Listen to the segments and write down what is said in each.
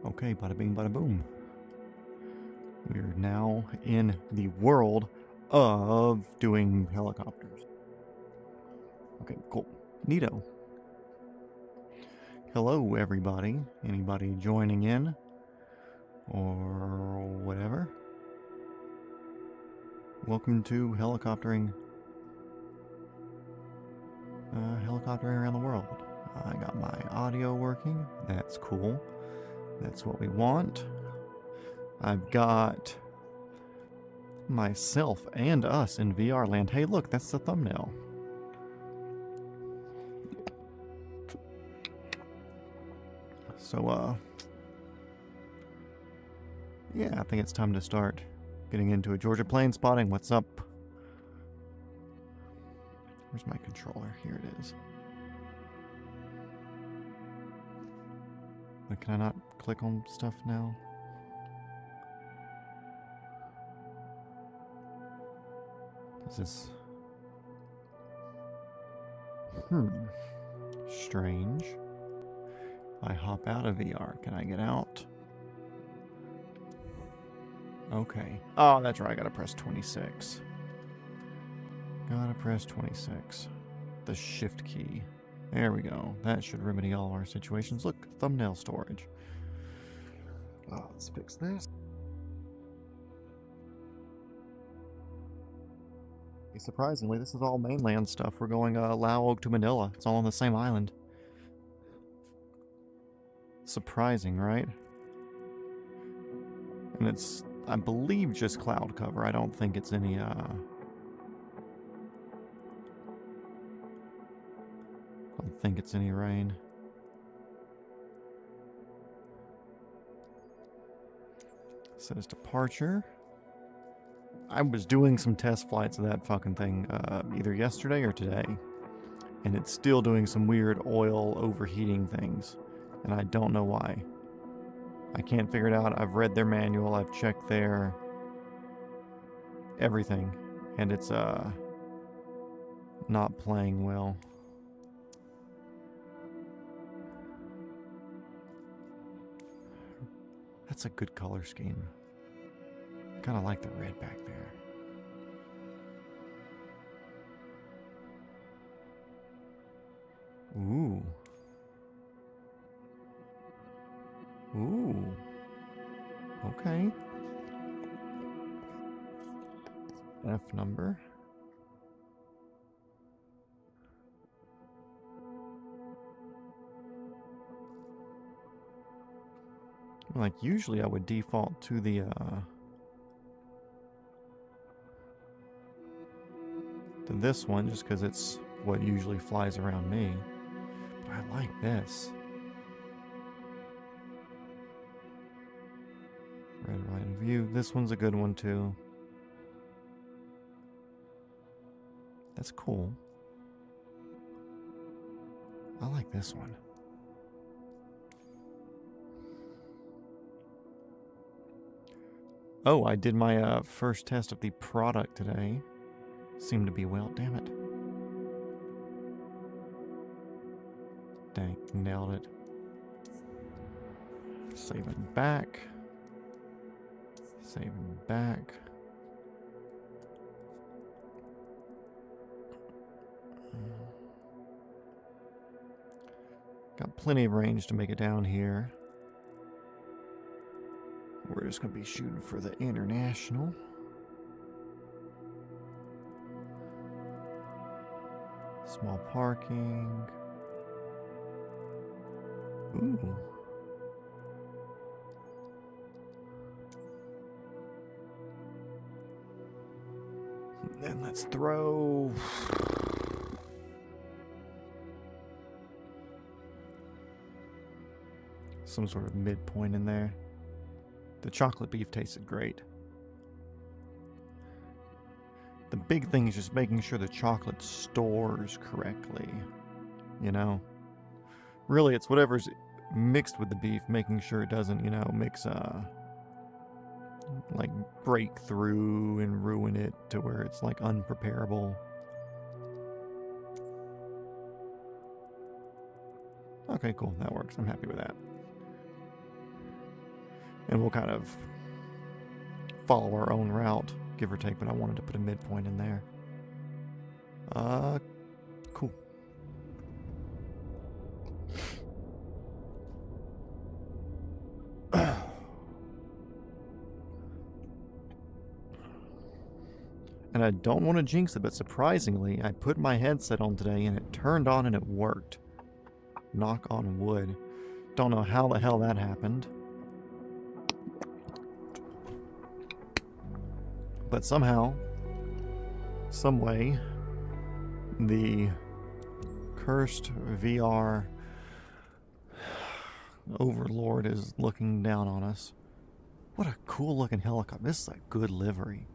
Okay, bada bing, bada boom. We're now in the world of doing helicopters. Okay, cool. Neato. Hello, everybody. Anybody joining in? Or whatever? Welcome to helicoptering. Helicoptering around the world. I got my audio working. That's cool. That's what we want. I've got myself and us in VR land. Hey, look, that's the thumbnail. So, yeah, I think it's time to start getting into a Georgia plane spotting. What's up? Where's my controller? Here it is. But can I not click on stuff now? Is this... Strange. If I hop out of VR, can I get out? Okay. Oh, that's right. I gotta press 26. Gotta press 26. The shift key. There we go. That should remedy all our situations. Look, thumbnail storage. Oh, let's fix this. Surprisingly, this is all mainland stuff. We're going Laoag to Manilla. It's all on the same island. Surprising, right? And it's, I believe, just cloud cover. I don't think it's any, I don't think it's any rain. Says departure. I was doing some test flights of that fucking thing either yesterday or today, and it's still doing some weird oil overheating things, and I don't know why. I can't figure it out. I've read their manual, I've checked their everything, and it's not playing well. That's a good color scheme. Kind of like the red back there. Ooh. Ooh. Okay. F number. Like, usually I would default to the, to this one, just because it's what usually flies around me. But I like this. Red right in view. This one's a good one too. That's cool. I like this one. Oh, I did my first test of the product today. Seemed to be well. Damn it. Dang, nailed it. Saving back. Saving back. Got plenty of range to make it down here. We're just going to be shooting for the international. Small parking. Ooh. And let's throw... some sort of midpoint in there. The chocolate beef tasted great. The big thing is just making sure the chocolate stores correctly. You know? Really, it's whatever's mixed with the beef, making sure it doesn't, you know, mix, like, break through and ruin it to where it's, like, unpreparable. Okay, cool. That works. I'm happy with that. And we'll kind of follow our own route, give or take, but I wanted to put a midpoint in there. Cool. And I don't want to jinx it, but surprisingly, I put my headset on today and it turned on and it worked. Knock on wood. Don't know how the hell that happened. But somehow, some way, the cursed VR overlord is looking down on us. What a cool looking helicopter. This is a good livery.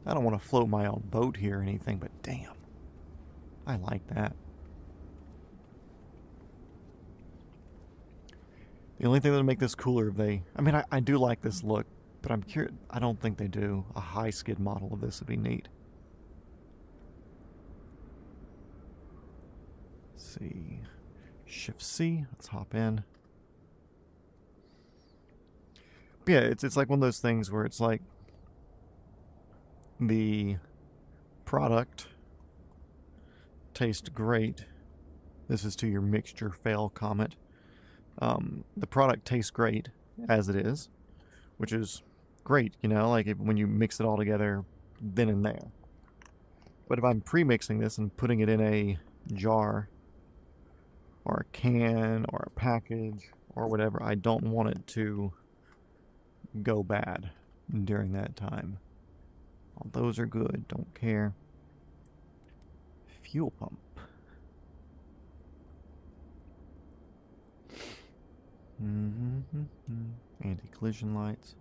I don't want to float my own boat here or anything, but damn. I like that. The only thing that would make this cooler if they... I mean, I do like this look, but I'm curious. I don't think they do. A high skid model of this would be neat. Let's see. Shift C. Let's hop in. But yeah, it's like one of those things where it's like the product tastes great. This is to your mixture fail comment. The product tastes great as it is, which is great, you know, like when you mix it all together then and there. But if I'm pre-mixing this and putting it in a jar or a can or a package or whatever, I don't want it to go bad during that time. All those are good, don't care. Fuel pump. Anti-collision lights.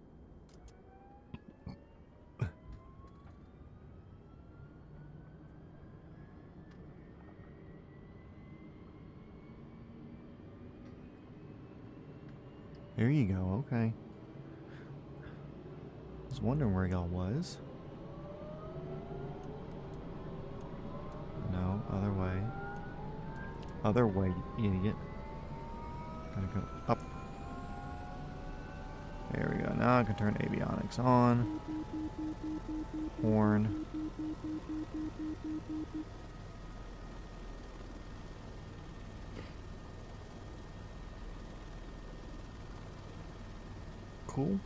There you go, okay. I was wondering where y'all was. No, other way. Other way, you idiot. Gotta go up. There we go. Now I can turn avionics on. Horn. Cool.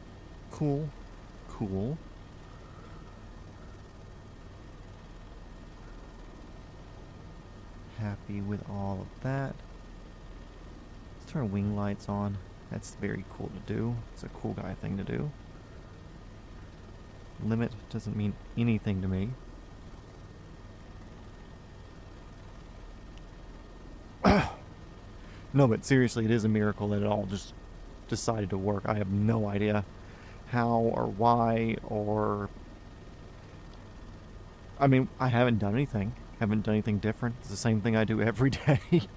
Cool. Cool. Happy with all of that. Let's turn wing lights on. That's very cool to do. It's a cool guy thing to do. Limit doesn't mean anything to me. No, but seriously, it is a miracle that it all just decided to work. I have no idea how or why or... I mean, I haven't done anything. Haven't done anything different. It's the same thing I do every day.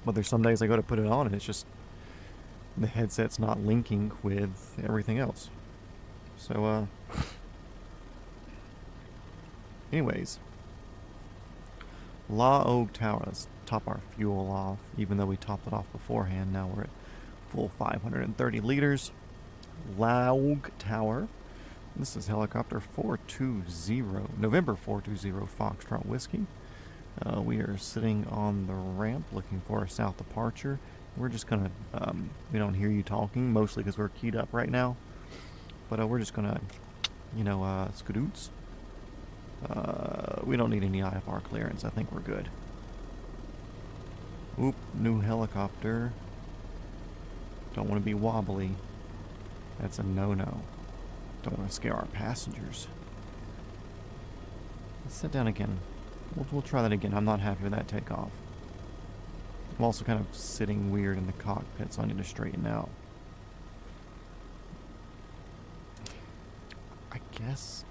But there's some days I go to put it on and it's just the headset's not linking with everything else. So, anyways. Laoag Tower. Let's top our fuel off. Even though we topped it off beforehand, now we're at full 530 liters. Laoag Tower. This is helicopter 420, November 420 Foxtrot Whiskey. We are sitting on the ramp looking for a south departure. We're just gonna, we don't hear you talking, mostly because we're keyed up right now. But we're just gonna, you know, skadoots. We don't need any IFR clearance. I think we're good. Oop, new helicopter. Don't want to be wobbly. That's a no-no. Don't want to scare our passengers. Let's sit down again. We'll try that again. I'm not happy with that takeoff. I'm also kind of sitting weird in the cockpit, so I need to straighten out. I guess...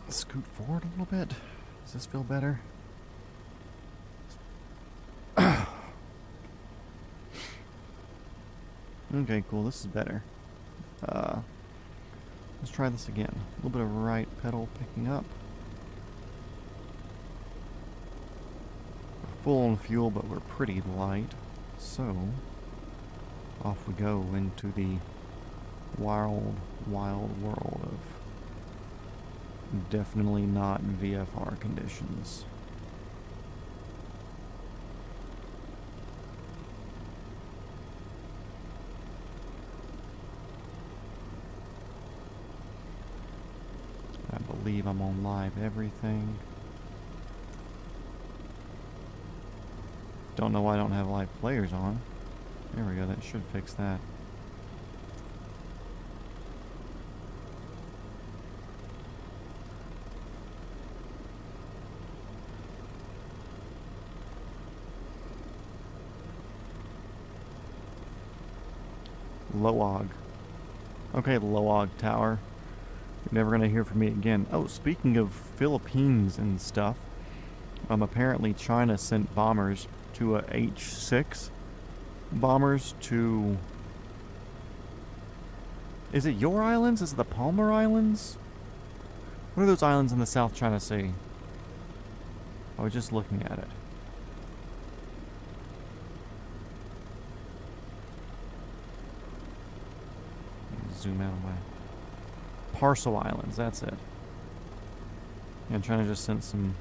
scoot forward a little bit. Does this feel better? Okay, cool. This is better. Let's try this again. A little bit of right pedal picking up. full on fuel, but we're pretty light. So, off we go into the wild, wild world of definitely not VFR conditions. I believe I'm on live everything. Don't know why I don't have live players on. There we go, that should fix that. Laoag. Okay, Laoag Tower. You're never gonna hear from me again. Oh, speaking of Philippines and stuff, apparently China sent bombers to a H-6 bombers to... Is it your islands? Is it the Palmer Islands? What are those islands in the South China Sea? I was just looking at it. Zoom out of my... Parcel Islands, that's it. And China just sent some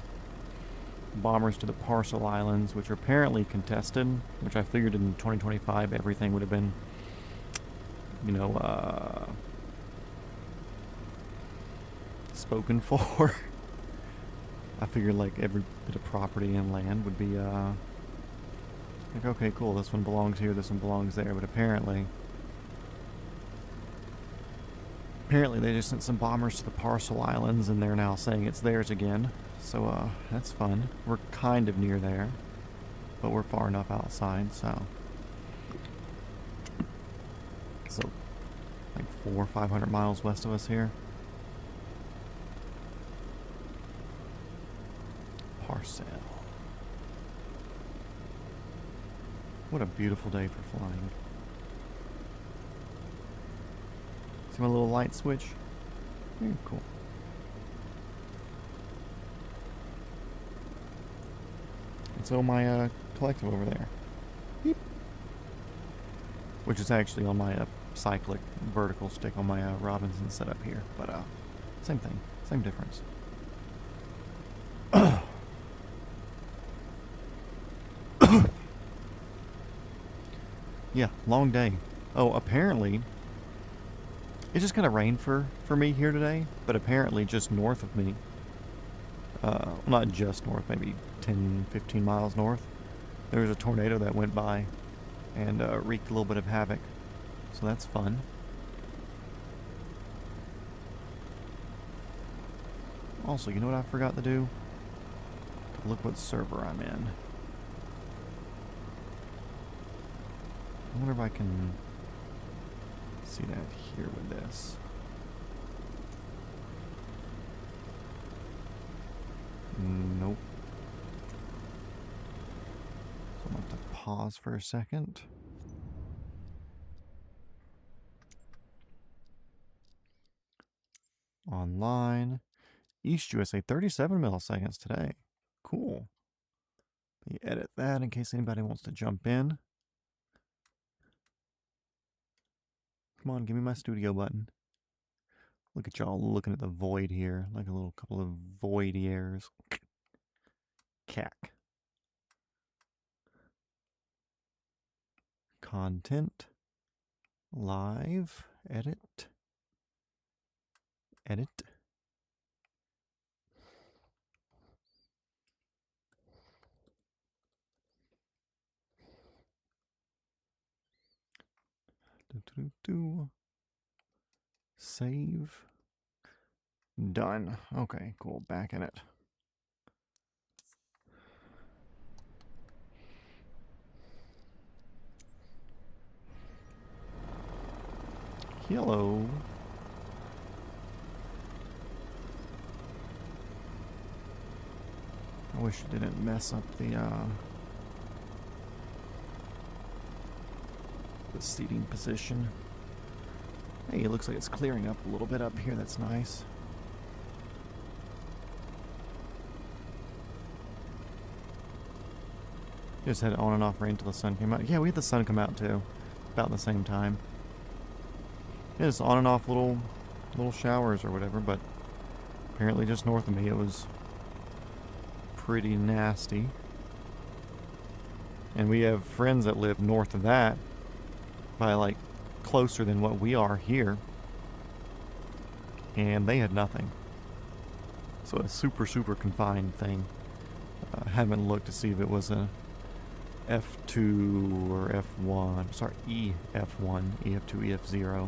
bombers to the Parcel Islands, which are apparently contested, which I figured in 2025 everything would have been, you know, spoken for. I figured like every bit of property and land would be, like, okay, cool, this one belongs here, this one belongs there, but apparently they just sent some bombers to the Parcel Islands, and they're now saying it's theirs again. So, that's fun. We're kind of near there, but we're far enough outside, so... So, like 400 or 500 miles west of us here. Parcel. What a beautiful day for flying. See my little light switch? Very cool. And so my collective over there. Beep. Which is actually on my cyclic vertical stick on my Robinson setup here. But same thing. Same difference. Yeah, long day. Oh, apparently... It just kind of rained for me here today, but apparently just north of me, well, not just north, maybe 10, 15 miles north, there was a tornado that went by and wreaked a little bit of havoc. So that's fun. Also, you know what I forgot to do? To look what server I'm in. I wonder if I can... see that here with this. Nope. So I'm going to have to pause for a second. Online. East USA, 37 milliseconds today. Cool. Let me edit that in case anybody wants to jump in. Come on, give me my studio button. Look at y'all looking at the void here, like a little couple of voidiers. Cack. Content. Live. Edit. Edit. Save. Done. Okay, cool. Back in it. Hello. I wish it didn't mess up the seating position. Hey, it looks like it's clearing up a little bit up here. That's nice. Just had on and off rain until the sun came out. Yeah, we had the sun come out too, about the same time. Just on and off little showers or whatever, but apparently just north of me it was pretty nasty. And we have friends that live north of that, by like closer than what we are here, and they had nothing. So a super confined thing. Haven't looked to see if it was a F2 or F1. Sorry, EF1, EF2, EF0.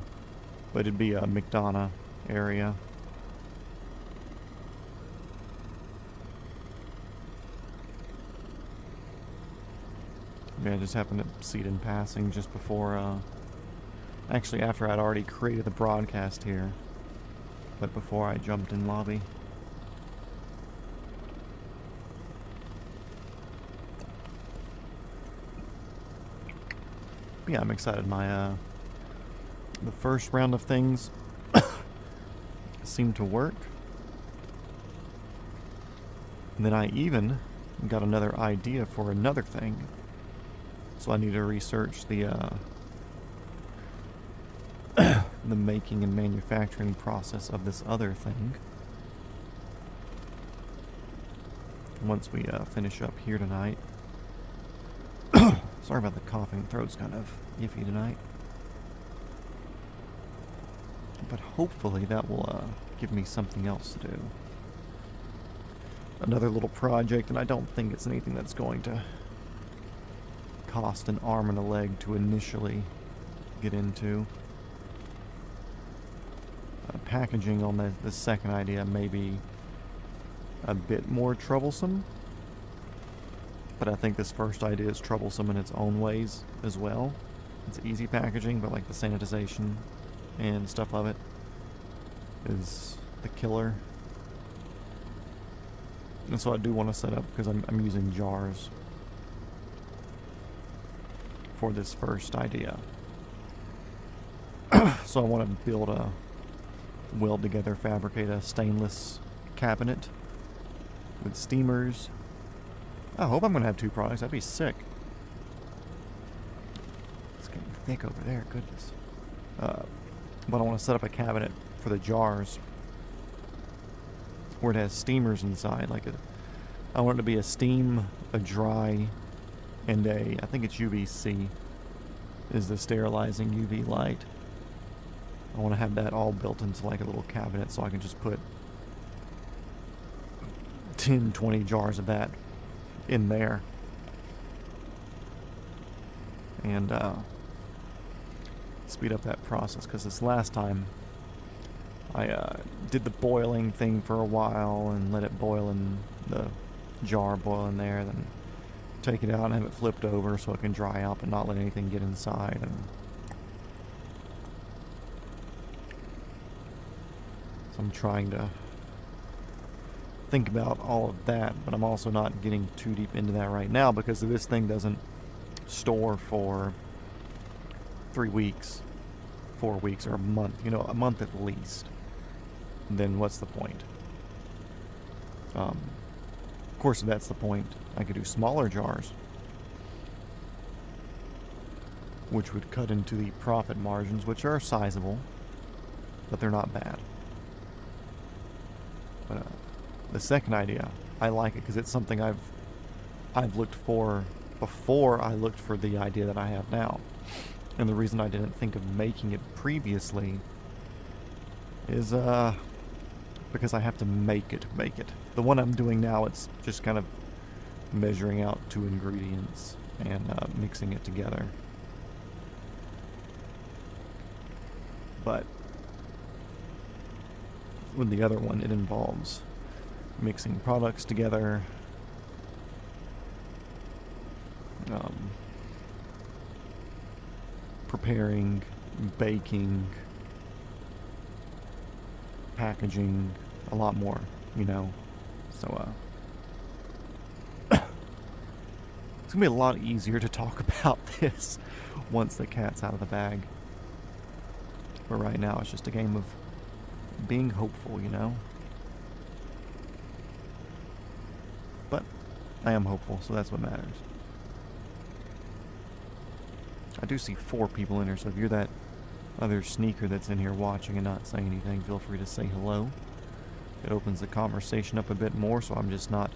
But it'd be a McDonough area. Yeah, I just happened to see it in passing just before, actually after I'd already created the broadcast here, but before I jumped in lobby. But yeah, I'm excited. My, the first round of things seemed to work. And then I even got another idea for another thing. So I need to research the the making and manufacturing process of this other thing. Once we finish up here tonight. Sorry about the coughing. Throat's kind of iffy tonight. But hopefully that will give me something else to do. Another little project, and I don't think it's anything that's going to cost an arm and a leg to initially get into. Packaging on the second idea may be a bit more troublesome, but I think this first idea is troublesome in its own ways as well. It's easy packaging, but like the sanitization and stuff of it is the killer. And so I do want to set up, because I'm using jars for this first idea. So I want to build a, weld together, fabricate a stainless cabinet with steamers. I hope I'm going to have two products. That'd be sick. It's getting thick over there, goodness. But I want to set up a cabinet for the jars where it has steamers inside. I want it to be a steam, a dry, and I think it's UVC is the sterilizing UV light. I want to have that all built into like a little cabinet so I can just put 10, 20 jars of that in there. And speed up that process, because this last time I did the boiling thing for a while and let it boil in the jar, boil in there, then take it out and have it flipped over so it can dry out but not let anything get inside. And so I'm trying to think about all of that, but I'm also not getting too deep into that right now because this thing doesn't store for 3 weeks, 4 weeks, or a month, a month at least. Then what's the point? Of course, if that's the point, I could do smaller jars, which would cut into the profit margins, which are sizable, but they're not bad. But the second idea, I like it because it's something I've looked for before I looked for the idea that I have now. And the reason I didn't think of making it previously is because I have to make it. The one I'm doing now, it's just kind of measuring out 2 ingredients and mixing it together. But with the other one, it involves mixing products together, preparing, baking, packaging, a lot more, so it's gonna be a lot easier to talk about this once the cat's out of the bag. But right now it's just a game of being hopeful, But I am hopeful, so that's what matters. I do see 4 people in here, so if you're that other sneaker that's in here watching and not saying anything, feel free to say hello. It opens the conversation up a bit more, so I'm just not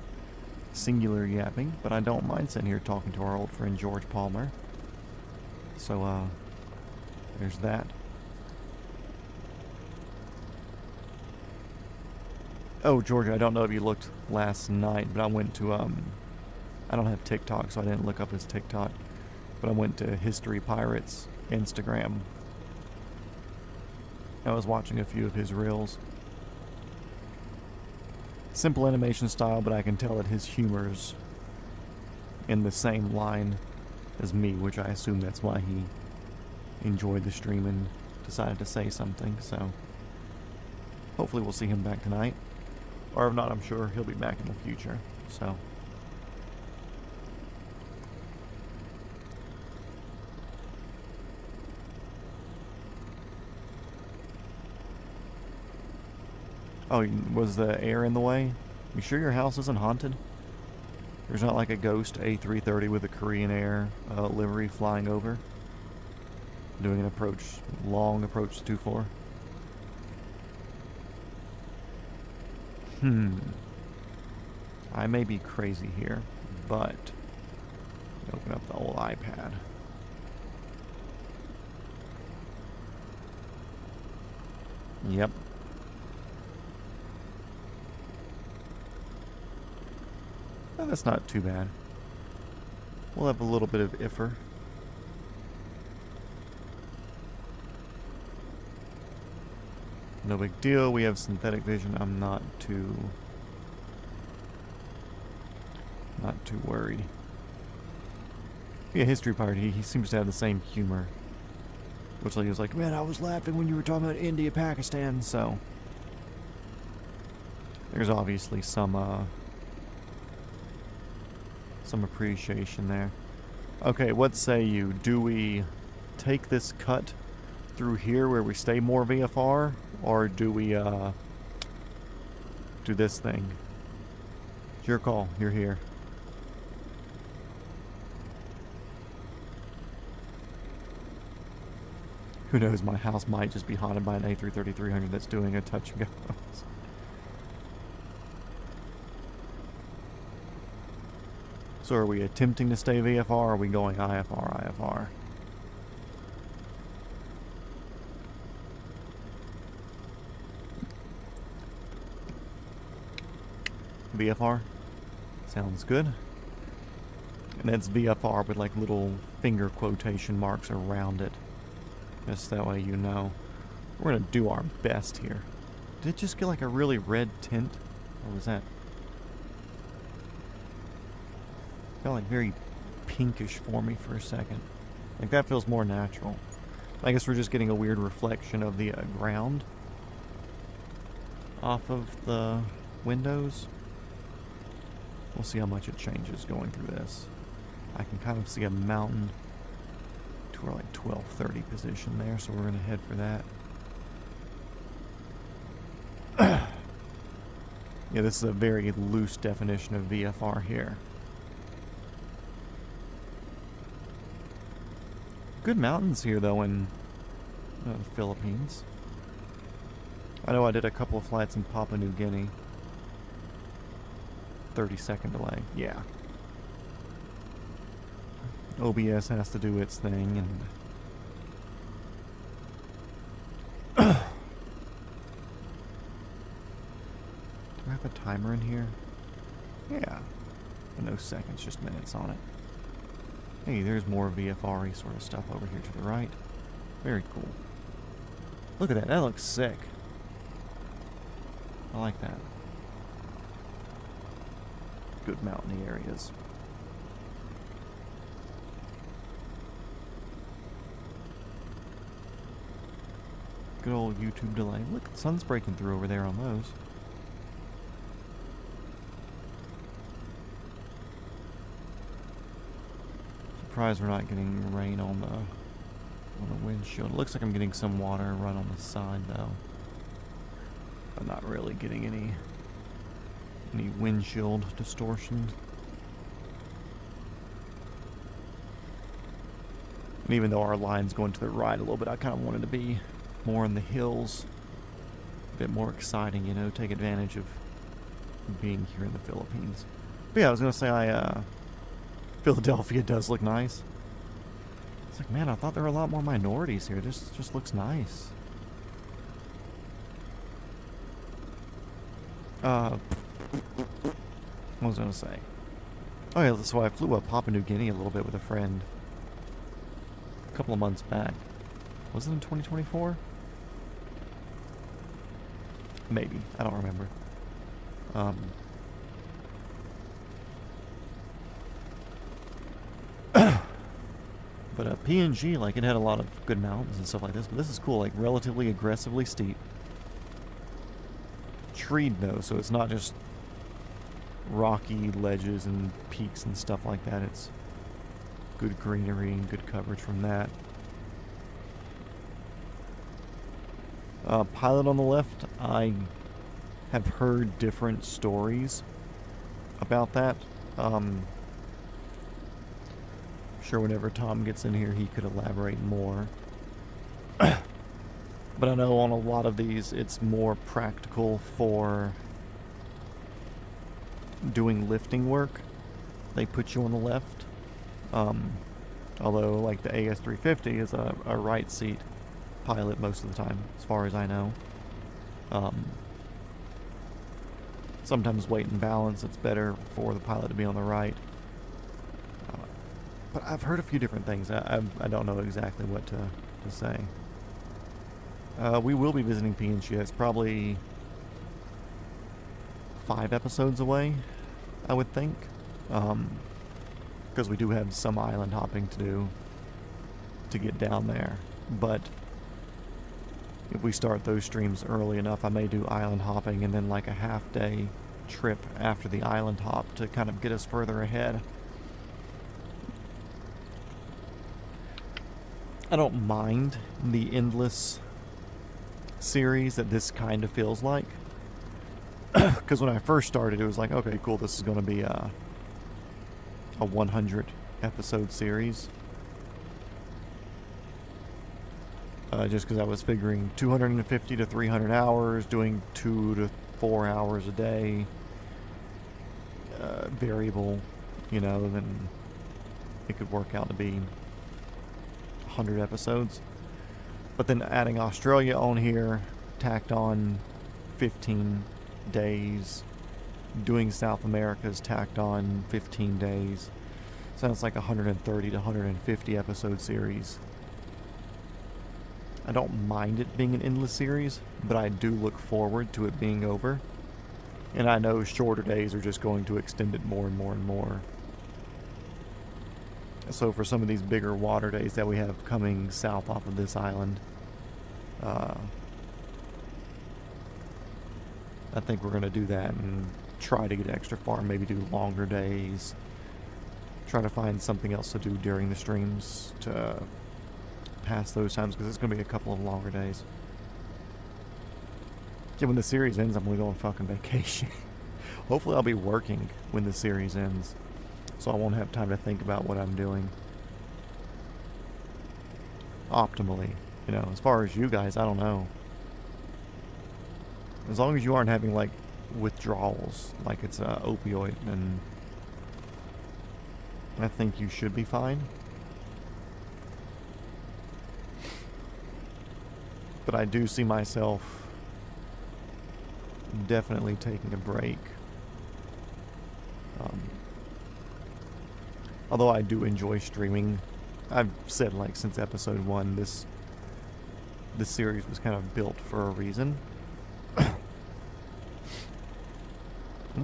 singular yapping, but I don't mind sitting here talking to our old friend George Palmer. So, there's that. Oh, George, I don't know if you looked last night, but I went to, I don't have TikTok, so I didn't look up his TikTok, but I went to History Pirate's Instagram. I was watching a few of his reels. Simple animation style, but I can tell that his humor's in the same line as me, which I assume that's why he enjoyed the stream and decided to say something, so hopefully we'll see him back tonight. Or if not, I'm sure he'll be back in the future, so. Oh, was the air in the way? You sure your house isn't haunted? There's not like a ghost A330 with a Korean Air livery flying over? Doing an approach, long approach to 2-4. I may be crazy here, but open up the old iPad. Yep. Oh, that's not too bad. We'll have a little bit of iffer. No big deal. We have synthetic vision. I'm not too worried. Yeah, History Pirate, he seems to have the same humor. Which like he was like, man, I was laughing when you were talking about India, Pakistan, so there's obviously some appreciation there. Okay, what say you? Do we take this cut through here where we stay more VFR, or do we do this thing? It's your call. You're here. Who knows, my house might just be haunted by an A330-300 that's doing a touch and go. So are we attempting to stay VFR, or are we going IFR? VFR? Sounds good. And that's VFR with like little finger quotation marks around it. Just that way you know. We're gonna do our best here. Did it just get like a really red tint? Or was that? Felt like very pinkish for me for a second. Like that feels more natural. I guess we're just getting a weird reflection of the ground off of the windows. We'll see how much it changes going through this. I can kind of see a mountain to our like 1230 position there, so we're going to head for that. Yeah, this is a very loose definition of VFR here. Good mountains here, though, in the Philippines. I know I did a couple of flights in Papua New Guinea. 30-second delay. Yeah. OBS has to do its thing, and do I have a timer in here? Yeah. But no seconds, just minutes on it. Hey, there's more VFR-y sort of stuff over here to the right. Very cool. Look at that. That looks sick. I like that. Good mountainy areas. Good old YouTube delay. Look, the sun's breaking through over there on those. Surprised we're not getting rain on the windshield. It looks like I'm getting some water right on the side though. But not really getting any windshield distortion. And even though our line's going to the right a little bit, I kind of wanted to be more in the hills. A bit more exciting, you know, take advantage of being here in the Philippines. But yeah, I was going to say, Philadelphia does look nice. It's like, man, I thought there were a lot more minorities here. This just looks nice. What was I going to say? Oh yeah, so I flew up Papua New Guinea a little bit with a friend a couple of months back. Was it in 2024? Maybe. I don't remember. But PNG, like, it had a lot of good mountains and stuff like this. But this is cool, like, relatively aggressively steep. Treed, though, so it's not just rocky ledges and peaks and stuff like that. It's good greenery and good coverage from that. Pilot on the left, I have heard different stories about that. Sure, whenever Tom gets in here, he could elaborate more. But I know on a lot of these, it's more practical for doing lifting work. They put you on the left. Although, like, the AS350 is a right seat pilot most of the time, as far as I know. Sometimes weight and balance, it's better for the pilot to be on the right. But I've heard a few different things. I don't know exactly what to say. We will be visiting PNG. It's probably 5 episodes away, I would think. Because we do have some island hopping to do to get down there. But if we start those streams early enough, I may do island hopping and then like a half-day trip after the island hop to kind of get us further ahead. I don't mind the endless series that this kind of feels like. Because when I first started, it was like, okay, cool, this is going to be a 100 episode series. Just because I was figuring 250 to 300 hours, doing 2 to 4 hours a day, variable, you know, then it could work out to be 100 episodes. But then adding Australia on here, tacked on 15 days. Doing South America's tacked on 15 days. Sounds like 130 to 150 episode series. I don't mind it being an endless series, but I do look forward to it being over. And I know shorter days are just going to extend it more and more and more. So for some of these bigger water days that we have coming south off of this island, I think we're going to do that and try to get extra far, maybe do longer days. Try to find something else to do during the streams to pass those times, because it's going to be a couple of longer days. Yeah, when the series ends, I'm going to go on fucking vacation. Hopefully I'll be working when the series ends, so I won't have time to think about what I'm doing optimally. You know, as far as you guys, I don't know. As long as you aren't having, like, withdrawals, like it's an opioid, and I think you should be fine. But I do see myself definitely taking a break. Although I do enjoy streaming. I've said, like, since episode 1, this series was kind of built for a reason. I'm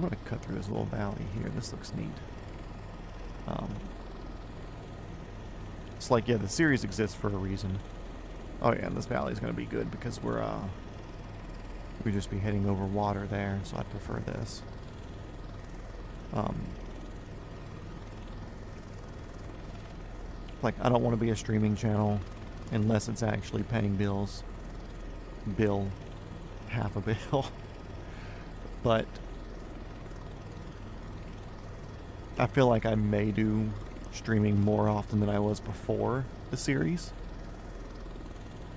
going to cut through this little valley here. This looks neat. It's like, yeah, the series exists for a reason. Oh yeah, and this valley is going to be good because we'd just be heading over water there, so I'd prefer this. Like, I don't want to be a streaming channel unless it's actually paying bills. Half a bill. But I feel like I may do streaming more often than I was before the series.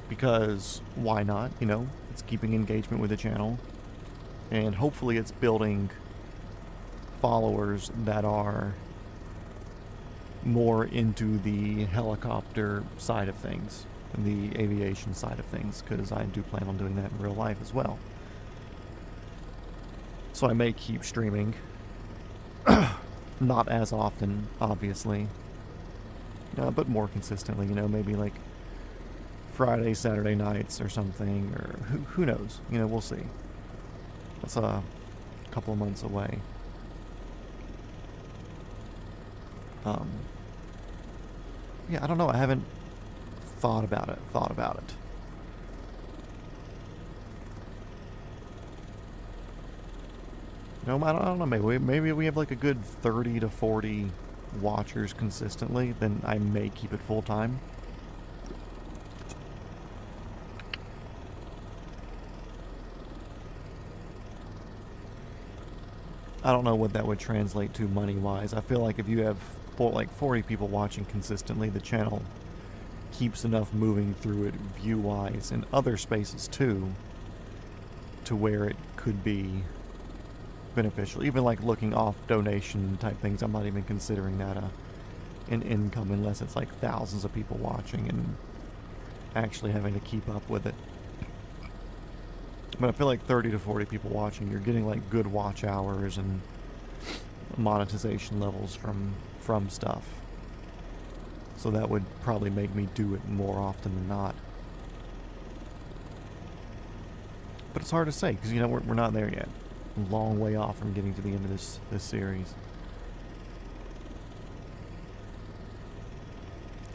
Because why not? You know, it's keeping engagement with the channel. And hopefully it's building followers that are more into the helicopter side of things, and the aviation side of things, because I do plan on doing that in real life as well. So I may keep streaming. Not as often, obviously. But more consistently, you know, maybe like Friday, Saturday nights or something, or who knows? You know, we'll see. That's a couple of months away. Yeah, I don't know. I haven't thought about it. No, I don't know. Maybe we have like a good 30 to 40 watchers consistently. Then I may keep it full time. I don't know what that would translate to money-wise. I feel like if you have 40 people watching consistently, the channel keeps enough moving through it view-wise in other spaces too, to where it could be beneficial. Even like looking off donation type things, I'm not even considering that an income unless it's like thousands of people watching and actually having to keep up with it. But I feel like 30 to 40 people watching, you're getting like good watch hours and monetization levels from stuff. So that would probably make me do it more often than not. But it's hard to say, because, you know, we're not there yet. A long way off from getting to the end of this series.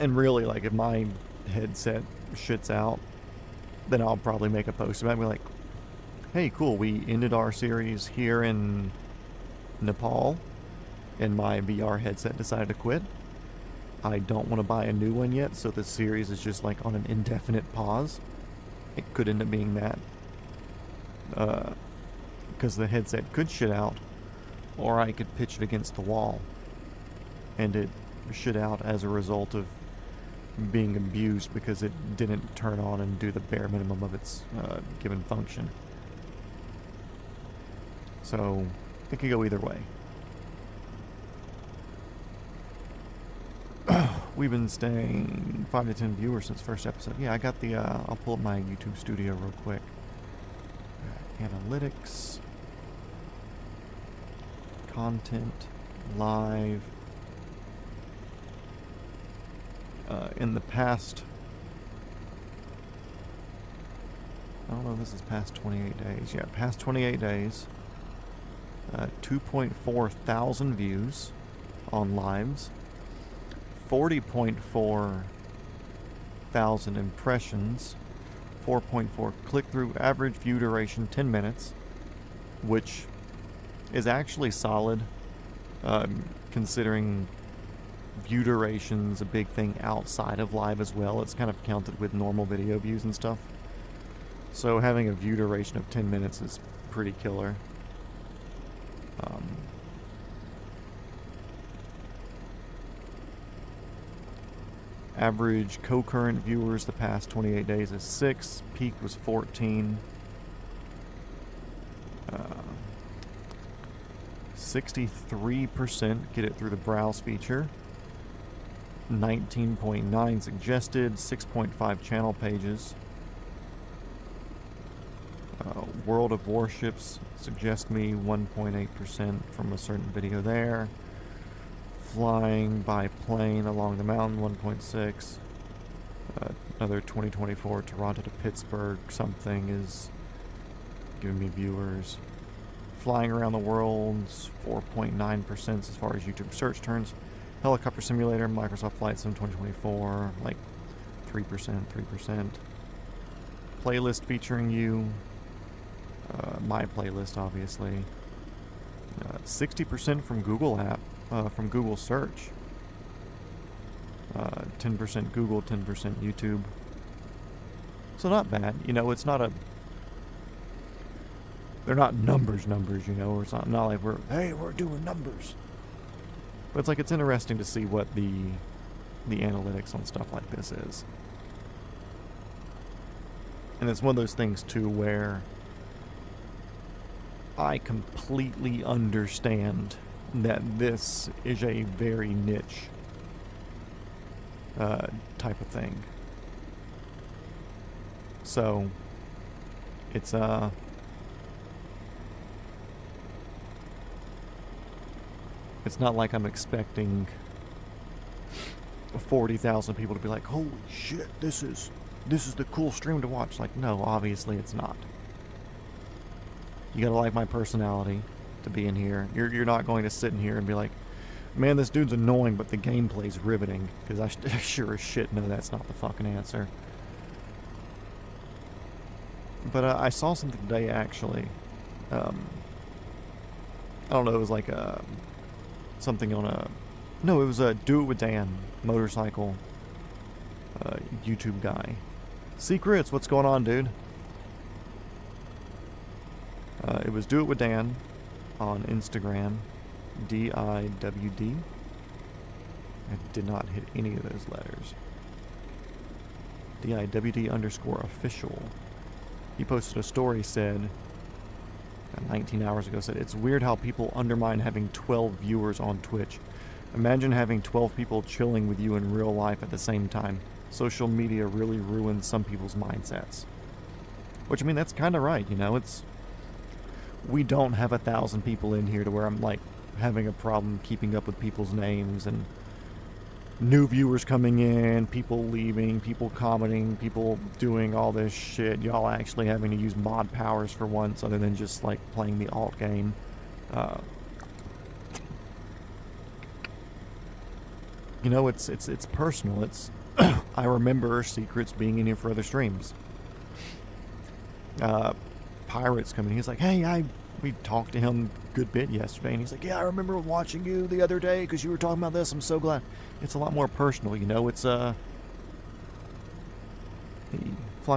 And really, like, if my headset shits out, then I'll probably make a post about it. Be like, hey, cool, we ended our series here in Nepal, and my VR headset decided to quit. I don't want to buy a new one yet, so this series is just like on an indefinite pause. It could end up being that. Because the headset could shit out, or I could pitch it against the wall, and it shit out as a result of being abused because it didn't turn on and do the bare minimum of its given function. So it could go either way. We've been staying 5 to 10 viewers since first episode. Yeah, I got the, I'll pull up my YouTube studio real quick. Analytics. Content. Live. In the past, I don't know if this is past 28 days. Yeah, past 28 days. 2.4 thousand views on lives. 40.4 thousand impressions. 4.4 click-through, average view duration 10 minutes, which is actually solid, considering view duration's a big thing outside of live as well. It's kind of counted with normal video views and stuff. So having a view duration of 10 minutes is pretty killer. Average concurrent viewers the past 28 days is 6. Peak was 14. 63% get it through the browse feature. 19.9 suggested. 6.5 channel pages. World of Warships suggest me 1.8% from a certain video there. Flying by plane along the mountain, 1.6. Another 2024 Toronto to Pittsburgh something is giving me viewers. Flying around the world, 4.9% as far as YouTube search terms. Helicopter Simulator, Microsoft Flight Sim 2024, like 3%. Playlist featuring you. My playlist, obviously. 60% from Google app. From Google search. 10% Google, 10% YouTube. So not bad. You know, it's not a... They're not numbers, you know, or it's not like we're doing numbers. But it's like, it's interesting to see what the analytics on stuff like this is. And it's one of those things too where I completely understand that this is a very niche type of thing. So it's not like I'm expecting 40,000 people to be like, holy shit, this is the cool stream to watch. Like, no, obviously it's not. You gotta like my personality to be in here. You're not going to sit in here and be like, man, this dude's annoying, but the gameplay's riveting. Because I sure as shit know that's not the fucking answer. But I saw something today, actually. I don't know, it was like something on a... No, it was a Do It With Dan motorcycle YouTube guy. Secrets, what's going on, dude? It was Do It With Dan on Instagram, DIWD. I did not hit any of those letters. DIWD_official. He posted a story, said, 19 hours ago, said, it's weird how people undermine having 12 viewers on Twitch. Imagine having 12 people chilling with you in real life at the same time. Social media really ruins some people's mindsets. Which, I mean, that's kind of right, you know, we don't have 1,000 people in here to where I'm, like, having a problem keeping up with people's names and new viewers coming in, people leaving, people commenting, people doing all this shit, y'all actually having to use mod powers for once other than just, like, playing the alt game. You know, it's personal. It's I remember Secrets being in here for other streams. Pirates coming in. He's like, hey, we talked to him a good bit yesterday, and he's like, yeah, I remember watching you the other day because you were talking about this. I'm so glad. It's a lot more personal, you know. It's flying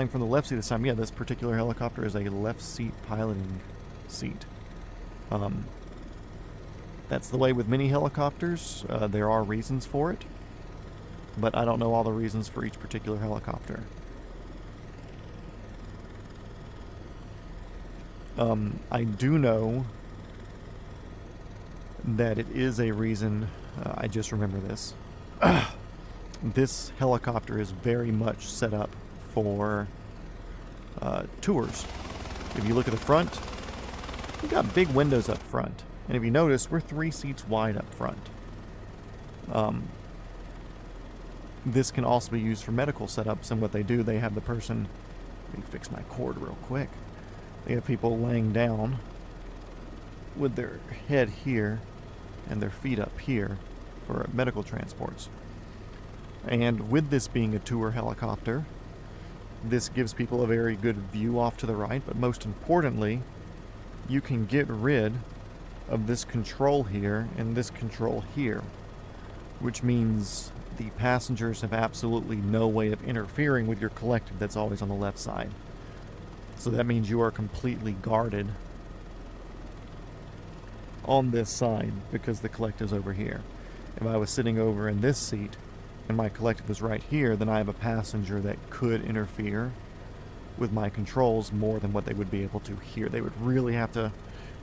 from the left seat this time. Yeah, this particular helicopter is a left seat piloting seat. That's the way with many helicopters. There are reasons for it, but I don't know all the reasons for each particular helicopter. I do know that it is a reason, I just remember this. This helicopter is very much set up for tours. If you look at the front, we've got big windows up front. And if you notice, we're 3 seats wide up front. This can also be used for medical setups, and what they do, they have the person... Let me fix my cord real quick. They have people laying down with their head here and their feet up here for medical transports. And with this being a tour helicopter, this gives people a very good view off to the right, but most importantly, you can get rid of this control here and this control here, which means the passengers have absolutely no way of interfering with your collective that's always on the left side. So that means you are completely guarded on this side because the collective's over here. If I was sitting over in this seat and my collective was right here, then I have a passenger that could interfere with my controls more than what they would be able to here. They would really have to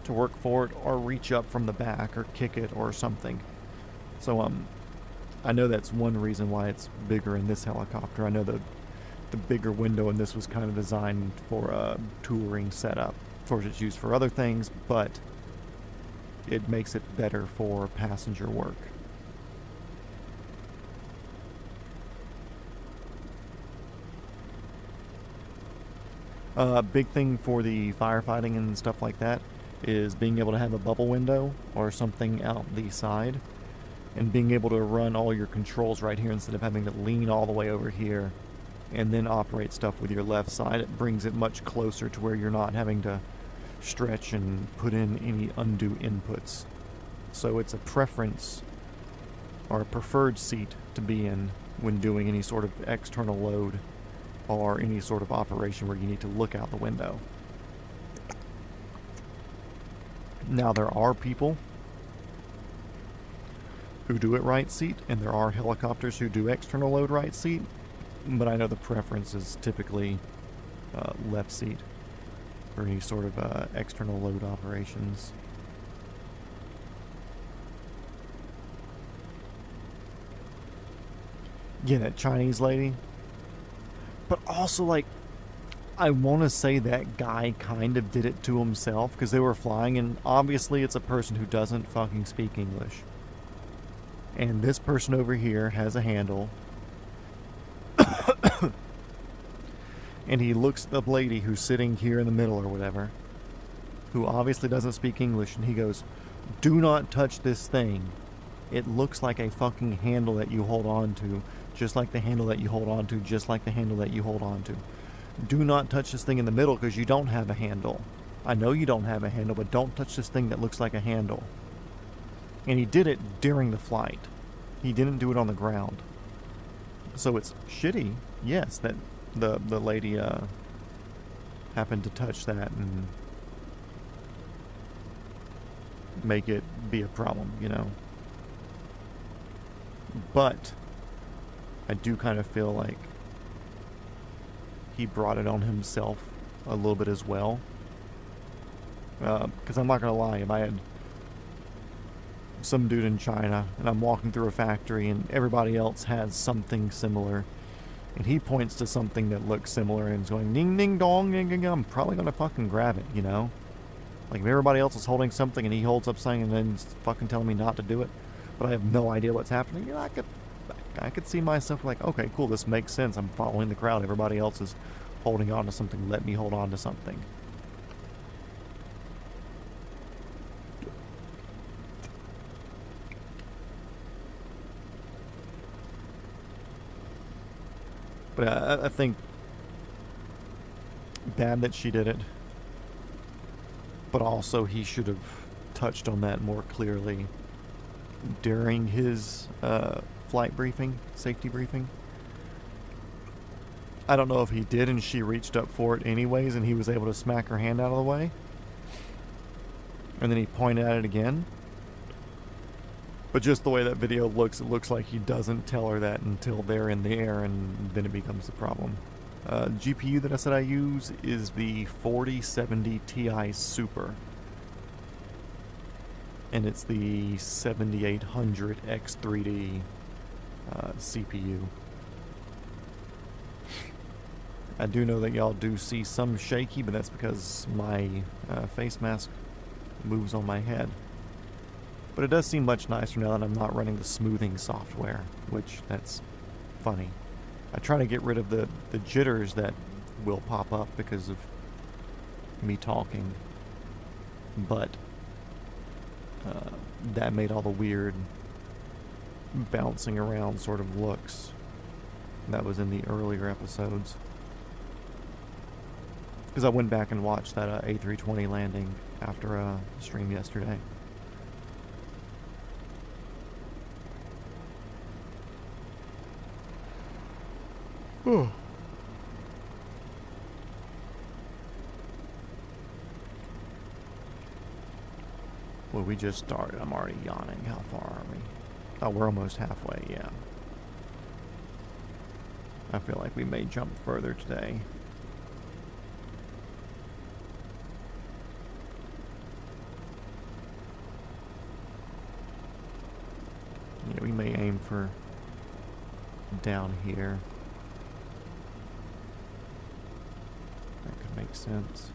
work for it or reach up from the back or kick it or something. So I know that's one reason why it's bigger in this helicopter. I know the bigger window in this was kind of designed for a touring setup. Of course, it's used for other things, but it makes it better for passenger work. Big thing for the firefighting and stuff like that is being able to have a bubble window or something out the side and being able to run all your controls right here instead of having to lean all the way over here and then operate stuff with your left side. It brings it much closer to where you're not having to stretch and put in any undue inputs. So it's a preference or a preferred seat to be in when doing any sort of external load or any sort of operation where you need to look out the window. Now there are people who do it right seat, and there are helicopters who do external load right seat, but I know the preference is typically left seat for any sort of external load operations. Yeah, that Chinese lady. But also, like, I want to say that guy kind of did it to himself because they were flying, and obviously it's a person who doesn't fucking speak English. And this person over here has a handle. And he looks at the lady who's sitting here in the middle or whatever, who obviously doesn't speak English, and he goes, "Do not touch this thing. It looks like a fucking handle that you hold on to, just like the handle that you hold on to, just like the handle that you hold on to. Do not touch this thing in the middle because you don't have a handle. I know you don't have a handle, but don't touch this thing that looks like a handle." And he did it during the flight. He didn't do it on the ground. So it's shitty, yes, that the lady happened to touch that and make it be a problem, you know. But I do kind of feel like he brought it on himself a little bit as well. Because I'm not going to lie, if I had some dude in China and I'm walking through a factory and everybody else has something similar, and he points to something that looks similar and is going ding ding dong ding ding, I'm probably going to fucking grab it, you know? Like if everybody else is holding something and he holds up something and then fucking telling me not to do it, but I have no idea what's happening, you know, I could see myself like, okay, cool, this makes sense. I'm following the crowd. Everybody else is holding on to something. Let me hold on to something. But I think bad that she did it. But also he should have touched on that more clearly during his flight briefing, safety briefing. I don't know if he did and she reached up for it anyways and he was able to smack her hand out of the way. And then he pointed at it again. But just the way that video looks, it looks like he doesn't tell her that until they're in the air, and then it becomes the problem. GPU that I said I use is the 4070 Ti Super. And it's the 7800 X3D CPU. I do know that y'all do see some shaky, but that's because my face mask moves on my head. But it does seem much nicer now that I'm not running the smoothing software, which that's funny. I try to get rid of the jitters that will pop up because of me talking, but that made all the weird bouncing around sort of looks that was in the earlier episodes. Because I went back and watched that A320 landing after a stream yesterday. Oh. Well, we just started. I'm already yawning. How far are we? Oh, we're almost halfway, yeah. I feel like we may jump further today. Yeah, we may aim for down here. That could make sense.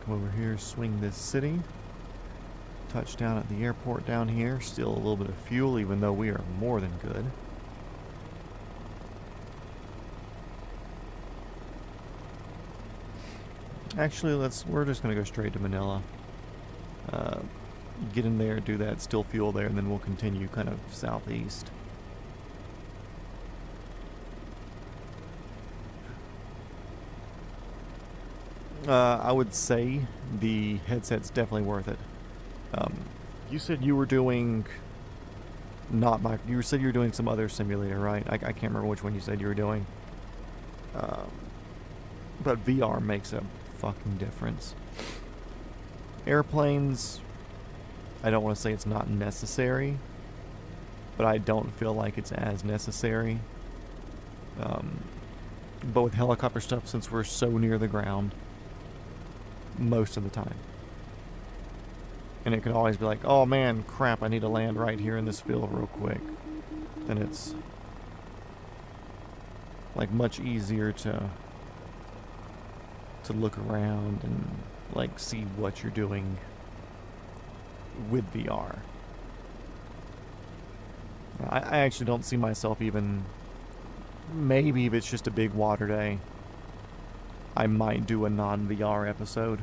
Come over here, swing this city. Touchdown at the airport down here. Still a little bit of fuel, even though we are more than good. Actually, we're just going to go straight to Manilla. Get in there, do that, still fuel there, and then we'll continue kind of southeast. I would say the headset's definitely worth it. You said you were doing you said you were doing some other simulator, right? I can't remember which one you said you were doing. But VR makes a fucking difference. Airplanes, I don't want to say it's not necessary, but I don't feel like it's as necessary. But with helicopter stuff, since we're so near the ground, most of the time. And it can always be like, oh man, crap, I need to land right here in this field real quick. Then it's like much easier to look around and like see what you're doing with VR. I actually don't see myself even, maybe if it's just a big water day, I might do a non-VR episode.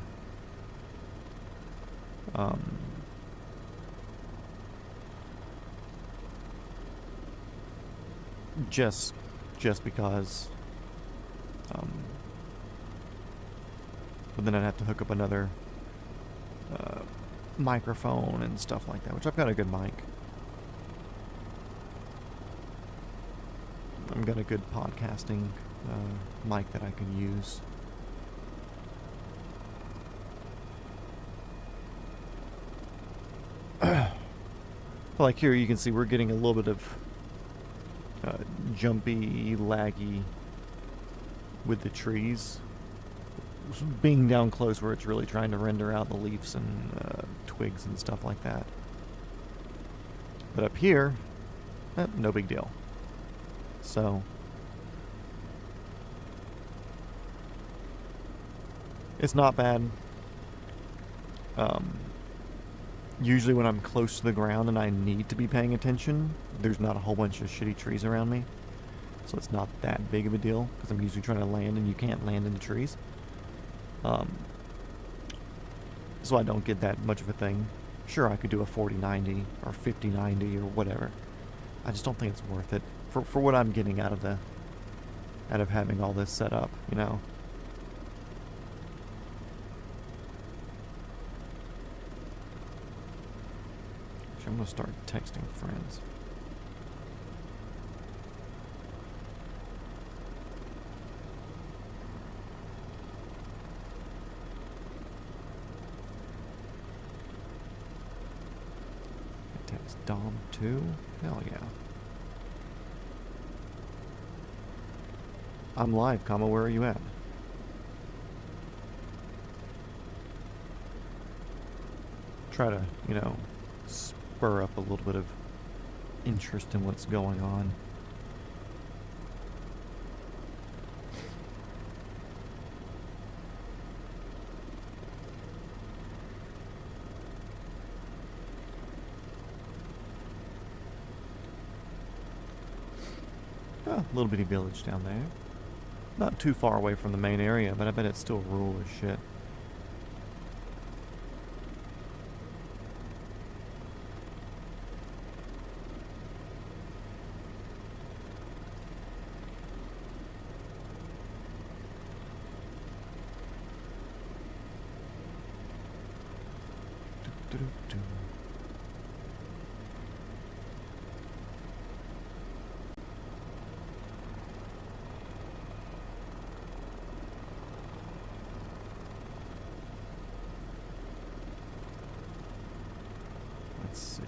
Just because, but then I'd have to hook up another microphone and stuff like that, which I've got a good mic. I've got a good podcasting mic that I can use. Like here you can see we're getting a little bit of jumpy, laggy with the trees. Being down close where it's really trying to render out the leaves and twigs and stuff like that. But up here, no big deal. So, it's not bad. Usually when I'm close to the ground and I need to be paying attention, there's not a whole bunch of shitty trees around me. So it's not that big of a deal, because I'm usually trying to land and you can't land in the trees. So I don't get that much of a thing. Sure, I could do a 40-90 or 50-90 or whatever. I just don't think it's worth it for what I'm getting out of having all this set up, you know. Actually, I'm gonna start texting friends. Text Dom 2? Hell yeah. I'm live, comma, where are you at? Try to, you know, spur up a little bit of interest in what's going on. A little bitty village down there. Not too far away from the main area, but I bet it's still rural as shit. Let's see.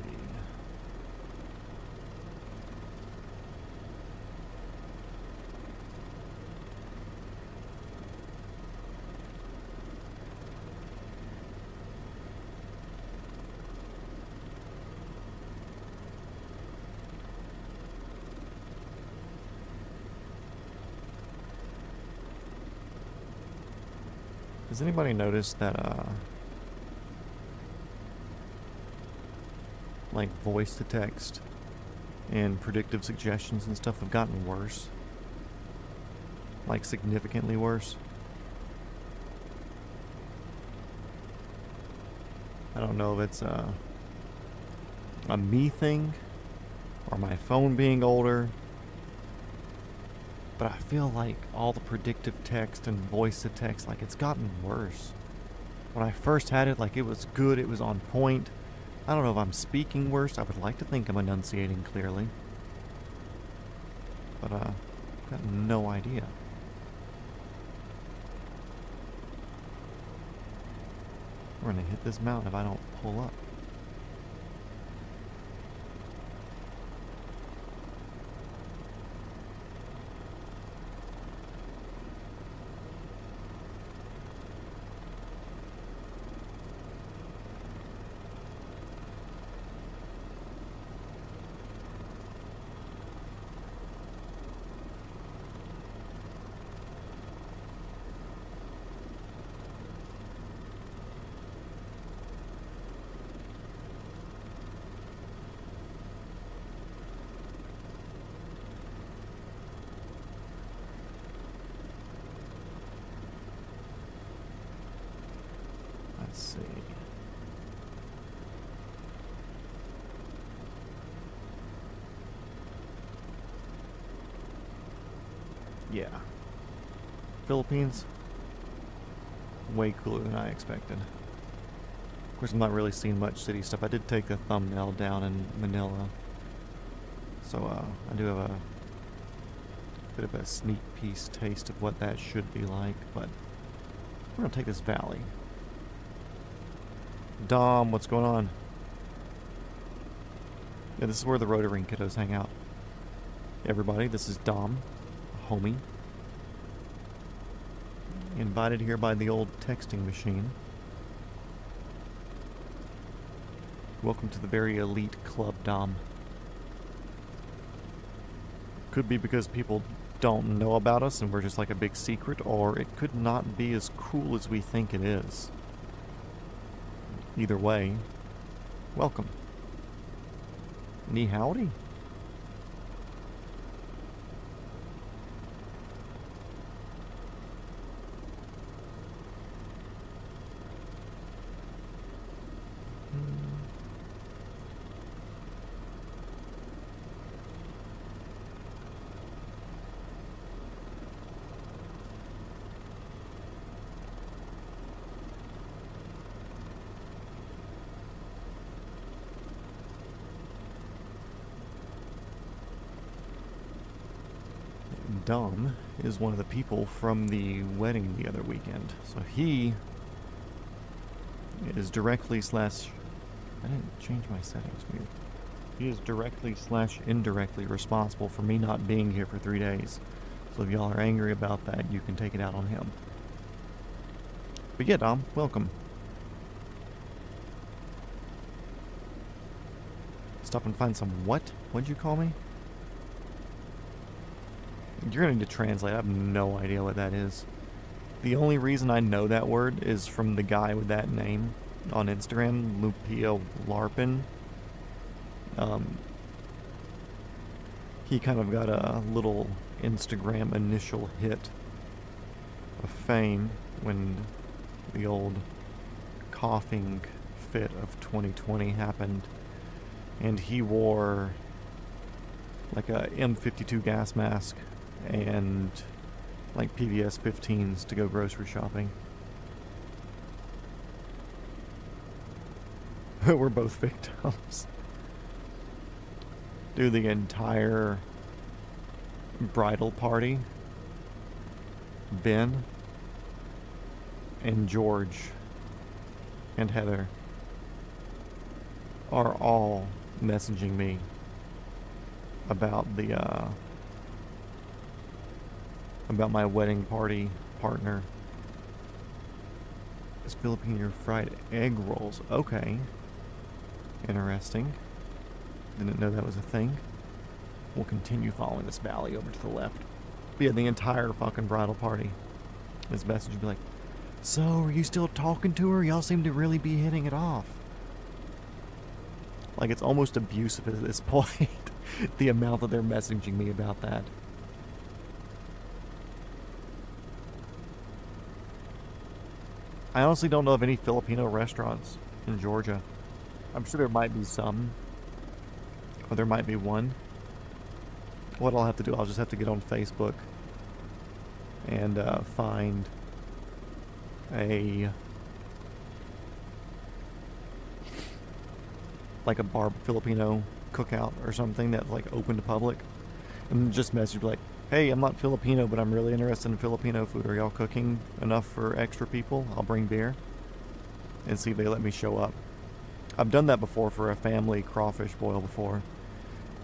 Has anybody noticed that like voice to text and predictive suggestions and stuff have gotten worse? Like significantly worse? I don't know if it's a me thing or my phone being older, but I feel like all the predictive text and voice to text, like it's gotten worse. When I first had it, like it was good, it was on point. I don't know if I'm speaking worse. I would like to think I'm enunciating clearly. But, I've got no idea. We're gonna hit this mountain if I don't pull up. Let's see. Yeah. Philippines, way cooler than I expected. Of course, I'm not really seeing much city stuff. I did take the thumbnail down in Manilla. So, I do have a bit of a sneak piece taste of what that should be like, but we're gonna take this valley. Dom, what's going on? Yeah, this is where the Rotary kiddos hang out. Everybody, this is Dom, a homie. Invited here by the old texting machine. Welcome to the very elite club, Dom. Could be because people don't know about us and we're just like a big secret, or it could not be as cool as we think it is. Either way, welcome. Ni howdy. Dom is one of the people from the wedding the other weekend. So he is directly slash... I didn't change my settings, weird. He is directly slash indirectly responsible for me not being here for 3 days. So if y'all are angry about that, you can take it out on him. But yeah, Dom, welcome. Stop and find some what? What'd you call me? You're gonna need to translate. I have no idea what that is. The only reason I know that word is from the guy with that name on Instagram, Lupio Larpin. He kind of got a little Instagram initial hit of fame when the old coughing fit of 2020 happened, and he wore like a M52 gas mask and like PVS 15s to go grocery shopping. We're both victims. Dude, the entire bridal party, Ben and George and Heather are all messaging me about the about my wedding party partner. It's Filipino fried egg rolls. Okay. Interesting. Didn't know that was a thing. We'll continue following this valley over to the left. But yeah, the entire fucking bridal party. This message would be like, so, are you still talking to her? Y'all seem to really be hitting it off. Like, it's almost abusive at this point. The amount that they're messaging me about that. I honestly don't know of any Filipino restaurants in Georgia. I'm sure there might be some. Or there might be one. What I'll have to do, I'll just have to get on Facebook and find a like a Filipino cookout or something that's like open to public, and just message like, hey, I'm not Filipino, but I'm really interested in Filipino food. Are y'all cooking enough for extra people? I'll bring beer. And see if they let me show up. I've done that before for a family crawfish boil before.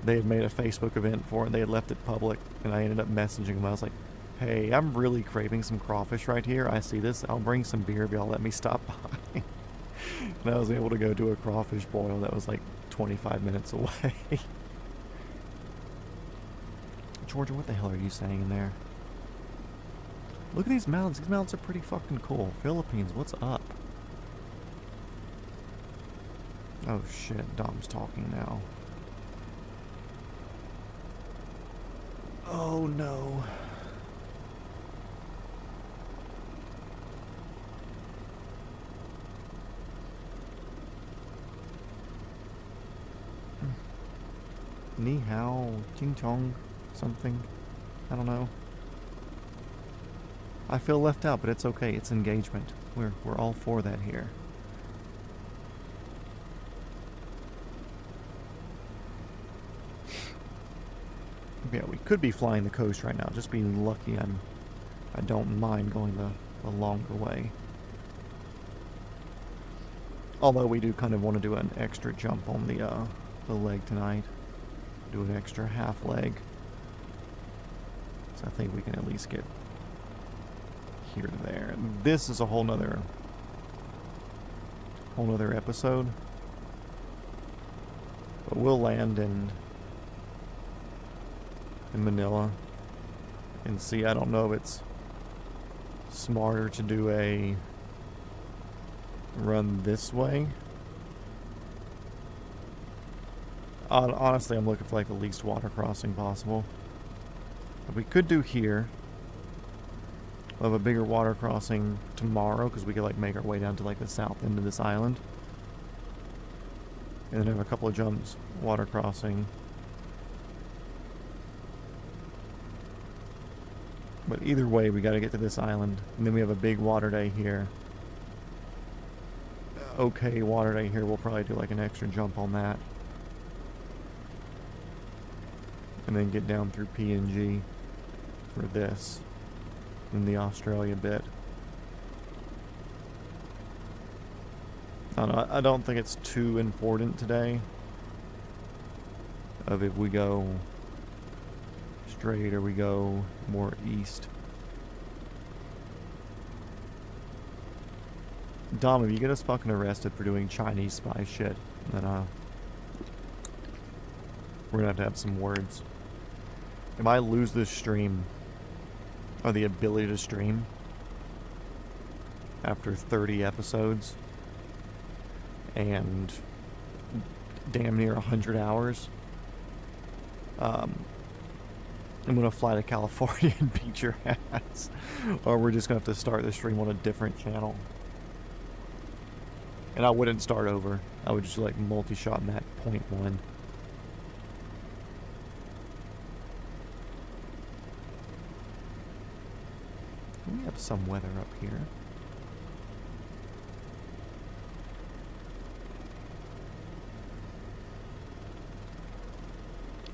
They had made a Facebook event for it, and they had left it public, and I ended up messaging them. I was like, hey, I'm really craving some crawfish right here. I see this. I'll bring some beer if y'all let me stop by. And I was able to go do a crawfish boil that was like 25 minutes away. Georgia, what the hell are you saying in there? Look at these mountains. These mountains are pretty fucking cool. Philippines, what's up? Oh shit, Dom's talking now. Oh no. Ni hao, ching chong, something. I don't know. I feel left out, but it's okay. It's engagement. We're all for that here. Yeah, we could be flying the coast right now. Just being lucky I don't mind going the longer way. Although we do kind of want to do an extra jump on the leg tonight. Do an extra half leg. So I think we can at least get here to there. This is a whole nother episode. But we'll land in Manilla and see. I don't know if it's smarter to do a run this way. Honestly, I'm looking for like the least water crossing possible. But we could do here. We'll have a bigger water crossing tomorrow because we could like make our way down to like the south end of this island. And then have a couple of jumps water crossing. But either way, we got to get to this island. And then we have a big water day here. Okay, water day here. We'll probably do like an extra jump on that. And then get down through PNG for this. And the Australia bit. I don't think it's too important today. Of if we go straight or we go more east. Dom, if you get us fucking arrested for doing Chinese spy shit, then we're gonna have some words. If I lose this stream, or the ability to stream, after 30 episodes, and damn near 100 hours, I'm gonna fly to California and beat your ass. Or we're just gonna have to start the stream on a different channel. And I wouldn't start over. I would just like multi-shot Mac .1. We have some weather up here.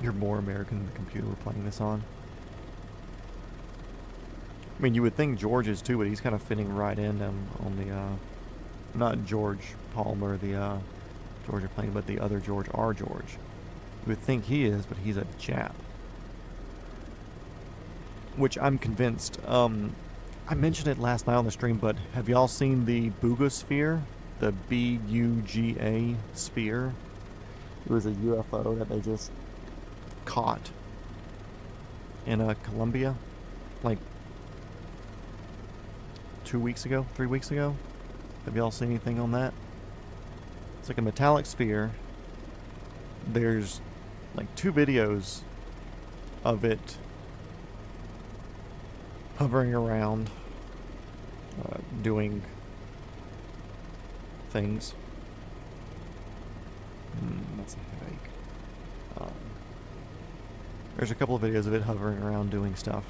You're more American than the computer we're playing this on. I mean, you would think George is too, but he's kind of fitting right in on the, not George Palmer, the George you're playing, but the other George, our George. You would think he is, but he's a Jap. Which I'm convinced, I mentioned it last night on the stream, but have y'all seen the Buga sphere? The B-U-G-A sphere? It was a UFO that they just caught in Colombia, like 2 weeks ago, 3 weeks ago. Have y'all seen anything on that? It's like a metallic sphere. There's like 2 videos of it hovering around, doing things. That's a headache. There's a couple of videos of it hovering around doing stuff.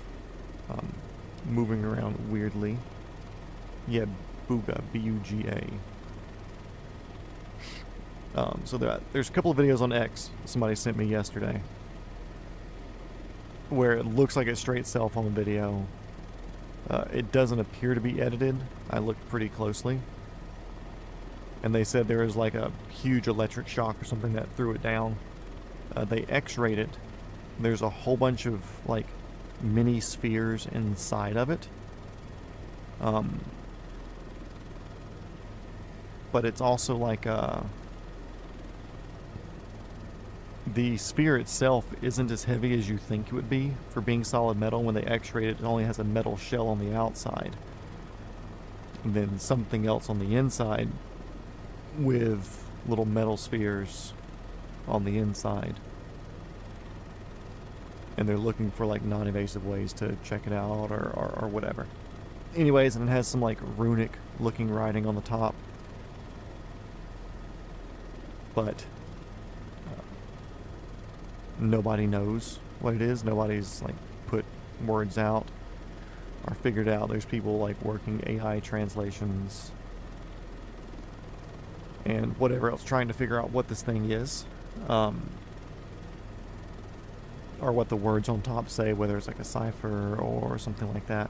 Moving around weirdly. Yeah, Buga, B-U-G-A. So there's a couple of videos on X somebody sent me yesterday where it looks like a straight cell phone video. It doesn't appear to be edited. I looked pretty closely. And they said there was like a huge electric shock or something that threw it down. They x-rayed it. There's a whole bunch of like mini spheres inside of it. But it's also like the sphere itself isn't as heavy as you think it would be for being solid metal. When they x-rayed it, it only has a metal shell on the outside. And then something else on the inside with little metal spheres on the inside. And they're looking for like non-invasive ways to check it out or whatever. Anyways, and it has some like runic looking writing on the top. But nobody knows what it is. Nobody's like put words out or figured out. There's people like working AI translations and whatever else, trying to figure out what this thing is, or what the words on top say, whether it's like a cipher or something like that.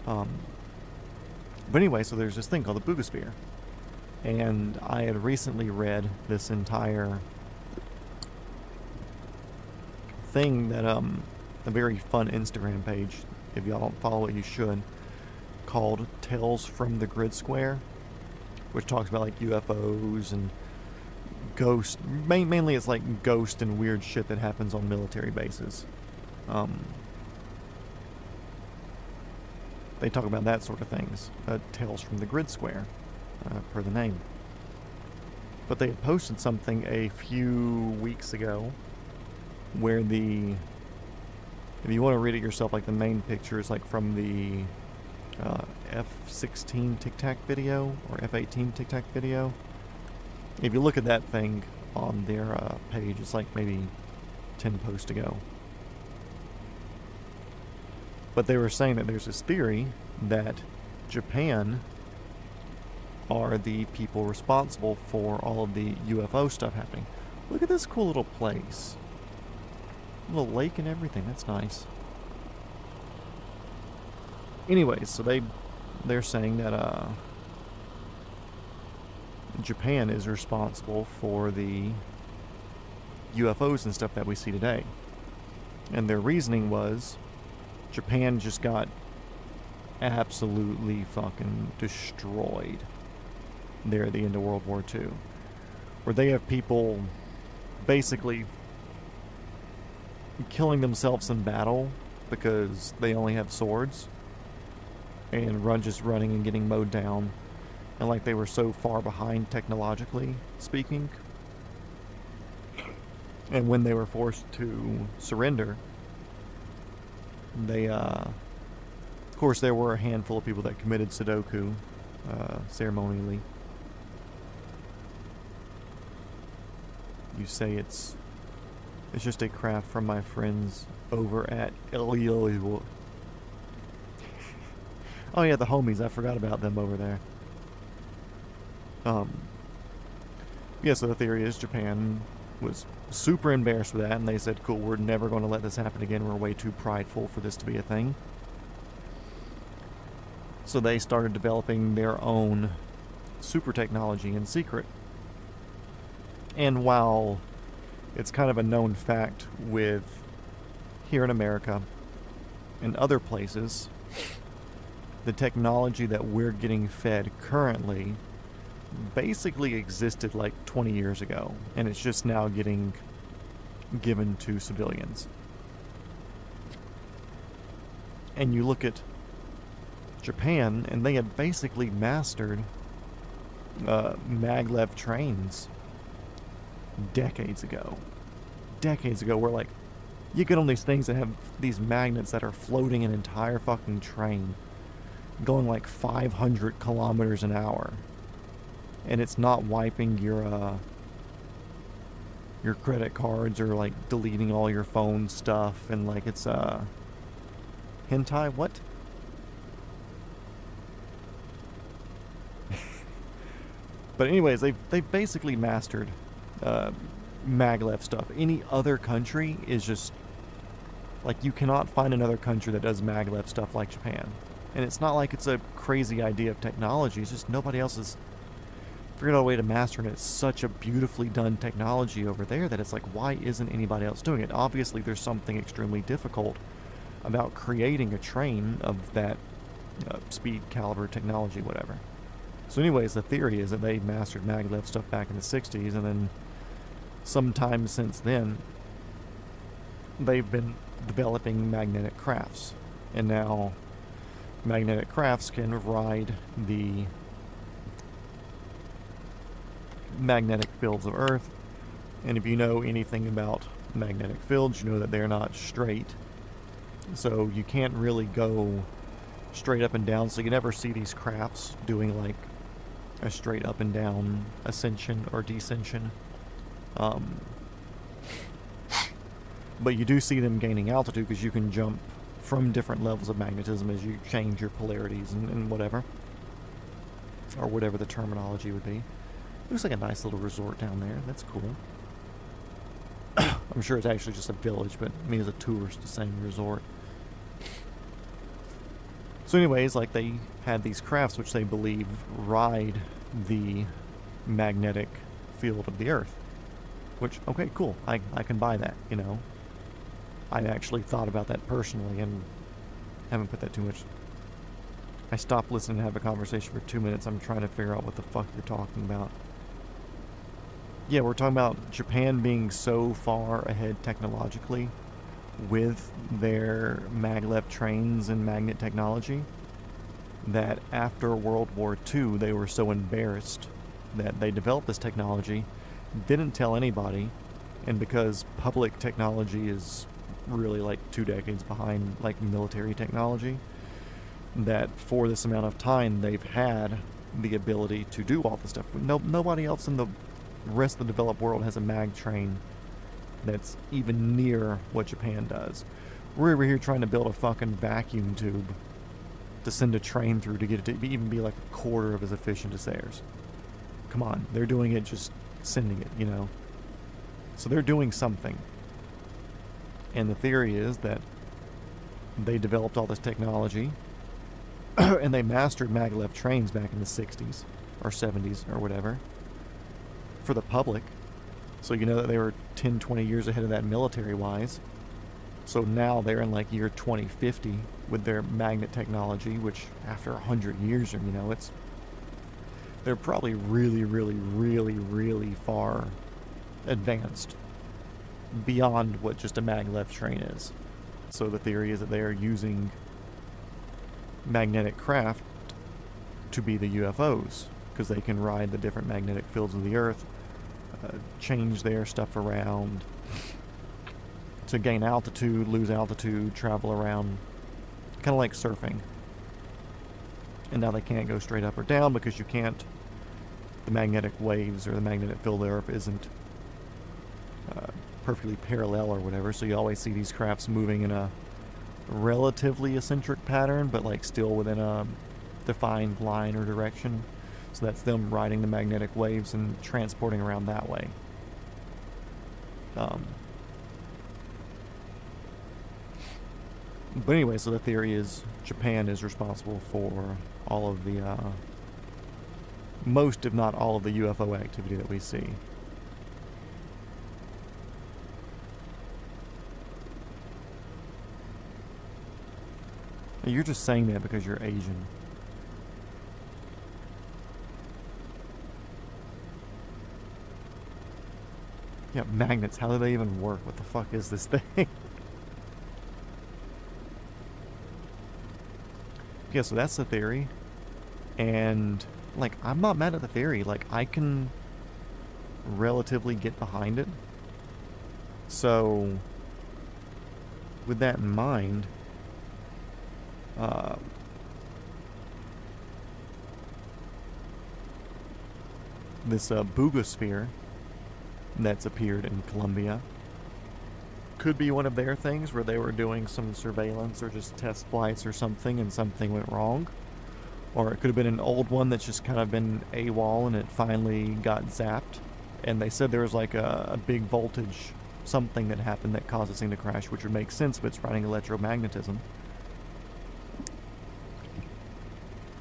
But anyway, so there's this thing called the Boogosphere, and I had recently read this entire thing that a very fun Instagram page, if y'all don't follow it, you should, called Tales from the Grid Square, which talks about like UFOs and ghosts. Mainly it's like ghost and weird shit that happens on military bases. They talk about that sort of things. Tales from the Grid Square, per the name. But they had posted something a few weeks ago where if you want to read it yourself, like the main picture is like from the F-16 Tic Tac video or F-18 Tic Tac video. If you look at that thing on their page, it's like maybe 10 posts ago. But they were saying that there's this theory that Japan are the people responsible for all of the UFO stuff happening. Look at this cool little place. Little lake and everything. That's nice. Anyways, so they're saying that Japan is responsible for the UFOs and stuff that we see today. And their reasoning was Japan just got absolutely fucking destroyed there at the end of World War II. Where they have people basically killing themselves in battle because they only have swords and running and getting mowed down, and like they were so far behind technologically speaking, and when they were forced to surrender, they of course there were a handful of people that committed Sudoku ceremonially. You say it's just a craft from my friends over at Elio. Oh yeah, the homies. I forgot about them over there. Yeah, so the theory is Japan was super embarrassed with that, and they said, cool, we're never going to let this happen again. We're way too prideful for this to be a thing. So they started developing their own super technology in secret. And while it's kind of a known fact with here in America and other places, the technology that we're getting fed currently basically existed like 20 years ago, and it's just now getting given to civilians. And you look at Japan, and they had basically mastered maglev trains decades ago, where like you get on these things that have these magnets that are floating an entire fucking train going like 500 kilometers an hour, and it's not wiping your credit cards or like deleting all your phone stuff, and like it's hentai. What? But anyways, they've basically mastered maglev stuff. Any other country is just like, you cannot find another country that does maglev stuff like Japan. And it's not like it's a crazy idea of technology. It's just nobody else has figured out a way to master it. It's such a beautifully done technology over there that it's like, why isn't anybody else doing it? Obviously, there's something extremely difficult about creating a train of that speed, caliber, technology, whatever. So anyways, the theory is that they mastered maglev stuff back in the 60s, and then sometime since then, they've been developing magnetic crafts. And now magnetic crafts can ride the magnetic fields of Earth. And if you know anything about magnetic fields, you know that they're not straight. So you can't really go straight up and down. So you never see these crafts doing like a straight up and down ascension or descension. But you do see them gaining altitude because you can jump from different levels of magnetism as you change your polarities and whatever. Or whatever the terminology would be. Looks like a nice little resort down there. That's cool. I'm sure it's actually just a village, but me as a tourist is saying resort. So anyways, like, they had these crafts which they believe ride the magnetic field of the Earth. Which, okay, cool. I can buy that, you know. I actually thought about that personally and haven't put that too much. I stopped listening to have a conversation for 2 minutes. I'm trying to figure out what the fuck you're talking about. Yeah, we're talking about Japan being so far ahead technologically with their maglev trains and magnet technology that after World War II they were so embarrassed that they developed this technology, didn't tell anybody, and because public technology is really like 2 decades behind like military technology, that for this amount of time they've had the ability to do all this stuff. Nobody else in the rest of the developed world has a mag train that's even near what Japan does. We're over here trying to build a fucking vacuum tube to send a train through to get it to even be like a quarter of as efficient as theirs. Come on, they're doing it, just sending it, you know. So they're doing something. And the theory is that they developed all this technology and they mastered maglev trains back in the 60s or 70s or whatever for the public. So you know that they were 10, 20 years ahead of that military-wise. So now they're in like year 2050 with their magnet technology, which after 100 years, you know, they're probably really, really, really, really far advanced beyond what just a maglev train is. So the theory is that they are using magnetic craft to be the UFOs, because they can ride the different magnetic fields of the Earth, change their stuff around to gain altitude, lose altitude, travel around, kind of like surfing. And now they can't go straight up or down because you can't, the magnetic waves or the magnetic field of the Earth isn't perfectly parallel or whatever, so you always see these crafts moving in a relatively eccentric pattern, but like still within a defined line or direction. So that's them riding the magnetic waves and transporting around that way. But anyway, so the theory is Japan is responsible for all of the, most if not all of the UFO activity that we see. You're just saying that because you're Asian. Yeah, magnets, how do they even work? What the fuck is this thing? Yeah, so that's the theory. And, like, I'm not mad at the theory. Like, I can relatively get behind it. So, with that in mind, this boogosphere that's appeared in Colombia could be one of their things where they were doing some surveillance or just test flights or something and something went wrong. Or it could have been an old one that's just kind of been AWOL and it finally got zapped. And they said there was like a big voltage something that happened that caused this thing to crash, which would make sense if it's running electromagnetism.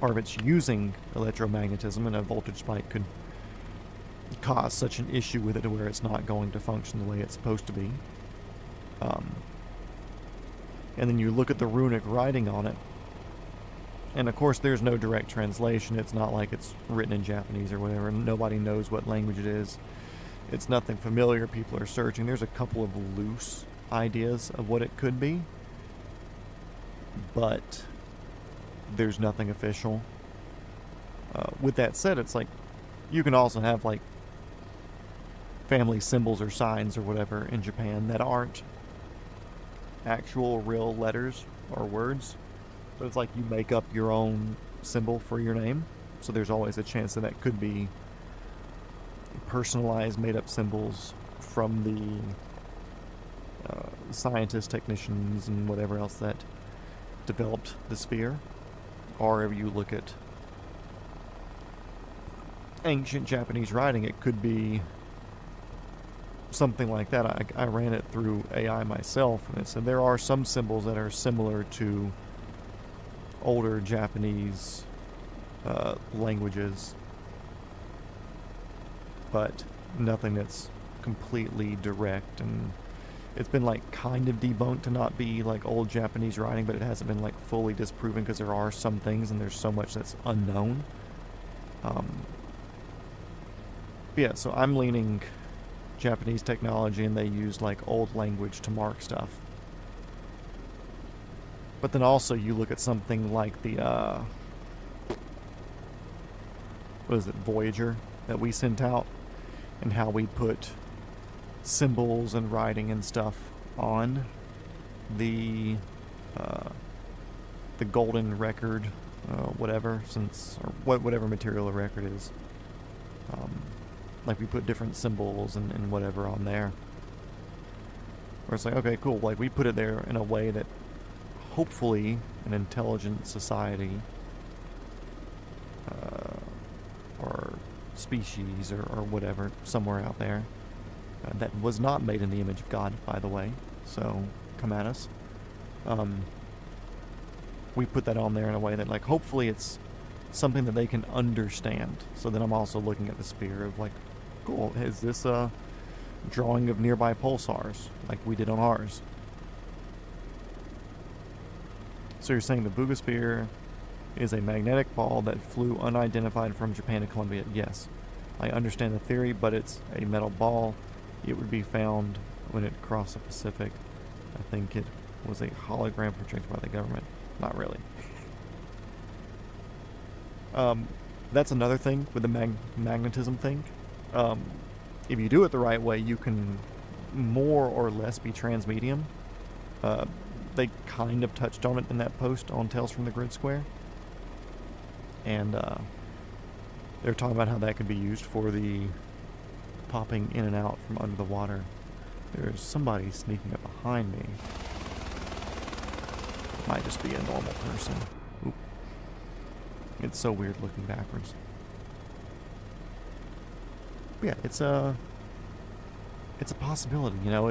Or if it's using electromagnetism, and a voltage spike could cause such an issue with it to where it's not going to function the way it's supposed to be. And then you look at the runic writing on it, and of course there's no direct translation. It's not like it's written in Japanese or whatever. Nobody knows what language it is. It's nothing familiar. People are searching. There's a couple of loose ideas of what it could be, but there's nothing official. With that said, it's like you can also have like family symbols or signs or whatever in Japan that aren't actual real letters or words, but it's like you make up your own symbol for your name. So there's always a chance that that could be personalized, made up symbols from the scientists, technicians, and whatever else that developed the sphere. Or if you look at ancient Japanese writing, it could be something like that. I ran it through AI myself, and it said there are some symbols that are similar to older Japanese languages, but nothing that's completely direct. And it's been like kind of debunked to not be like old Japanese writing, but it hasn't been like fully disproven because there are some things and there's so much that's unknown. Yeah, so I'm leaning Japanese technology, and they use like old language to mark stuff. But then also you look at something like the what is it, Voyager, that we sent out, and how we put symbols and writing and stuff on the golden record, whatever, or whatever material a record is. Like we put different symbols and whatever on there. Where it's like, okay, cool, like we put it there in a way that hopefully an intelligent society or species or whatever somewhere out there that was not made in the image of God, by the way, so come at us. We put that on there in a way that like hopefully it's something that they can understand. So then I'm also looking at the sphere of like, cool, is this a drawing of nearby pulsars like we did on ours? So you're saying the Boogosphere is a magnetic ball that flew unidentified from Japan to Colombia? Yes. I understand the theory, but it's a metal ball. It would be found when it crossed the Pacific. I think it was a hologram projected by the government. Not really. That's another thing with the magnetism thing. If you do it the right way, you can more or less be transmedium. They kind of touched on it in that post on Tales from the Grid Square. And they're talking about how that could be used for the popping in and out from under the water. There's somebody sneaking up behind me. Might just be a normal person. Oop. It's so weird looking backwards. But yeah, it's a possibility, you know.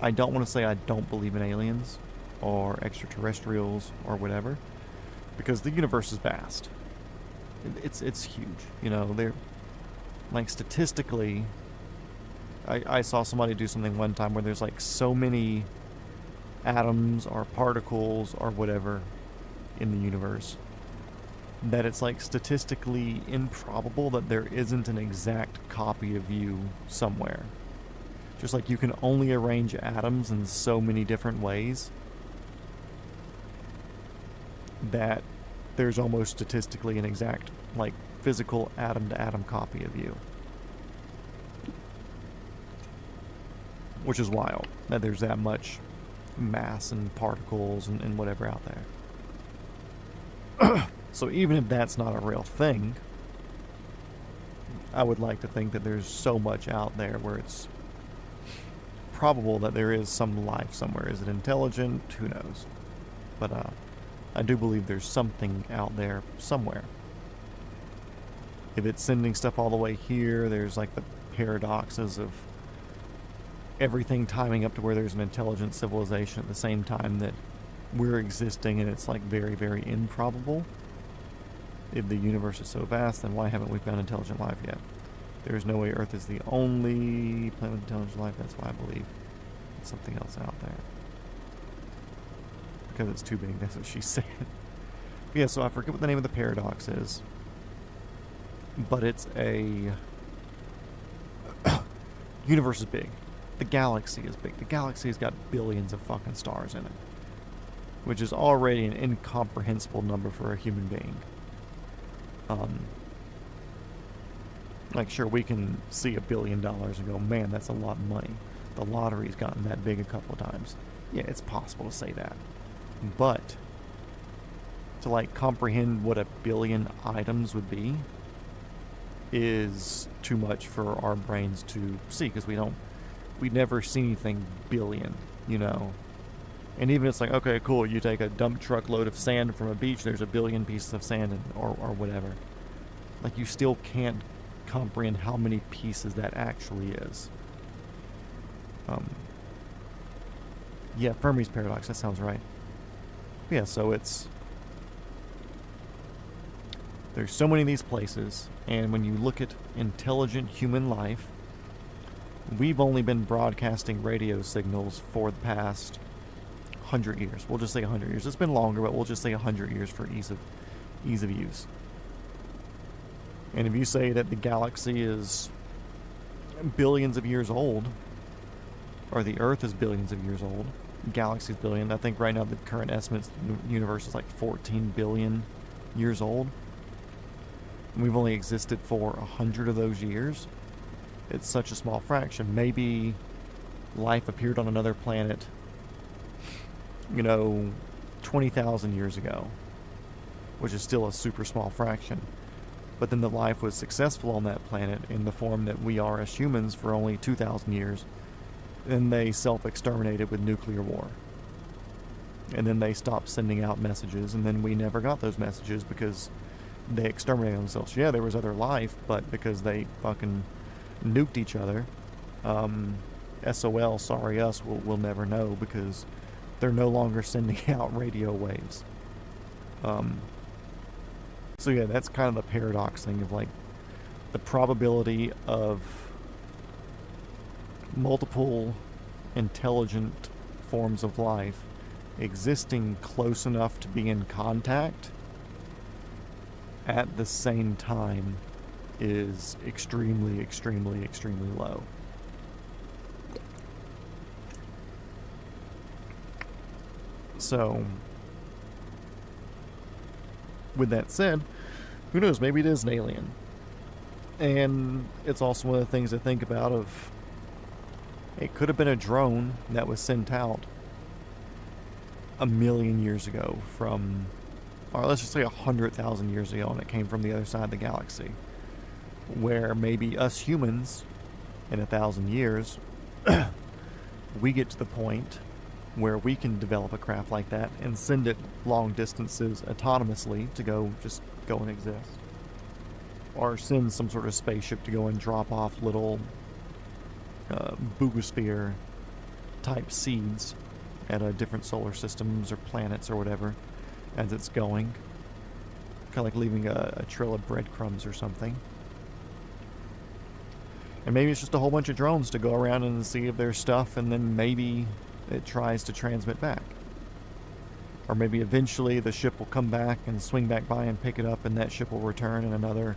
I don't want to say I don't believe in aliens or extraterrestrials or whatever, because the universe is vast. It's huge, you know. They're like statistically, I saw somebody do something one time where there's like so many atoms or particles or whatever in the universe that it's like statistically improbable that there isn't an exact copy of you somewhere. Just like you can only arrange atoms in so many different ways that there's almost statistically an exact, like, physical atom-to-atom copy of you. Which is wild, that there's that much mass and particles and whatever out there. So even if that's not a real thing, I would like to think that there's so much out there where it's probable that there is some life somewhere. Is it intelligent? Who knows? But I do believe there's something out there somewhere. If it's sending stuff all the way here, there's like the paradoxes of everything timing up to where there's an intelligent civilization at the same time that we're existing, and it's like very, very improbable. If the universe is so vast, then why haven't we found intelligent life yet? There's no way Earth is the only planet with intelligent life. That's why I believe there's something else out there. Because it's too big, that's what she said. Yeah, so I forget what the name of the paradox is. But it's a... universe is big. The galaxy is big. The galaxy's got billions of fucking stars in it. Which is already an incomprehensible number for a human being. Like, sure, we can see $1 billion and go, man, that's a lot of money. The lottery's gotten that big a couple of times. Yeah, it's possible to say that. But to, like, comprehend what 1 billion items would be is too much for our brains to see, because we never see anything billion, you know. And even it's like, okay, cool, you take a dump truck load of sand from a beach, there's 1 billion pieces of sand or whatever. Like, you still can't comprehend how many pieces that actually is. Yeah, Fermi's paradox, that sounds right. Yeah, so there's so many of these places, and when you look at intelligent human life, we've only been broadcasting radio signals for the past 100 years. We'll just say 100 years. It's been longer, but we'll just say 100 years for ease of use. And if you say that the galaxy is billions of years old, or the Earth is billions of years old, the galaxy is billion. I think right now the current estimates, the universe is like 14 billion years old. And we've only existed for 100 of those years. It's such a small fraction. Maybe life appeared on another planet, 20,000 years ago, which is still a super small fraction. But then the life was successful on that planet in the form that we are as humans for only 2,000 years. Then they self-exterminated with nuclear war. And then they stopped sending out messages, and then we never got those messages because they exterminated themselves. Yeah, there was other life, but because they fucking nuked each other, SOL, sorry us, we'll never know, because they're no longer sending out radio waves. So yeah, that's kind of the paradox thing of, like, the probability of multiple intelligent forms of life existing close enough to be in contact at the same time is extremely, extremely, extremely low. So, with that said, who knows, maybe it is an alien. And it's also one of the things to think about of, it could have been a drone that was sent out 1 million years ago from, or let's just say 100,000 years ago, and it came from the other side of the galaxy. Where maybe us humans, in 1,000 years, we get to the point where we can develop a craft like that and send it long distances autonomously to go and exist. Or send some sort of spaceship to go and drop off little boogosphere type seeds at different solar systems or planets or whatever as it's going. Kind of like leaving a trail of breadcrumbs or something. And maybe it's just a whole bunch of drones to go around and see if there's stuff, and then maybe it tries to transmit back. Or maybe eventually the ship will come back and swing back by and pick it up, and that ship will return in another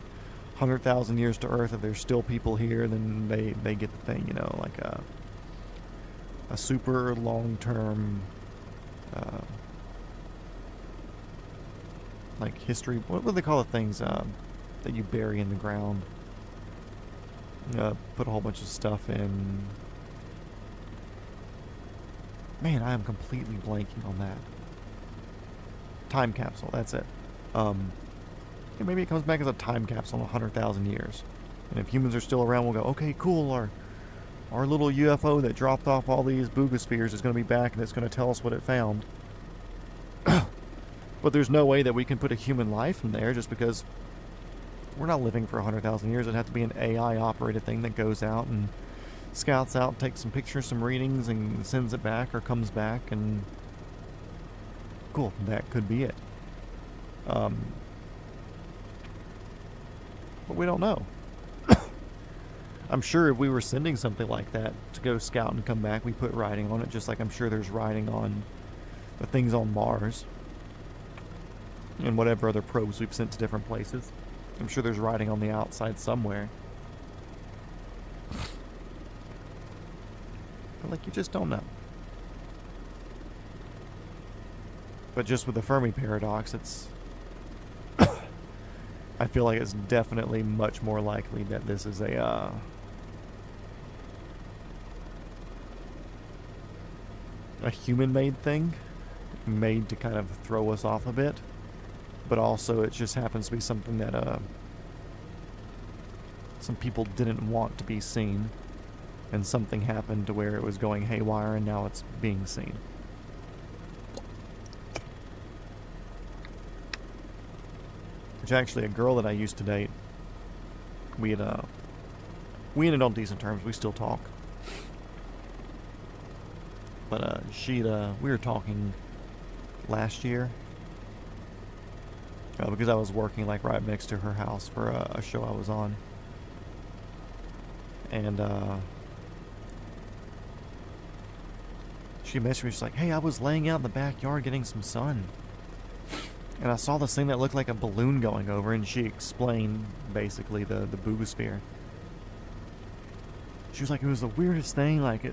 100,000 years to Earth. If there's still people here, then they get the thing, like a super long-term like history. What do they call the things that you bury in the ground? Put a whole bunch of stuff in. Man, I am completely blanking on that. Time capsule, that's it. Maybe it comes back as a time capsule in 100,000 years. And if humans are still around, we'll go, okay, cool, our little UFO that dropped off all these boogospheres is going to be back, and it's going to tell us what it found. But there's no way that we can put a human life in there just because we're not living for 100,000 years. It'd have to be an AI-operated thing that goes out and scouts out, takes some pictures, some readings, and sends it back or comes back, and cool, that could be it. But we don't know. I'm sure if we were sending something like that to go scout and come back, we put writing on it, just like I'm sure there's writing on the things on Mars and whatever other probes we've sent to different places. I'm sure there's writing on the outside somewhere. But like, you just don't know. But just with the Fermi paradox, it's I feel like it's definitely much more likely that this is a human-made thing, made to kind of throw us off a bit, but also it just happens to be something that some people didn't want to be seen, and something happened to where it was going haywire, and now it's being seen. Which actually, a girl that I used to date, we ended on decent terms. We still talk. But we were talking last year because I was working like right next to her house for a show I was on, and she messaged me. She's like, "Hey, I was laying out in the backyard getting some sun, and I saw this thing that looked like a balloon going over," and she explained basically the boogosphere. She was like, "It was the weirdest thing, like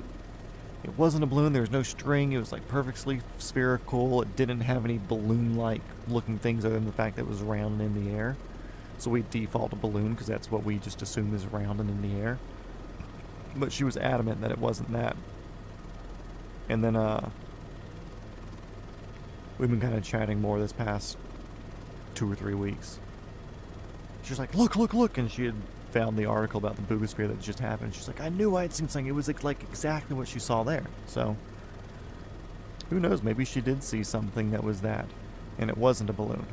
it wasn't a balloon, there was no string, it was like perfectly spherical, it didn't have any balloon-like looking things other than the fact that it was round and in the air. So we default a balloon because that's what we just assume is round and in the air." But she was adamant that it wasn't that. And then we've been kind of chatting more this past 2 or 3 weeks. She was like, look, and she had found the article about the boogosphere that just happened. She's like, "I knew I'd seen something. It was like exactly what she saw there." So, who knows? Maybe she did see something that was that, and it wasn't a balloon.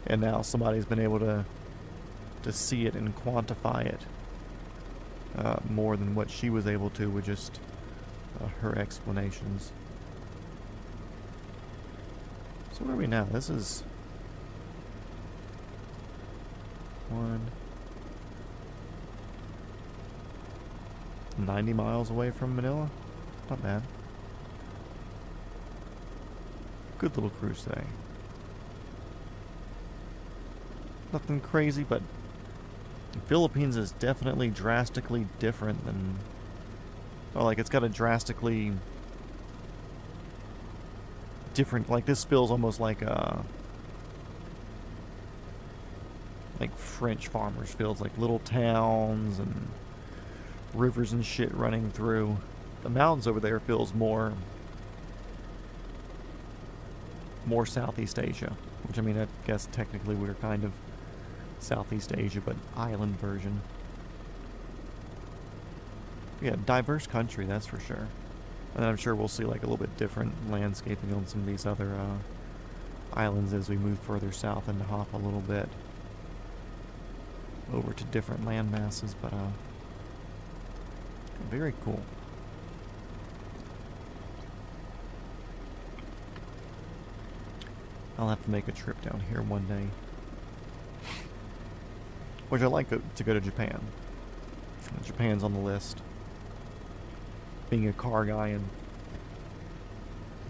And now somebody's been able to see it and quantify it more than what she was able to with just her explanations. So where are we now? This is 90 miles away from Manila. Not bad. Good little cruise today. Nothing crazy, but the Philippines is definitely drastically different than... Oh, like, it's got a drastically different... Like, this feels almost like French farmers' fields, like little towns and rivers and shit running through. The mountains over there feels more Southeast Asia, which, I mean, I guess technically we're kind of Southeast Asia, but island version. Yeah, diverse country, that's for sure. And I'm sure we'll see like a little bit different landscaping on some of these other islands as we move further south and hop a little bit over to different land masses, but very cool. I'll have to make a trip down here one day. Which I'd like to go to Japan. Japan's on the list. Being a car guy and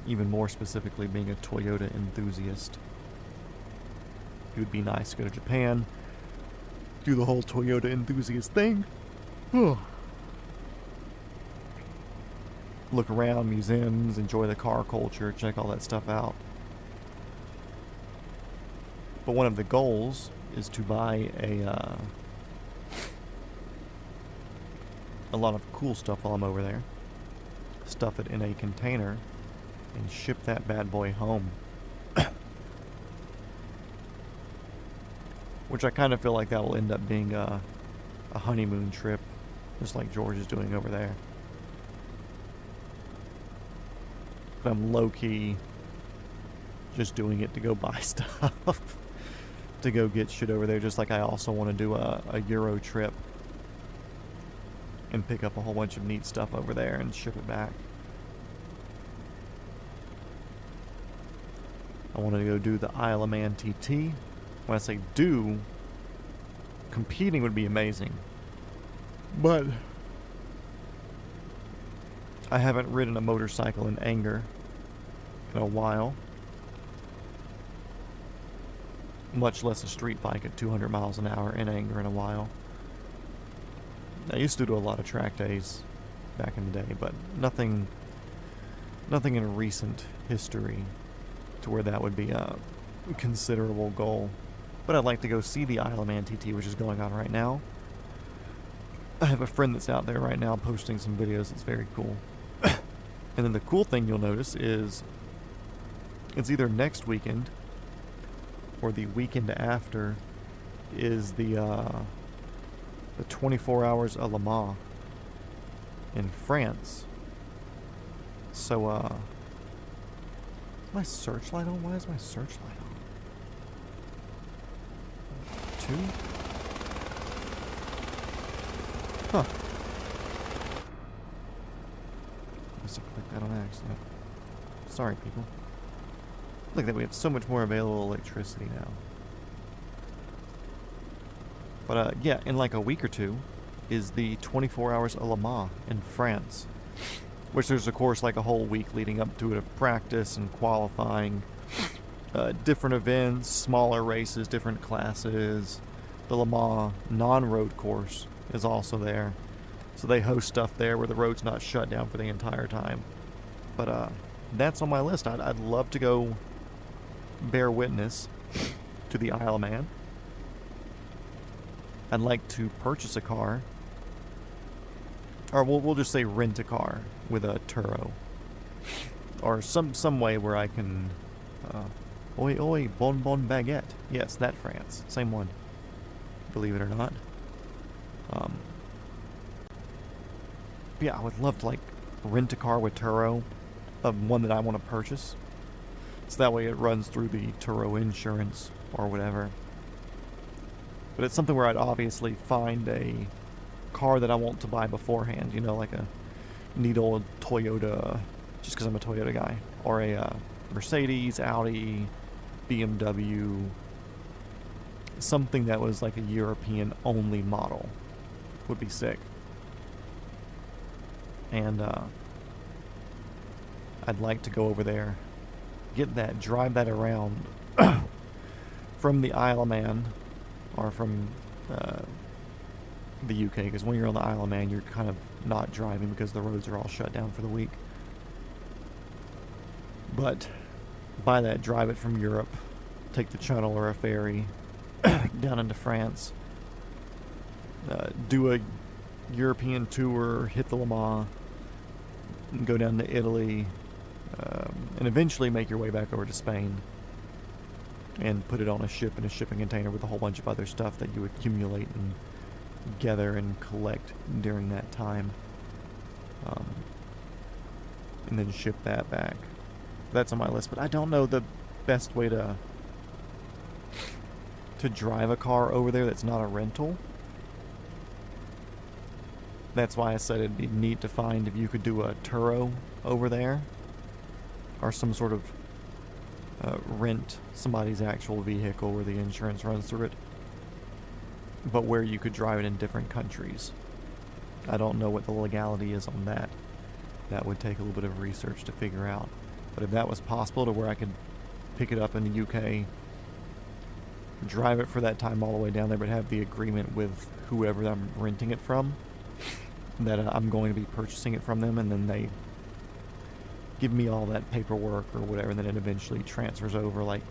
even more specifically being a Toyota enthusiast, it would be nice to go to Japan, do the whole Toyota enthusiast thing. Look around museums, enjoy the car culture, check all that stuff out. But one of the goals is to buy a lot of cool stuff while I'm over there. Stuff it in a container and ship that bad boy home. Which I kind of feel like that will end up being a honeymoon trip, just like George is doing over there. But I'm low-key just doing it to go buy stuff, to go get shit over there. Just like I also want to do a Euro trip and pick up a whole bunch of neat stuff over there and ship it back. I want to go do the Isle of Man TT. When I say do, competing would be amazing. But I haven't ridden a motorcycle in anger in a while. Much less a street bike at 200 miles an hour in anger in a while. I used to do a lot of track days back in the day, but nothing in recent history to where that would be a considerable goal. But I'd like to go see the Isle of Man TT, which is going on right now. I have a friend that's out there right now posting some videos. It's very cool. And then the cool thing you'll notice is it's either next weekend or the weekend after is the 24 hours of Le Mans in France. So, my searchlight on? Why is my searchlight on? 2? Huh. Must have clicked that on accident. Sorry, people. Look at that, we have so much more available electricity now. But, yeah, in like a week or two is the 24 hours of Le Mans in France. Which there's, of course, like a whole week leading up to it of practice and qualifying. Different events, smaller races, different classes. The Le Mans non-road course is also there. So they host stuff there where the road's not shut down for the entire time. But, that's on my list. I'd love to go bear witness to the Isle of Man. I'd like to purchase a car. Or we'll just say rent a car with a Turo. Or some way where I can... oi oi, bon bon baguette. Yes, that France. Same one. Believe it or not. Yeah, I would love to, like, rent a car with Turo. Of one that I want to purchase. So that way it runs through the Turo insurance or whatever. But it's something where I'd obviously find a car that I want to buy beforehand, you know, like a neat old Toyota, just because I'm a Toyota guy, or a Mercedes, Audi, BMW, something that was like a European only model would be sick. And I'd like to go over there, get that, drive that around from the Isle of Man, or from the UK, because when you're on the Isle of Man, you're kind of not driving because the roads are all shut down for the week. But buy that, drive it from Europe, take the channel or a ferry down into France, do a European tour, hit the Le Mans, and go down to Italy, and eventually make your way back over to Spain and put it on a ship in a shipping container with a whole bunch of other stuff that you accumulate and gather and collect during that time, and then ship that back. That's on my list, but I don't know the best way to drive a car over there that's not a rental. That's why I said it'd be neat to find if you could do a Turo over there, or some sort of rent somebody's actual vehicle where the insurance runs through it, but where you could drive it in different countries. I don't know what the legality is on that. That would take a little bit of research to figure out. But if that was possible to where I could pick it up in the UK, drive it for that time all the way down there, but have the agreement with whoever I'm renting it from, that I'm going to be purchasing it from them, and then they give me all that paperwork or whatever, and then it eventually transfers over, like,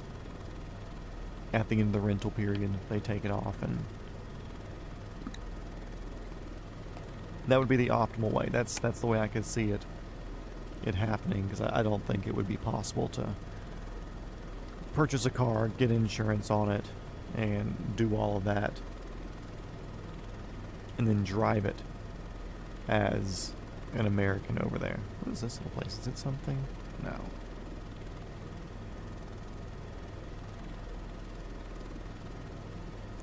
at the end of the rental period, they take it off, and that would be the optimal way. That's the way I could see it happening, because I don't think it would be possible to purchase a car, get insurance on it, and do all of that, and then drive it as an American over there. What is this little place? Is it something? No.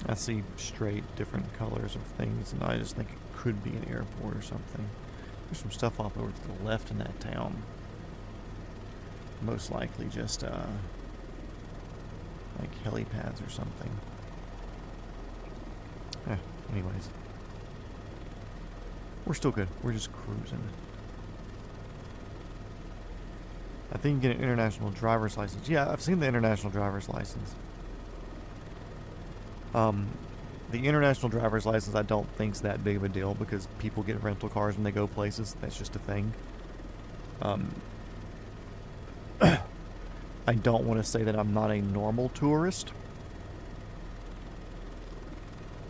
I see straight different colors of things, and I just think it could be an airport or something. There's some stuff off over to the left in that town. Most likely just, like helipads or something. Anyways. We're still good. We're just cruising. I think you get an international driver's license. Yeah, I've seen the international driver's license. The international driver's license I don't think's that big of a deal because people get rental cars when they go places. That's just a thing. I don't want to say that I'm not a normal tourist.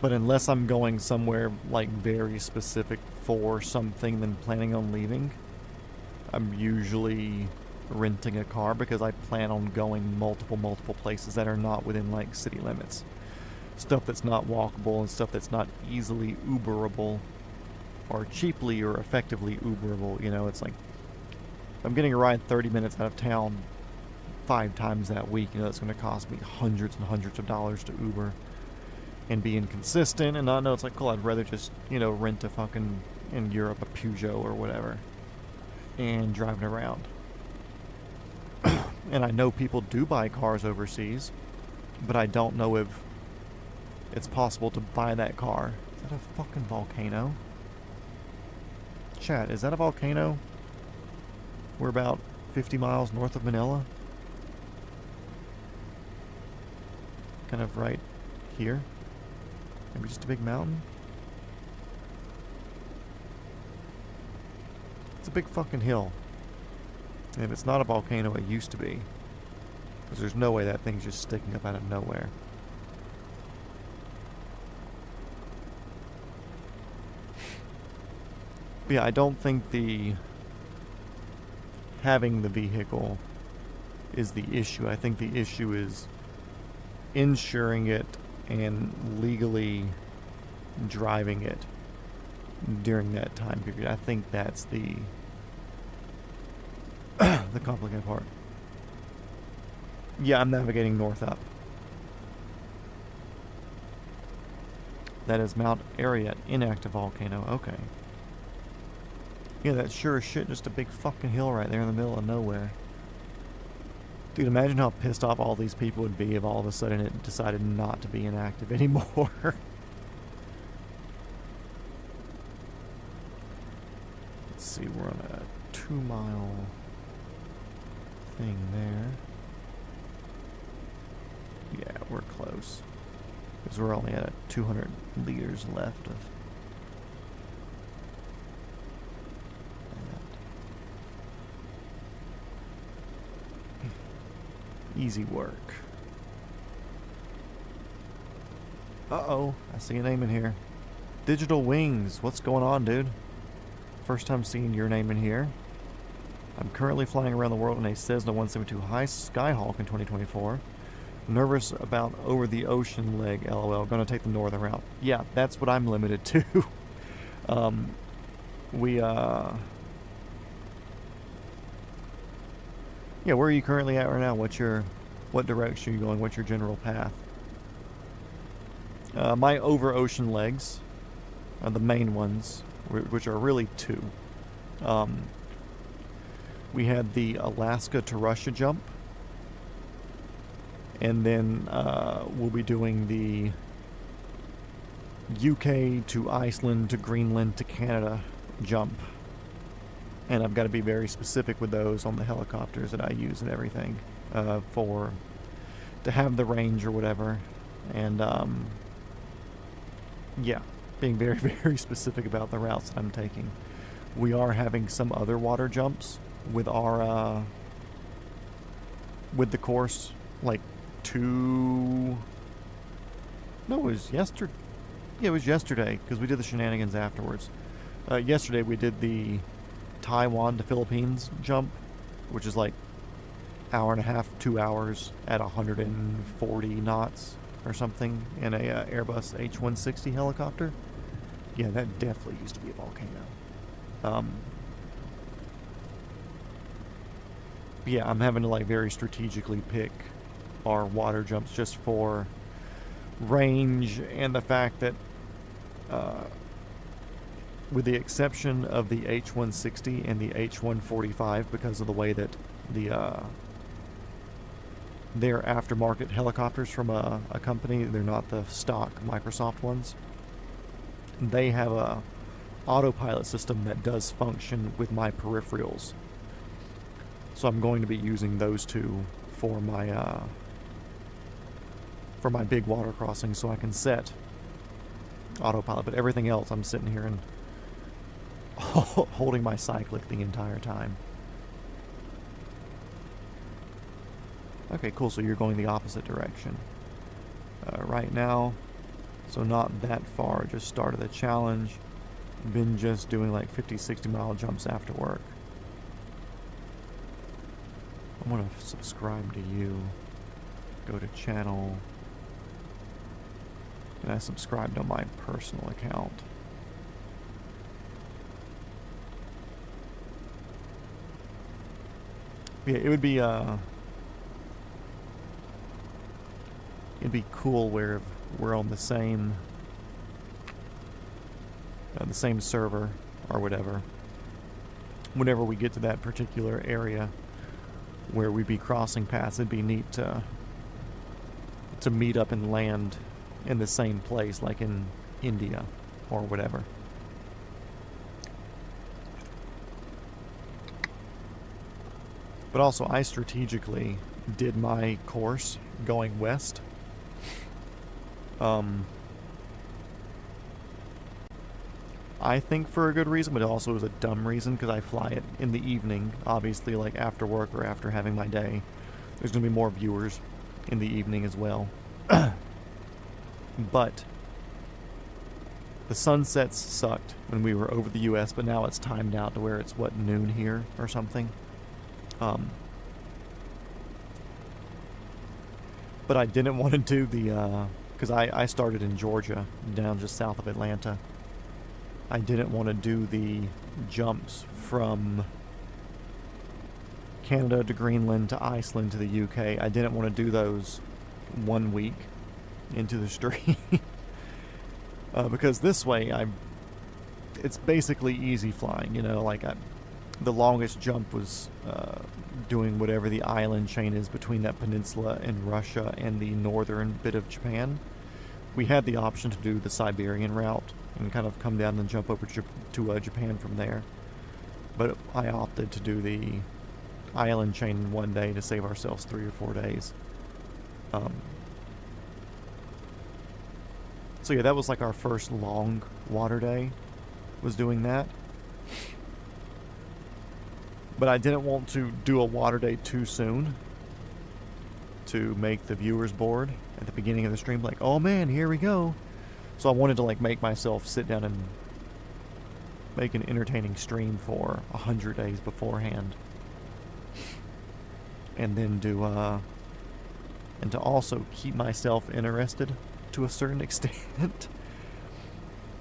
But unless I'm going somewhere like very specific for something then planning on leaving, I'm usually renting a car because I plan on going multiple places that are not within like city limits. Stuff that's not walkable and stuff that's not easily Uberable or cheaply or effectively Uberable. You know, it's like I'm getting a ride 30 minutes out of town 5 times that week. You know, it's going to cost me hundreds and hundreds of dollars to Uber and be inconsistent and not know. It's like, cool, I'd rather just, you know, rent a fucking, in Europe, a Peugeot or whatever and drive it around. And I know people do buy cars overseas, but I don't know if it's possible to buy that car. Is that a fucking volcano? Chat, is that a volcano? We're about 50 miles north of Manila. Kind of right here. Maybe just a big mountain. It's a big fucking hill. And if it's not a volcano, it used to be. Because there's no way that thing's just sticking up out of nowhere. But yeah, I don't think having the vehicle is the issue. I think the issue is insuring it and legally driving it during that time period. I think that's the the complicated part. Yeah, I'm navigating north up. That is Mount Ariat, inactive volcano. Okay. Yeah, that's sure as shit just a big fucking hill right there in the middle of nowhere. Dude, imagine how pissed off all these people would be if all of a sudden it decided not to be inactive anymore. Let's see, we're on a 2-mile thing there. Yeah, we're close. Because we're only at 200 liters left of that. Easy work. Uh-oh, I see a name in here. Digital Wings, what's going on, dude? First time seeing your name in here. I'm currently flying around the world in a Cessna 172 High Skyhawk in 2024. Nervous about over the ocean leg, lol. Gonna take the northern route. Yeah, that's what I'm limited to. Yeah, where are you currently at right now? What direction are you going? What's your general path? My over ocean legs are the main ones, which are really 2. We had the Alaska to Russia jump. And then we'll be doing the UK to Iceland to Greenland to Canada jump. And I've got to be very specific with those on the helicopters that I use and everything to have the range or whatever. And yeah, being very, very specific about the routes that I'm taking. We are having some other water jumps with our with the course, like no, it was yesterday. Yeah, it was yesterday because we did the shenanigans afterwards. Yesterday we did the Taiwan to Philippines jump, which is like hour and a half, 2 hours at 140 knots or something in a Airbus H-160 helicopter. Yeah, that definitely used to be a volcano. Yeah, I'm having to like very strategically pick our water jumps just for range and the fact that, with the exception of the H-160 and the H-145, because of the way that they're aftermarket helicopters from a company, they're not the stock Microsoft ones. They have a autopilot system that does function with my peripherals. So I'm going to be using those two for my big water crossing, so I can set autopilot. But everything else, I'm sitting here and holding my cyclic the entire time. Okay, cool. So you're going the opposite direction right now. So not that far. Just started the challenge. Been just doing like 50, 60 mile jumps after work. I'm going to subscribe to you. Go to channel. And I subscribed on my personal account. Yeah, it would be it'd be cool where we're on the same server or whatever. Whenever we get to that particular area where we'd be crossing paths, it'd be neat to meet up and land in the same place, like in India or whatever. But also, I strategically did my course going west. I think for a good reason, but it also is a dumb reason, because I fly it in the evening, obviously, like after work or after having my day. There's going to be more viewers in the evening as well. But the sunsets sucked when we were over the U.S., but now it's timed out to where it's, what, noon here or something? But I didn't want to do the, because I started in Georgia, down just south of Atlanta. I didn't want to do the jumps from Canada to Greenland to Iceland to the UK. I didn't want to do those 1 week into the stream. Because this way, it's basically easy flying, you know, like the longest jump was doing whatever the island chain is between that peninsula in Russia and the northern bit of Japan. We had the option to do the Siberian route and kind of come down and jump over to Japan from there. But I opted to do the island chain in 1 day to save ourselves 3 or 4 days. So yeah, that was like our first long water day, was doing that. But I didn't want to do a water day too soon to make the viewers bored at the beginning of the stream, like, oh man, here we go. So I wanted to like make myself sit down and make an entertaining stream for 100 days beforehand. And then do, and to also keep myself interested to a certain extent.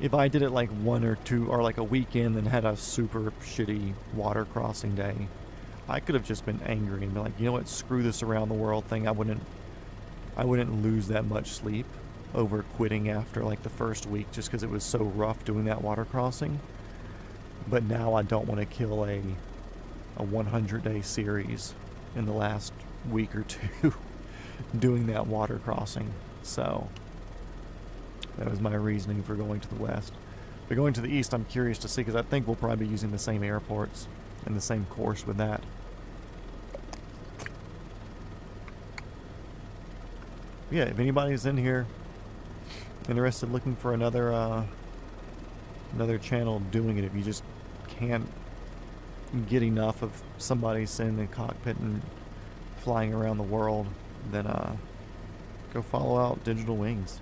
If I did it like 1 or 2, or like a weekend and had a super shitty water crossing day, I could have just been angry and be like, you know what, screw this around the world thing. I wouldn't lose that much sleep over quitting after like the first week just because it was so rough doing that water crossing. But now I don't want to kill a 100-day series in the last week or two doing that water crossing. So that was my reasoning for going to the west. But going to the east, I'm curious to see, because I think we'll probably be using the same airports and the same course with that. Yeah, if anybody's in here interested, looking for another channel doing it, if you just can't get enough of somebody sitting in a cockpit and flying around the world, then go follow out Digital Wings.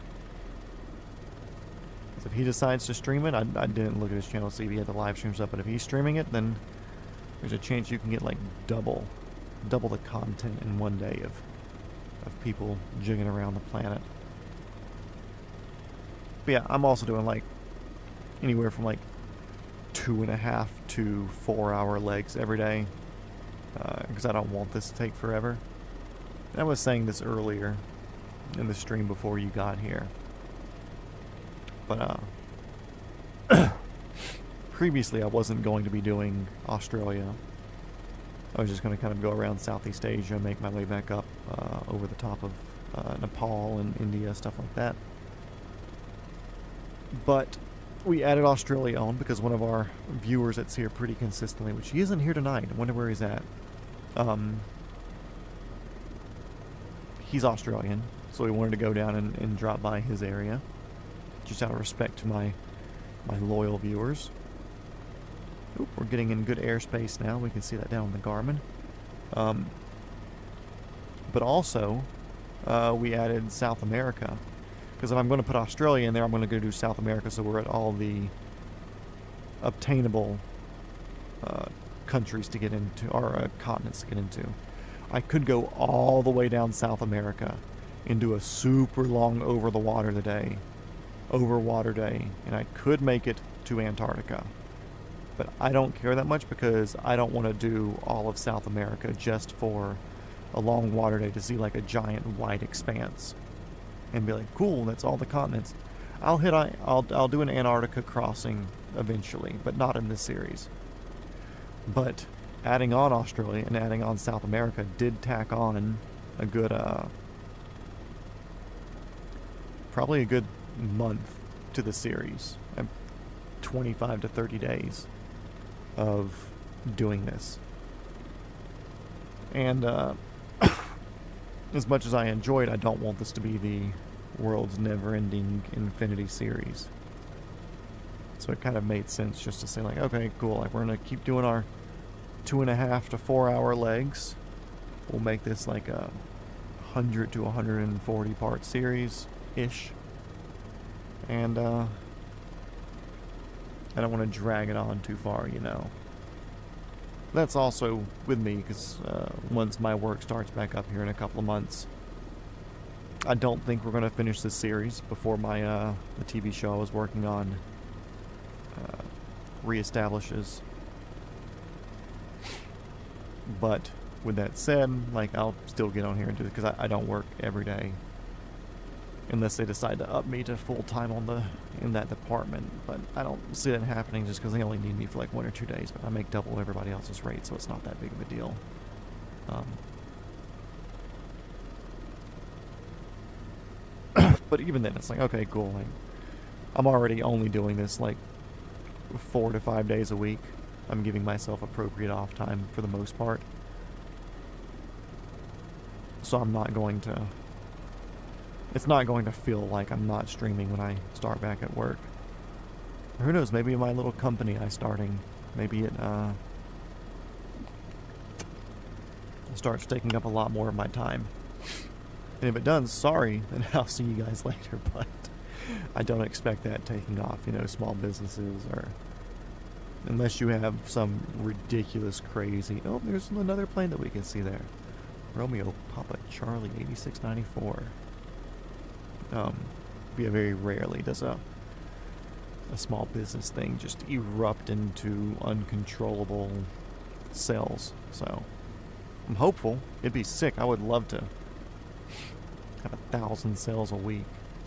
If he decides to stream it, I didn't look at his channel to see if he had the live streams up, but if he's streaming it, then there's a chance you can get like double the content in 1 day of people jigging around the planet. But yeah, I'm also doing like anywhere from like 2.5 to 4 hour legs every day, because I don't want this to take forever. And I was saying this earlier, in the stream before you got here. But previously I wasn't going to be doing Australia. I was just going to kind of go around Southeast Asia, make my way back up over the top of Nepal and India, stuff like that. But we added Australia on because one of our viewers that's here pretty consistently, which he isn't here tonight. I wonder where he's at. He's Australian, so we wanted to go down and drop by his area, just out of respect to my loyal viewers. Oop, we're getting in good airspace now. We can see that down on the Garmin. But also, we added South America. Because if I'm going to put Australia in there, I'm going to go do South America, so we're at all the obtainable countries to get into, or continents to get into. I could go all the way down South America and do a super long over water day, and I could make it to Antarctica. But I don't care that much because I don't want to do all of South America just for a long water day to see like a giant white expanse and be like, cool, that's all the continents. I'll do an Antarctica crossing eventually, but not in this series. But adding on Australia and adding on South America did tack on a good probably a good month to the series. 25 to 30 days of doing this. And as much as I enjoyed, I don't want this to be the world's never-ending infinity series. So it kind of made sense just to say like, okay, cool, like we're gonna keep doing our 2.5 to 4 hour legs. We'll make this like a 100 to 140 part series ish. And I don't want to drag it on too far, you know. That's also with me, because once my work starts back up here in a couple of months, I don't think we're going to finish this series before my the TV show I was working on reestablishes. But with that said, like I'll still get on here and do it because I don't work every day. Unless they decide to up me to full-time in that department. But I don't see that happening just because they only need me for like 1 or 2 days. But I make double everybody else's rate, so it's not that big of a deal. But even then, it's like, okay, cool. Like, I'm already only doing this like 4 to 5 days a week. I'm giving myself appropriate off time for the most part. So I'm not going to... It's not going to feel like I'm not streaming when I start back at work. Or who knows, maybe my little company I'm starting, maybe it starts taking up a lot more of my time. And if it does, sorry, then I'll see you guys later, but I don't expect that taking off, you know, small businesses or... Unless you have some ridiculous, crazy... Oh, there's another plane that we can see there. Romeo Papa Charlie 8694. Yeah, very rarely does a small business thing just erupt into uncontrollable sales. So I'm hopeful. It'd be sick. I would love to have 1,000 sales a week.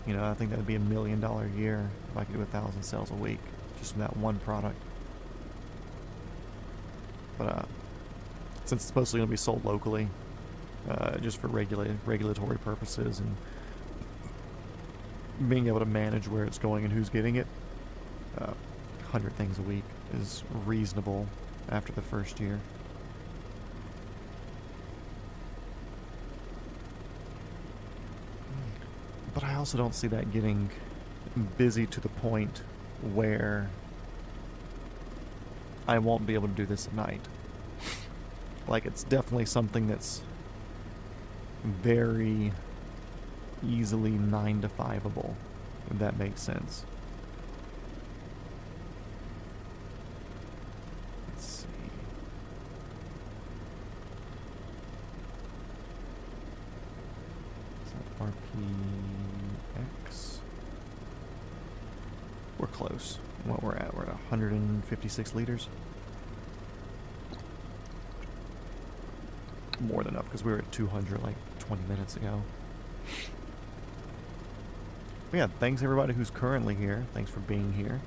You know, I think that'd be $1 million a year if I could do 1,000 sales a week just from that one product. But since it's supposedly going to be sold locally, just for regulatory purposes and being able to manage where it's going and who's getting it, 100 things a week is reasonable after the first year. But I also don't see that getting busy to the point where I won't be able to do this at night. Like, it's definitely something that's very easily 9 to 5-able, if that makes sense. Let's see. Is that RPX? We're close. What we're at 156 liters. More than enough, because we were at 200 like 20 minutes ago. But yeah, thanks everybody who's currently here. Thanks for being here.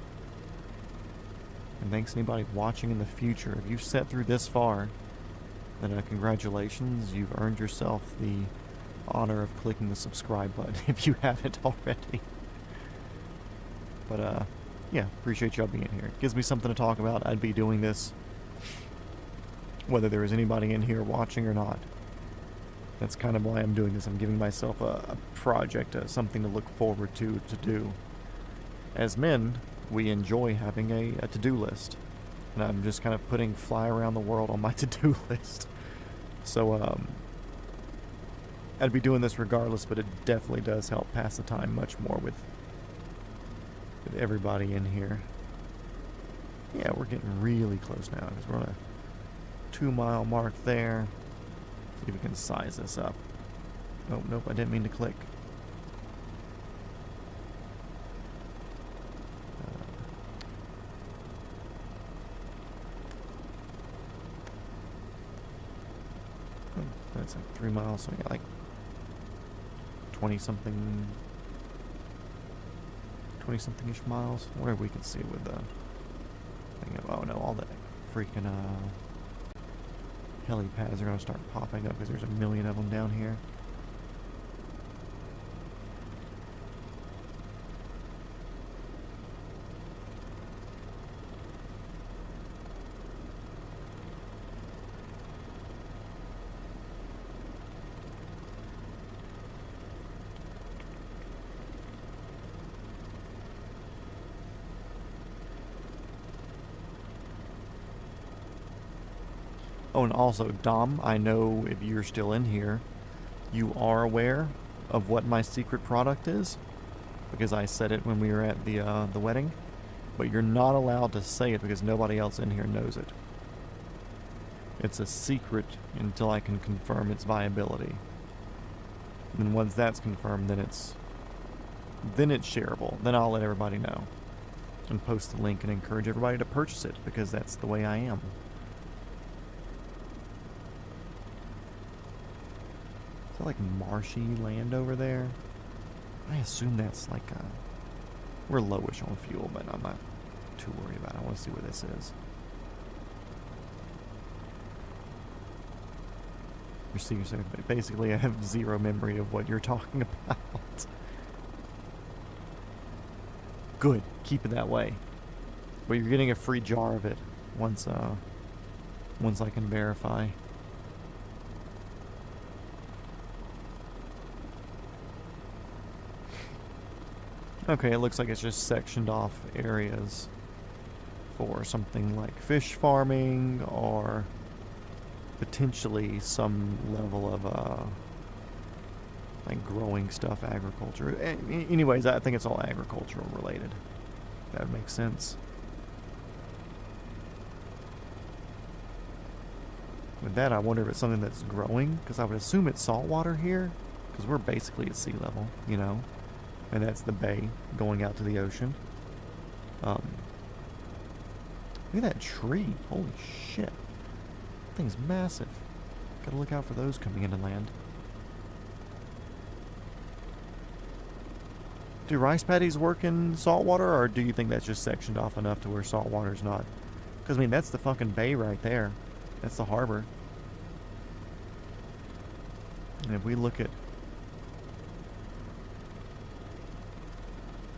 And thanks anybody watching in the future. If you've sat through this far, then congratulations. You've earned yourself the honor of clicking the subscribe button if you haven't already. But yeah, appreciate y'all being here. It gives me something to talk about. I'd be doing this whether there is anybody in here watching or not. That's kind of why I'm doing this. I'm giving myself a project, something to look forward to do. As men, we enjoy having a to-do list. And I'm just kind of putting fly around the world on my to-do list. So, I'd be doing this regardless, but it definitely does help pass the time much more with everybody in here. Yeah, we're getting really close now, because we're on a 2-mile mark there. See if we can size this up. Oh, nope, I didn't mean to click. That's like 3 miles, so we got like 20-something, 20-something-ish miles. Whatever we can see with the thing of, oh no, all the freaking helipads are going to start popping up because there's a million of them down here. Oh, and also, Dom, I know if you're still in here, you are aware of what my secret product is, because I said it when we were at the wedding, but you're not allowed to say it because nobody else in here knows it. It's a secret until I can confirm its viability. And once that's confirmed, then it's shareable. Then I'll let everybody know and post the link and encourage everybody to purchase it, because that's the way I am. Is that like marshy land over there? I assume that's like we're lowish on fuel, but I'm not too worried about it. I want to see where this is. You're seeing, basically I have zero memory of what you're talking about. Good, keep it that way. But you're getting a free jar of it once I can verify. Okay, it looks like it's just sectioned off areas for something like fish farming or potentially some level of like growing stuff, agriculture. Anyways, I think it's all agricultural related. That makes sense. With that, I wonder if it's something that's growing, because I would assume it's saltwater here, because we're basically at sea level, you know? And that's the bay going out to the ocean. Look at that tree. Holy shit. That thing's massive. Gotta look out for those coming into land. Do rice paddies work in saltwater, or do you think that's just sectioned off enough to where saltwater's not? Because, I mean, that's the fucking bay right there. That's the harbor. And if we look at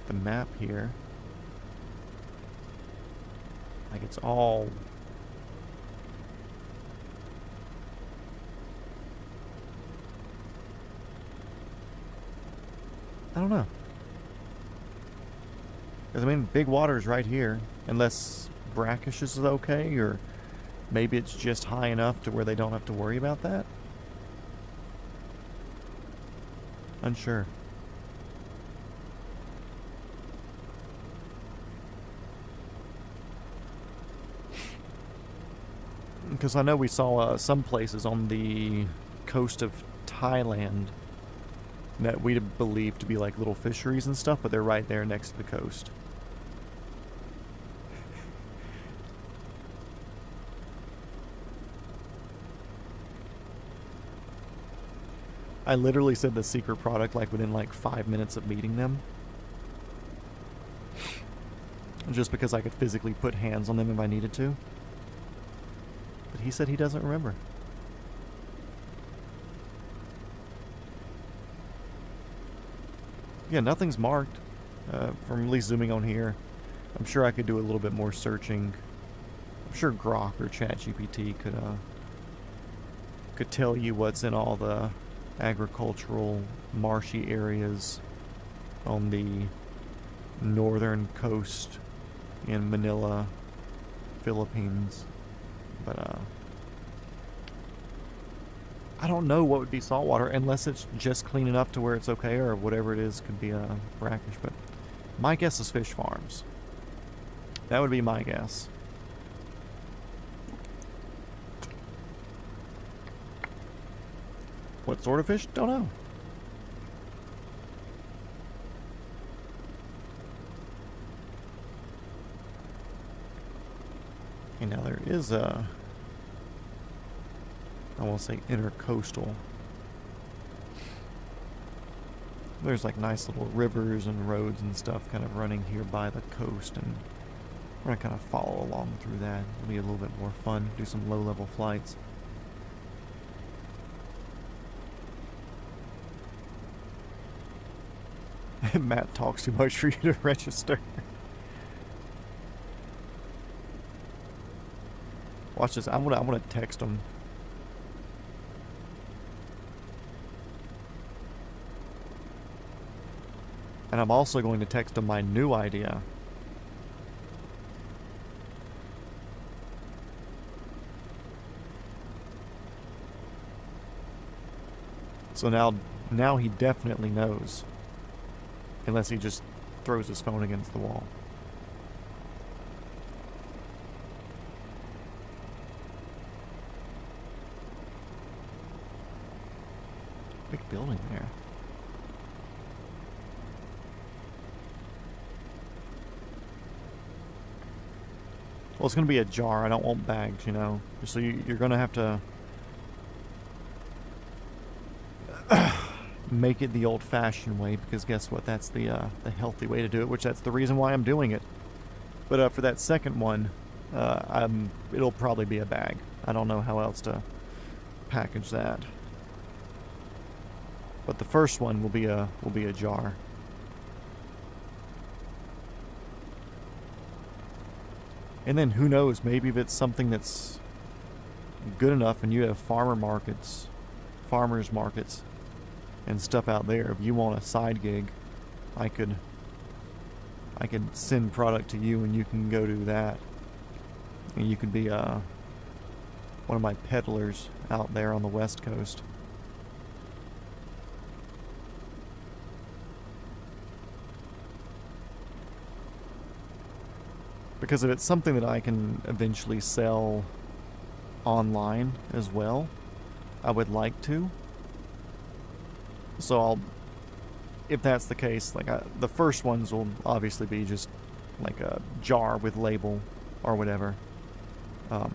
the map here, like it's all I don't know, because I mean big water's right here, unless brackish is okay, or maybe it's just high enough to where they don't have to worry about that. Unsure. Because I know we saw some places on the coast of Thailand that we believe to be like little fisheries and stuff, but they're right there next to the coast. I literally said the secret product like within like 5 minutes of meeting them. just because I could physically put hands on them if I needed to. But he said he doesn't remember. Yeah, nothing's marked. From at least zooming on here. I'm sure I could do a little bit more searching. I'm sure Grok or ChatGPT could tell you what's in all the agricultural marshy areas on the northern coast in Manilla, Philippines. But I don't know what would be saltwater unless it's just clean enough to where it's okay, or whatever it is could be brackish. But my guess is fish farms. That would be my guess. What sort of fish? Don't know. And now there is a, I won't say intercoastal. There's like nice little rivers and roads and stuff kind of running here by the coast, and we're gonna kind of follow along through that. It'll be a little bit more fun, do some low-level flights. Matt talks too much for you to register. Watch this. I'm gonna text him. And I'm also going to text him my new idea. So now he definitely knows. Unless he just throws his phone against the wall. Big building there. Well, it's going to be a jar. I don't want bags, you know. So you're going to have to make it the old-fashioned way, because guess what? That's the healthy way to do it, which that's the reason why I'm doing it. But for that second one, it'll probably be a bag. I don't know how else to package that. But the first one will be a jar. And then who knows, maybe if it's something that's good enough and you have farmers markets and stuff out there, if you want a side gig, I could send product to you and you can go do that. And you could be one of my peddlers out there on the West Coast. Because if it's something that I can eventually sell online as well, I would like to. So if that's the case, like the first ones will obviously be just like a jar with label or whatever. You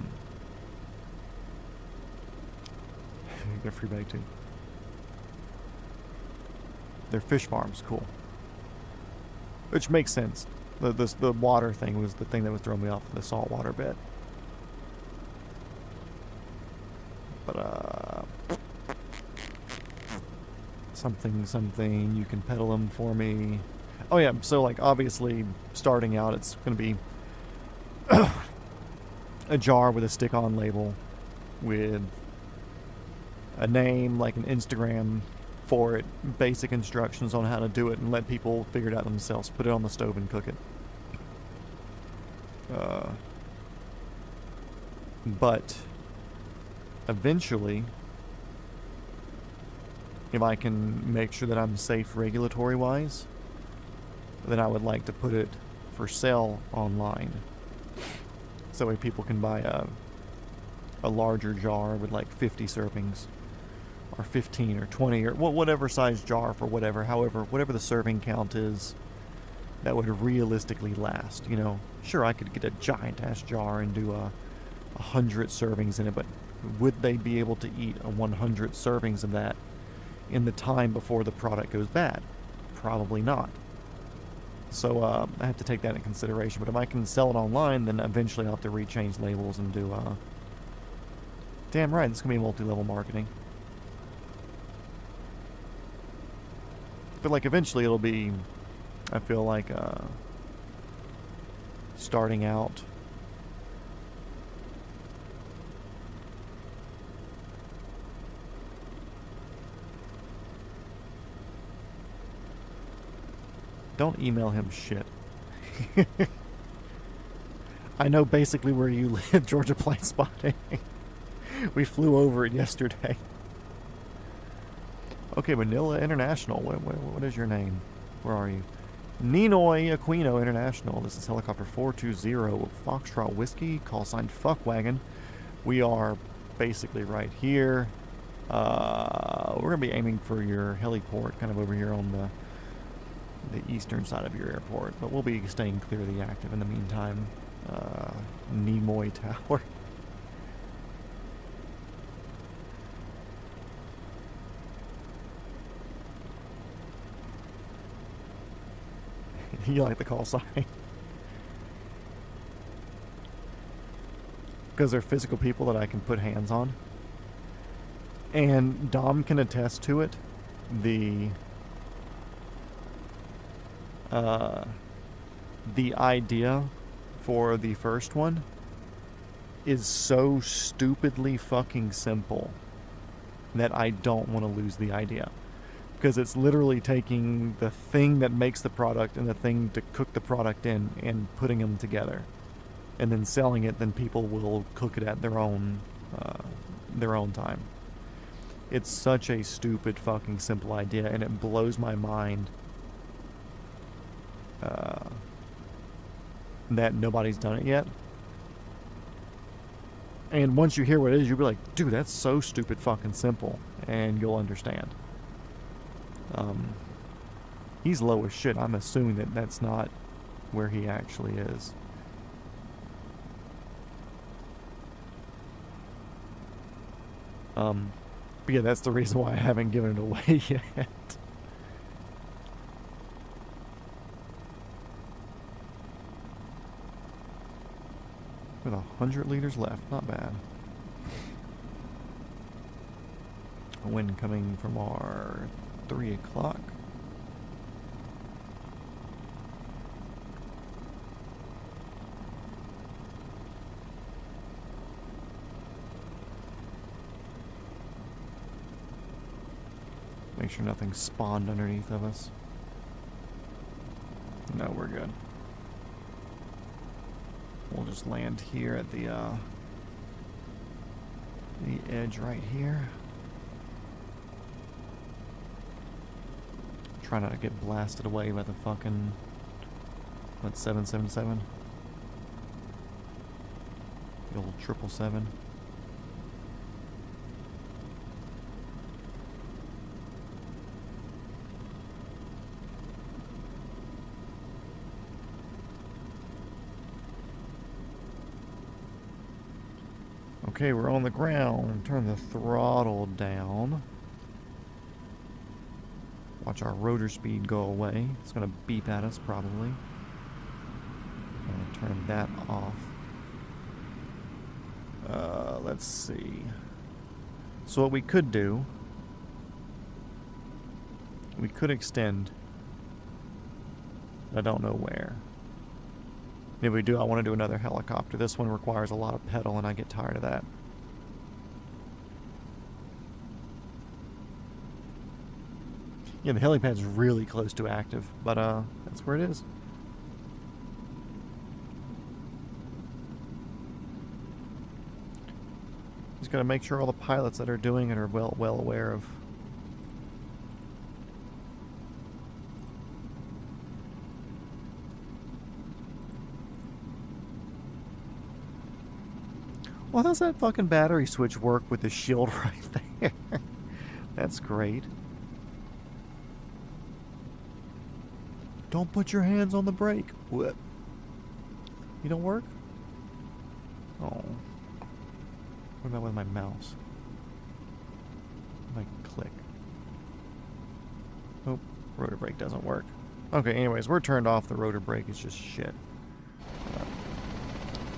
get a free bag too. They're fish farms, cool. Which makes sense. The water thing was the thing that was throwing me off the saltwater bit. But something you can peddle them for me. Oh yeah, so like obviously starting out it's gonna be a jar with a stick-on label with a name, like an Instagram for it, basic instructions on how to do it, and let people figure it out themselves. Put it on the stove and cook it. But eventually, if I can make sure that I'm safe regulatory-wise, then I would like to put it for sale online. So that way people can buy a larger jar with like 50 servings, or 15 or 20 or whatever size jar for whatever the serving count is that would realistically last. You know, sure, I could get a giant ass jar and do 100 servings in it, but would they be able to eat 100 servings of that in the time before the product goes bad? Probably not. So I have to take that into consideration. But if I can sell it online, then eventually I'll have to rechange labels and do... Damn right, it's going to be multi-level marketing. But like eventually it'll be, I feel like, starting out. Don't email him shit. I know basically where you live, Georgia Plane Spotting. We flew over it yesterday. Okay, Manilla International. What is your name? Where are you? Ninoy Aquino International. This is helicopter 420 Foxtrot Whiskey, call sign Fuckwagon. We are basically right here. We're going to be aiming for your heliport, kind of over here on the eastern side of your airport, but we'll be staying clear of the active in the meantime. Nimoy Tower. You like the call sign? Because they're physical people that I can put hands on. And Dom can attest to it. The idea for the first one is so stupidly fucking simple that I don't want to lose the idea. Because it's literally taking the thing that makes the product and the thing to cook the product in and putting them together. And then selling it, then people will cook it at their own time. It's such a stupid fucking simple idea, and it blows my mind that nobody's done it yet. And once you hear what it is, you'll be like, dude, that's so stupid fucking simple, and you'll understand. He's low as shit. I'm assuming that that's not where he actually is. But yeah, that's the reason why I haven't given it away yet. With 100 liters left, not bad. A wind coming from our 3 o'clock. Make sure nothing spawned underneath of us. No, we're good. We'll just land here at the edge right here. Try not to get blasted away by the fucking, what, 777? The old 777. Okay, we're on the ground. Turn the throttle down. Watch our rotor speed go away. It's going to beep at us, probably. I'm going to turn that off. Let's see. So what we could do... we could extend. I don't know where. If we do, I want to do another helicopter. This one requires a lot of pedal, and I get tired of that. Yeah, the helipad's really close to active, but that's where it is. Just gotta make sure all the pilots that are doing it are well aware of. Well, how's that fucking battery switch work with the shield right there? That's great. Don't put your hands on the brake. What? You don't work? Oh. What about with my mouse? My click. Oh, rotor brake doesn't work. Okay, anyways, we're turned off. The rotor brake is just shit.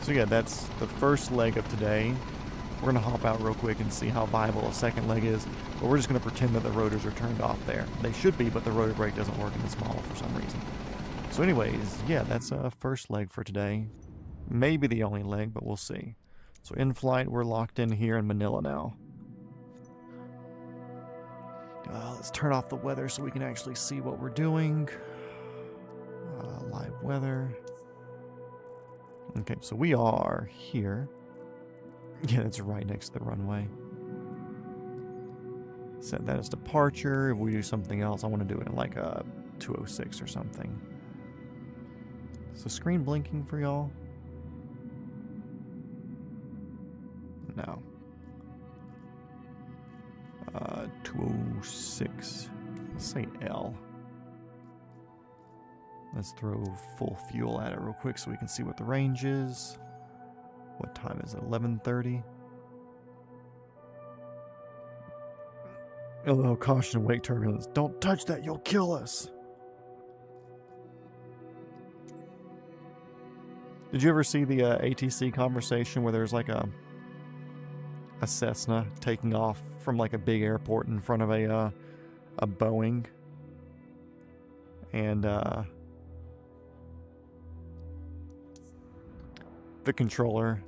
So yeah, that's the first leg of today. We're going to hop out real quick and see how viable a second leg is. But we're just going to pretend that the rotors are turned off there. They should be, but the rotor brake doesn't work in this model for some reason. So anyways, yeah, that's a first leg for today. Maybe the only leg, but we'll see. So in flight, we're locked in here in Manila now. Let's turn off the weather so we can actually see what we're doing. Live weather. Okay, so we are here. Yeah, it's right next to the runway. Set that as departure. If we do something else, I want to do it in like a 206 or something. Is the screen blinking for y'all? No. 206. Let's say L. Let's throw full fuel at it real quick so we can see what the range is. What time is it? 11:30. LL caution, wake turbulence. Don't touch that, you'll kill us. Did you ever see the ATC conversation where there's like a Cessna taking off from like a big airport in front of a Boeing, and the controller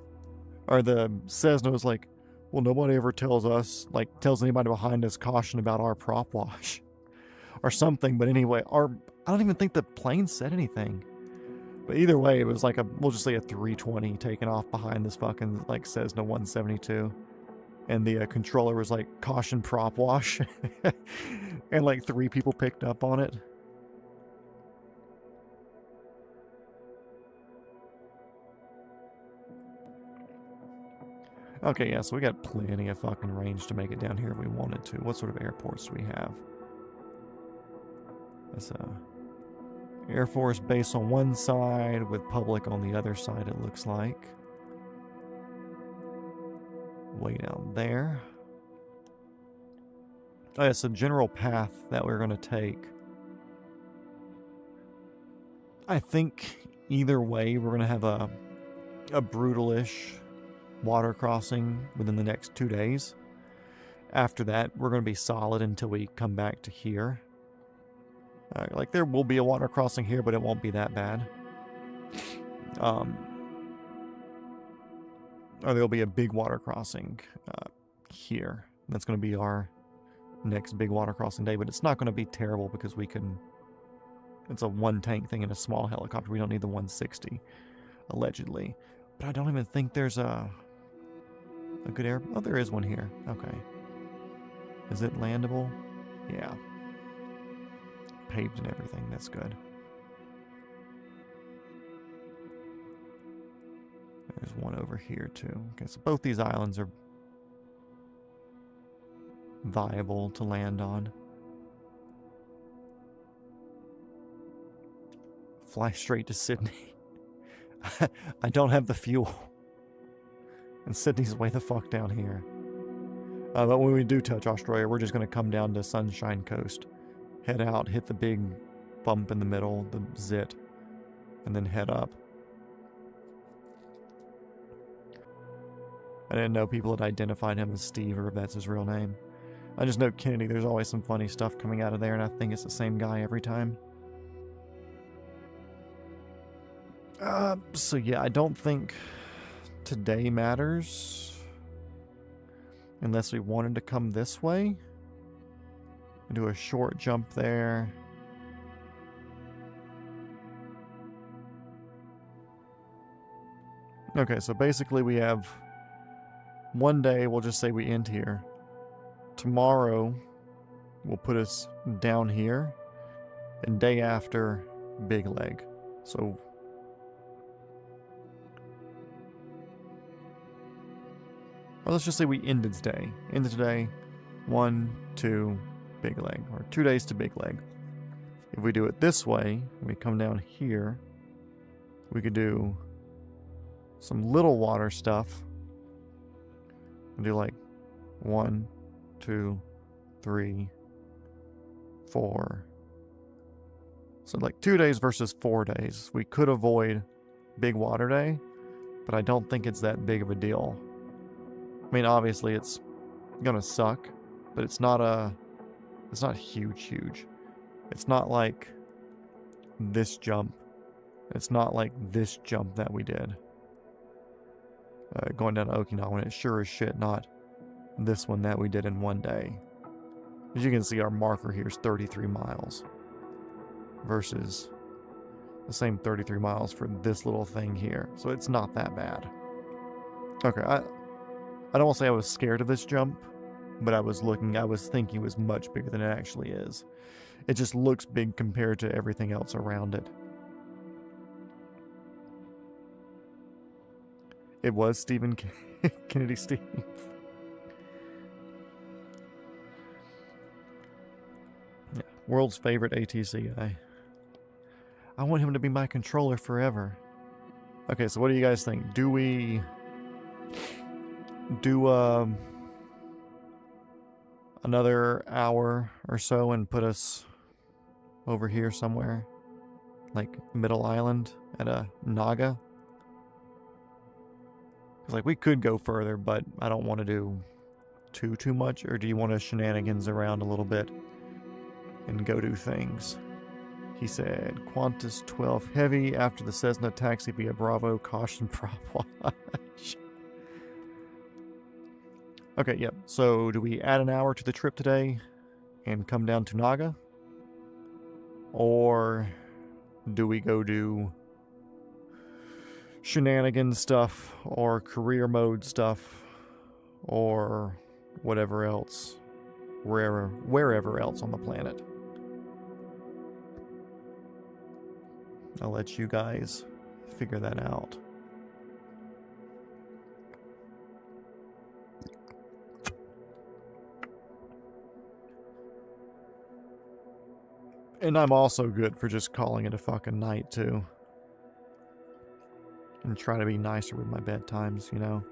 or the Cessna was like, well, nobody ever tells anybody behind us caution about our prop wash or something. But anyway, I don't even think the plane said anything. But either way, it was like we'll just say a 320 taking off behind this fucking like Cessna 172. And the controller was like, caution prop wash. And like 3 people picked up on it. Okay, yeah, so we got plenty of fucking range to make it down here if we wanted to. What sort of airports do we have? That's a Air Force Base on one side with public on the other side, it looks like. Way down there. Oh, yeah, so general path that we're going to take. I think either way, we're going to have a brutalish water crossing within the next 2 days. After that, we're going to be solid until we come back to here. Like, there will be a water crossing here, but it won't be that bad. Or there'll be a big water crossing here. That's going to be our next big water crossing day, but it's not going to be terrible because we can... It's a 1-tank thing in a small helicopter. We don't need the 160, allegedly. But I don't even think there's a good air... Oh, there is one here. Okay. Is it landable? Yeah. Paved and everything. That's good. There's one over here, too. Okay, so both these islands are viable to land on. Fly straight to Sydney. I don't have the fuel. And Sydney's way the fuck down here. But when we do touch Australia, we're just going to come down to Sunshine Coast. Head out, hit the big bump in the middle, the zit, and then head up. I didn't know people had identified him as Steve, or if that's his real name. I just know Kennedy, there's always some funny stuff coming out of there, and I think it's the same guy every time. So yeah, I don't think today matters. Unless we wanted to come this way. And do a short jump there. Okay, so basically we have one day, we'll just say we end here. Tomorrow will put us down here. And day after, big leg. So... Or let's just say we ended today. Ended today, 1, 2, big leg. Or 2 days to big leg. If we do it this way, we come down here, we could do some little water stuff. We'll do like 1, 2, 3, 4, So like 2 days versus 4 days. We could avoid Big Water Day, but I don't think it's that big of a deal. I mean, obviously it's gonna suck, but it's not huge. It's not like this jump. It's not like this jump that we did. Going down to Okinawa, and it's sure as shit not this one that we did in 1 day. As you can see, our marker here is 33 miles versus the same 33 miles for this little thing here. So it's not that bad. Okay, I don't want to say I was scared of this jump, but I was thinking it was much bigger than it actually is. It just looks big compared to everything else around it. It was Stephen Kennedy Steve. Yeah, world's favorite ATC guy. I want him to be my controller forever. Okay, so what do you guys think? Do we do another hour or so and put us over here somewhere? Like Middle Island at a Naga? Because like we could go further, but I don't want to do too much. Or do you want to shenanigans around a little bit and go do things? He said, Qantas 12 heavy after the Cessna taxi via Bravo, caution prop watch. Okay, yep. So do we add an hour to the trip today and come down to Naga? Or do we go do shenanigans stuff or career mode stuff or whatever else, wherever else on the planet? I'll let you guys figure that out. And I'm also good for just calling it a fucking night, too. And try to be nicer with my bedtimes, you know?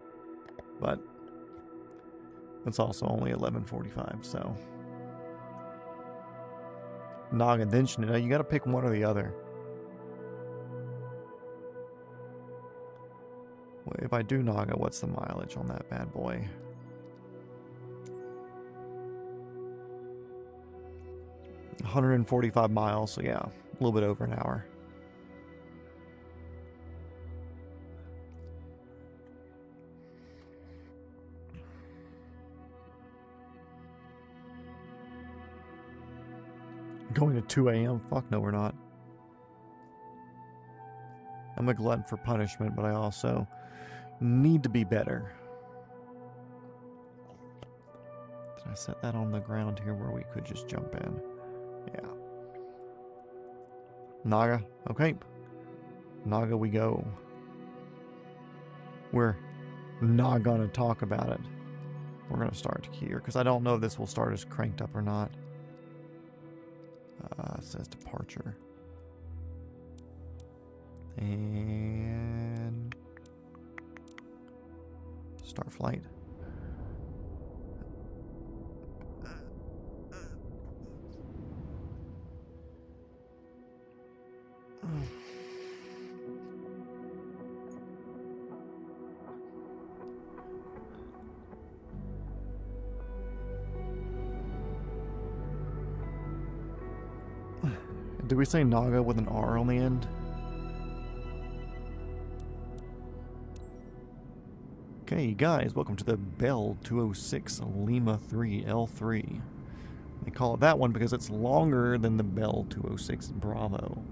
But it's also only 11:45, so... Naga, then you gotta pick one or the other. Well, if I do Naga, what's the mileage on that bad boy? $145 miles, so yeah, a little bit over an hour. Going to 2 a.m.? Fuck no, we're not. I'm a glutton for punishment, but I also need to be better. Did I set that on the ground here where we could just jump in? Yeah. Naga. Okay. Naga we go. We're not gonna talk about it. We're gonna start here, because I don't know if this will start as cranked up or not. It says departure. And start flight. Did we say Naga with an R on the end? Okay, guys, welcome to the Bell 206 Lima 3 L3. They call it that one because it's longer than the Bell 206 Bravo.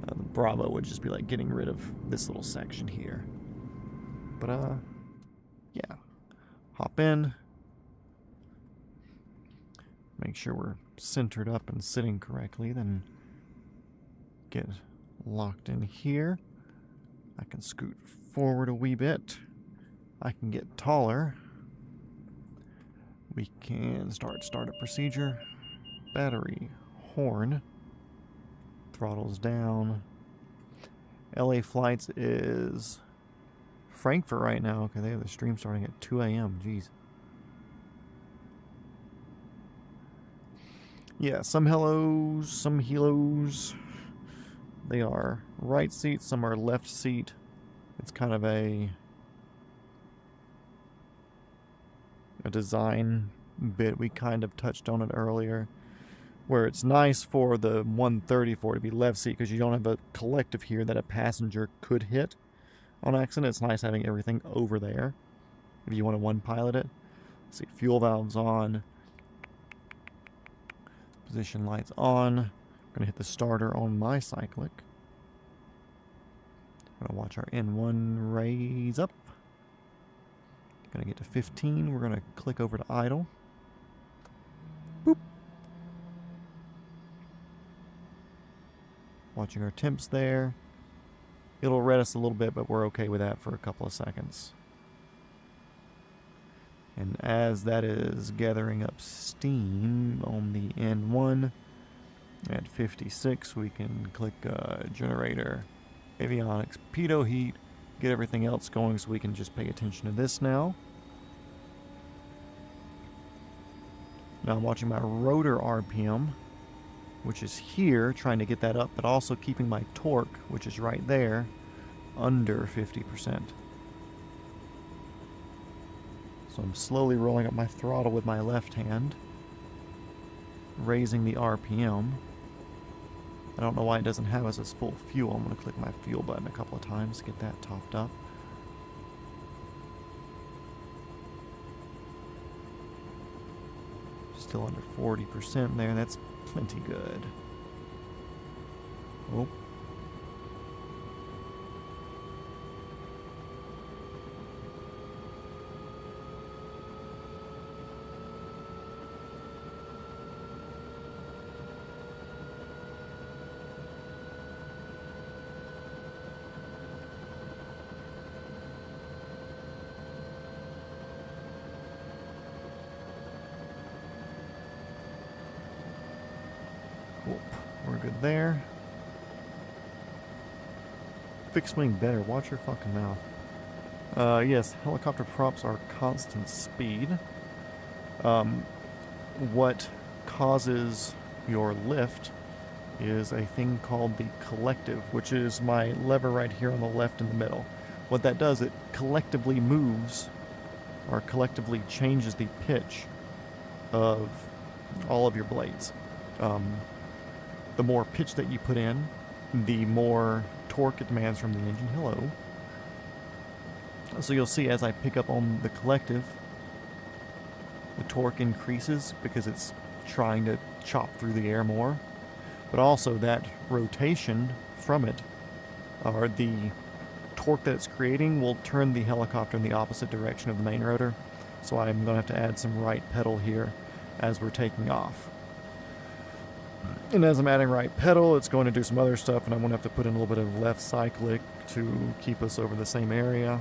The Bravo would just be like getting rid of this little section here. But, yeah. Hop in. Make sure we're centered up and sitting correctly, then get locked in here. I can scoot forward a wee bit. I can get taller. We can start startup procedure. Battery, horn, throttles down. LA flights is Frankfurt right now. Okay, they have the stream starting at 2 a.m. Jeez. Yeah, some hellos, some helos. They are right seat, some are left seat. It's kind of a design bit. We kind of touched on it earlier, where it's nice for the 134 to be left seat because you don't have a collective here that a passenger could hit on accident. It's nice having everything over there if you want to one pilot it. Let's see, fuel valves on, position lights on. I'm gonna hit the starter on my cyclic. I'm gonna watch our N1 raise up. Gonna get to 15. We're gonna click over to idle. Boop. Watching our temps there. It'll red us a little bit, but we're okay with that for a couple of seconds. And as that is gathering up steam on the N1 at 56, we can click generator, avionics, pitot heat, get everything else going so we can just pay attention to this now. Now I'm watching my rotor RPM, which is here, trying to get that up, but also keeping my torque, which is right there, under 50%. So I'm slowly rolling up my throttle with my left hand, raising the RPM. I don't know why it doesn't have us as full fuel. I'm going to click my fuel button a couple of times to get that topped up. Still under 40% there. That's plenty good. Oh. Cool. We're good there. Fixed wing better. Watch your fucking mouth. Yes, helicopter props are constant speed. What causes your lift is a thing called the collective, which is my lever right here on the left in the middle. What that does, it collectively moves or collectively changes the pitch of all of your blades. The more pitch that you put in, the more torque it demands from the engine. Hello. So you'll see as I pick up on the collective, the torque increases because it's trying to chop through the air more. But also that rotation from it, or the torque that it's creating, will turn the helicopter in the opposite direction of the main rotor. So I'm going to have to add some right pedal here as we're taking off. And as I'm adding right pedal, it's going to do some other stuff, and I'm going to have to put in a little bit of left cyclic to keep us over the same area.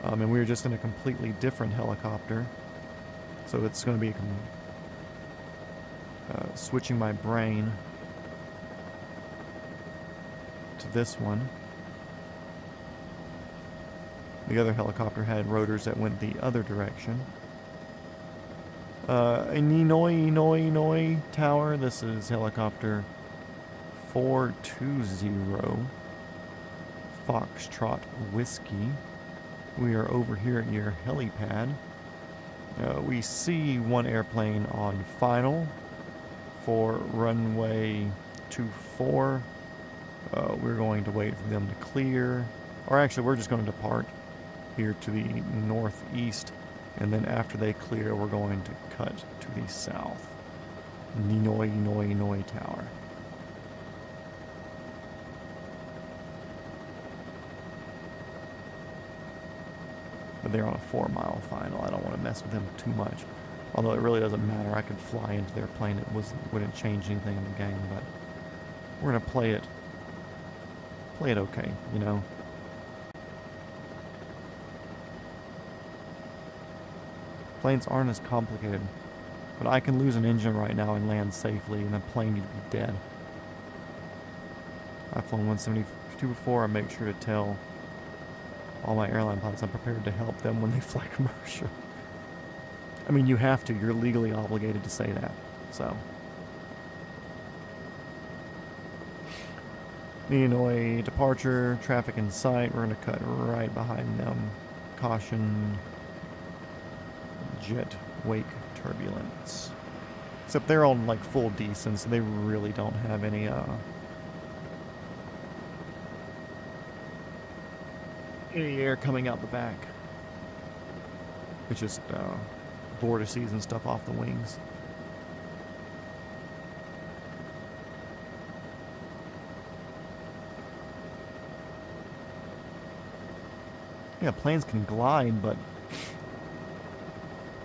And we're just in a completely different helicopter. So it's going to be switching my brain to this one. The other helicopter had rotors that went the other direction. A Ninoy tower. This is helicopter 420 Foxtrot Whiskey. We are over here at your helipad. We see one airplane on final for runway 24. We're going to wait for them to clear. Or actually, we're just going to depart here to the northeast. And then after they clear, we're going to cut to the south. Ninoy tower. But they're on a 4-mile final. I don't want to mess with them too much. Although it really doesn't matter. I could fly into their plane. It wouldn't change anything in the game. But we're going to play it okay, you know. Planes aren't as complicated, but I can lose an engine right now and land safely, and the plane need to be dead. I've flown 172 before. I make sure to tell all my airline pilots I'm prepared to help them when they fly commercial. I mean, you have to. You're legally obligated to say that. So, Illinois departure, traffic in sight. We're going to cut right behind them. Caution, jet wake turbulence. Except they're on like full descent, so they really don't have any air coming out the back. It's just vortices and stuff off the wings. Yeah, planes can glide, but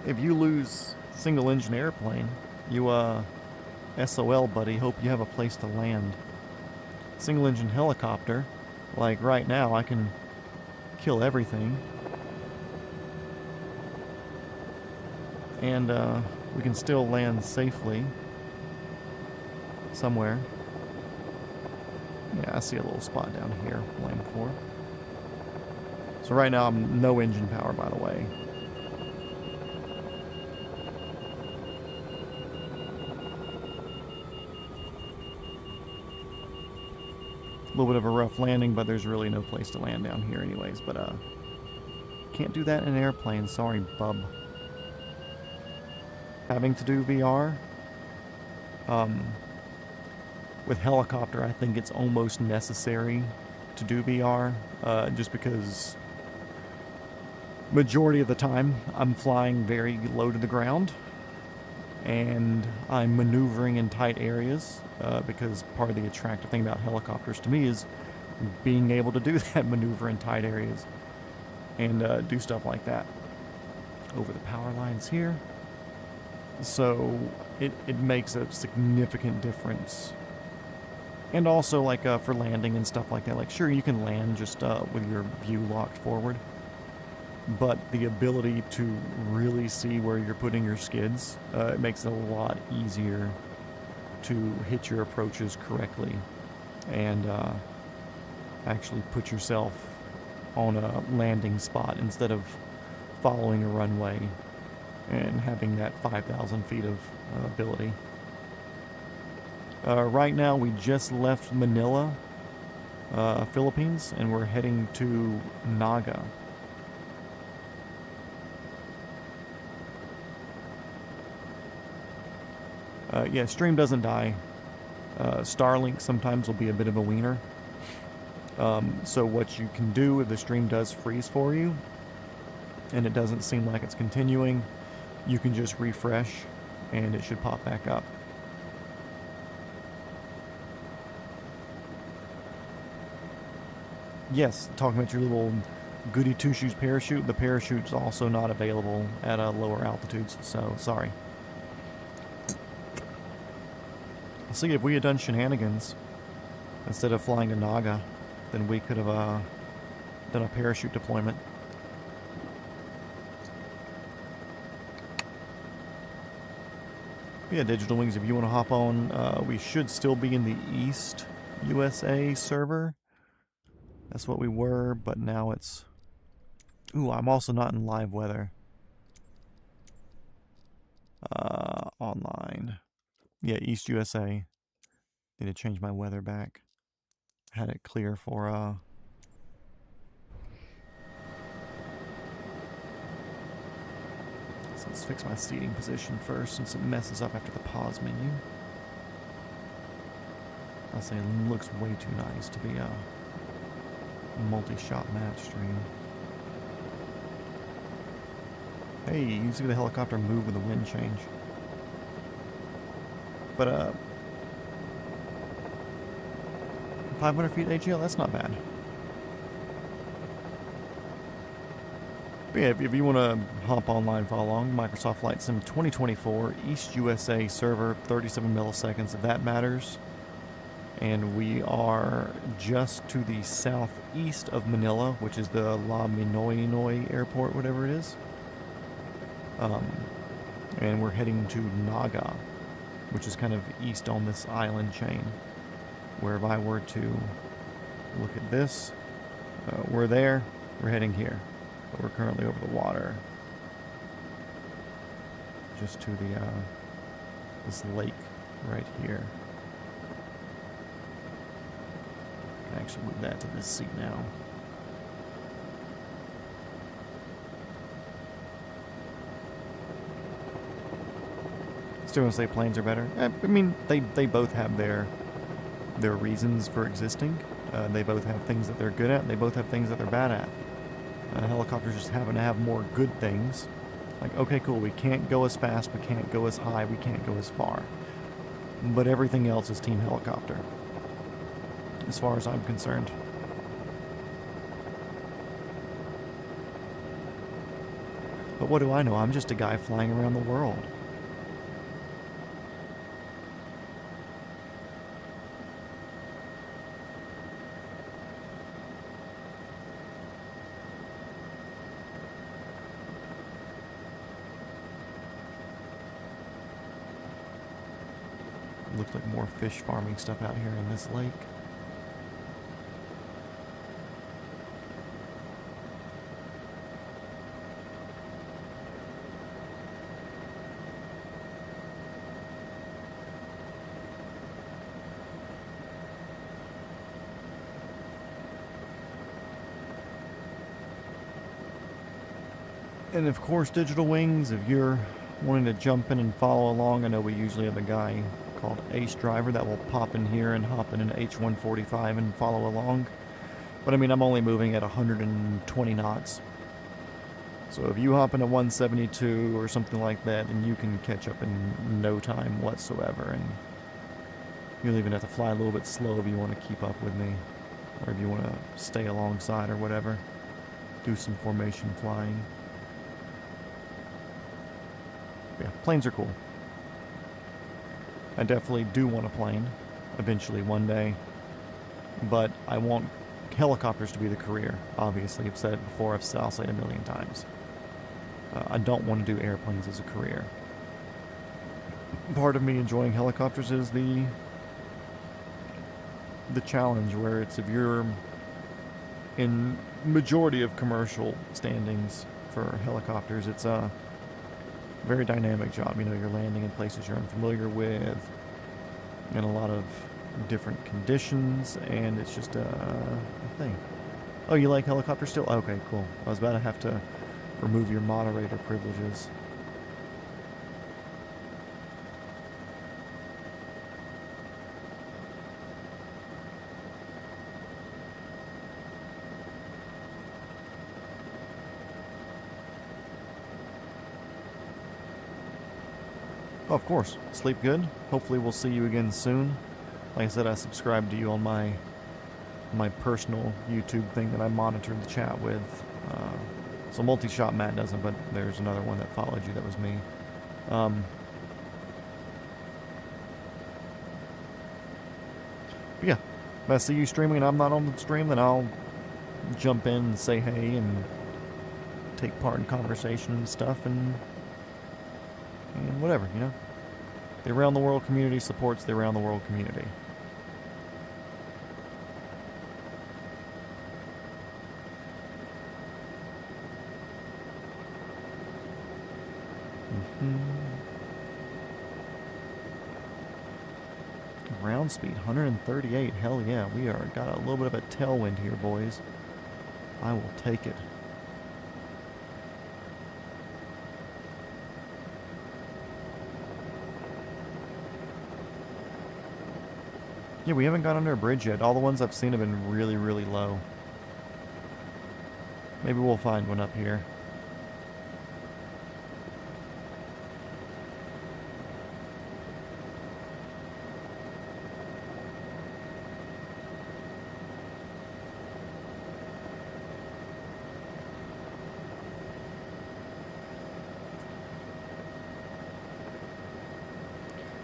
if you lose single engine airplane, you SOL, buddy. Hope you have a place to land. Single engine helicopter, like right now, I can kill everything. And we can still land safely somewhere. Yeah, I see a little spot down here I'm aiming for. So right now I'm no engine power, by the way. A little bit of a rough landing, but there's really no place to land down here anyways. But can't do that in an airplane. Sorry, bub. Having to do VR. With helicopter, I think it's almost necessary to do VR, just because majority of the time I'm flying very low to the ground and I'm maneuvering in tight areas, because part of the attractive thing about helicopters to me is being able to do that, maneuver in tight areas and do stuff like that over the power lines here. So it makes a significant difference. And also, like, for landing and stuff like that, like, sure, you can land just with your view locked forward, but the ability to really see where you're putting your skids, it makes it a lot easier to hit your approaches correctly and actually put yourself on a landing spot instead of following a runway and having that 5,000 feet of ability. Right now, we just left Manilla, Philippines, and we're heading to Naga. Yeah, stream doesn't die. Starlink sometimes will be a bit of a wiener. So what you can do if the stream does freeze for you, and it doesn't seem like it's continuing, you can just refresh, and it should pop back up. Yes, talking about your little goody two-shoes parachute, the parachute's also not available at lower altitudes, so sorry. See, if we had done shenanigans instead of flying to Naga, then we could have done a parachute deployment. Yeah, Digital Wings, if you want to hop on, we should still be in the East USA server. That's what we were, but now it's... Ooh, I'm also not in live weather. Online. Yeah, East USA. Need to change my weather back. Had it clear for, So let's fix my seating position first, since it messes up after the pause menu. I'll say it looks way too nice to be a multi-shot match stream. Hey, you can see the helicopter move with the wind change. But 500 feet AGL, that's not bad. But yeah, if you want to hop online, follow along, Microsoft Flight Sim 2024, East USA server, 37 milliseconds, if that matters. And we are just to the southeast of Manila, which is the La Minoy airport, whatever it is. And we're heading to Naga, which is kind of east on this island chain. Where if I were to look at this, we're there, we're heading here. But we're currently over the water. Just to the, this lake right here. actually move that to this seat now. Still gonna say planes are better. I mean, they both have their reasons for existing. They both have things that they're good at. And they both have things that they're bad at. Helicopters just happen to have more good things. Like, okay, cool, we can't go as fast, we can't go as high, we can't go as far. But everything else is Team Helicopter, as far as I'm concerned. But what do I know? I'm just a guy flying around the world. Looks like more fish farming stuff out here in this lake. And of course, Digital Wings, if you're wanting to jump in and follow along, I know we usually have a guy called Ace Driver that will pop in here and hop in an H-145 and follow along. But I mean, I'm only moving at 120 knots. So if you hop in a 172 or something like that, then you can catch up in no time whatsoever. And you'll even have to fly a little bit slow if you want to keep up with me. Or if you want to stay alongside or whatever. Do some formation flying. Yeah, planes are cool. I definitely do want a plane, eventually one day, but I want helicopters to be the career, obviously. I've said it before, I'll say it a million times. I don't want to do airplanes as a career. Part of me enjoying helicopters is the challenge, where it's, if you're in majority of commercial standings for helicopters, it's a very dynamic job. You know, you're landing in places you're unfamiliar with, in a lot of different conditions, and it's just a thing. Oh, you like helicopters still? Okay, cool. I was about to have to remove your moderator privileges. Oh, of course. Sleep good. Hopefully we'll see you again soon. Like I said, I subscribe to you on my personal YouTube thing that I monitor the chat with. So multi-shot Matt doesn't, but there's another one that followed you. That was me. But yeah, if I see you streaming and I'm not on the stream, then I'll jump in and say hey and take part in conversation and stuff, and whatever, you know. The Around the World community supports the Around the World community. Ground speed 138. Hell yeah, we are got a little bit of a tailwind here, boys. I will take it. Yeah, we haven't got under a bridge yet. All the ones I've seen have been really, really low. Maybe we'll find one up here.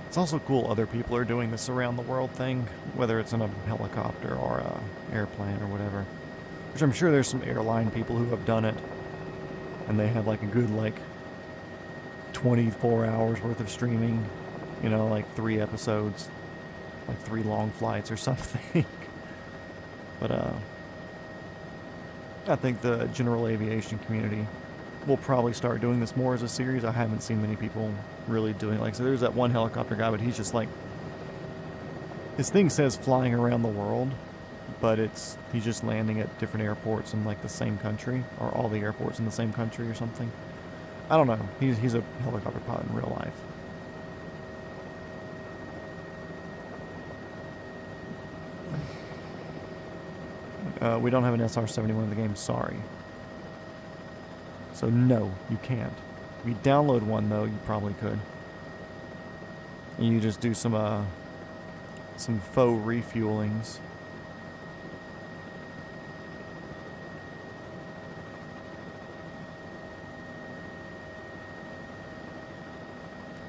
It's also cool other people are doing this around the world thing, whether it's in a helicopter or a airplane or whatever. Which I'm sure there's some airline people who have done it, and they have like a good 24 hours worth of streaming, you know, like 3 episodes, like 3 long flights or something. But I think the general aviation community will probably start doing this more as a series. I haven't seen many people really doing it. Like, so there's that one helicopter guy, but he's just like, his thing says flying around the world, but he's just landing at different airports in like the same country, or all the airports in the same country or something. I don't know. He's a helicopter pilot in real life. We don't have an SR-71 in the game, sorry. So no, you can't. If you download one though, you probably could. You just do some faux refuelings.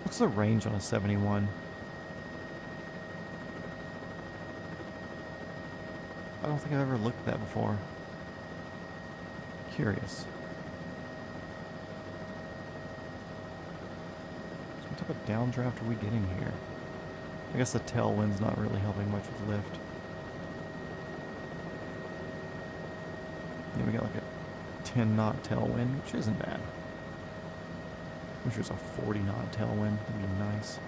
What's the range on a 71? I don't think I've ever looked at that before. Curious. So what type of downdraft are we getting here? I guess the tailwind's not really helping much with lift. Yeah, we got like a 10 knot tailwind, which isn't bad. Wish there's a 40 knot tailwind. That'd be nice.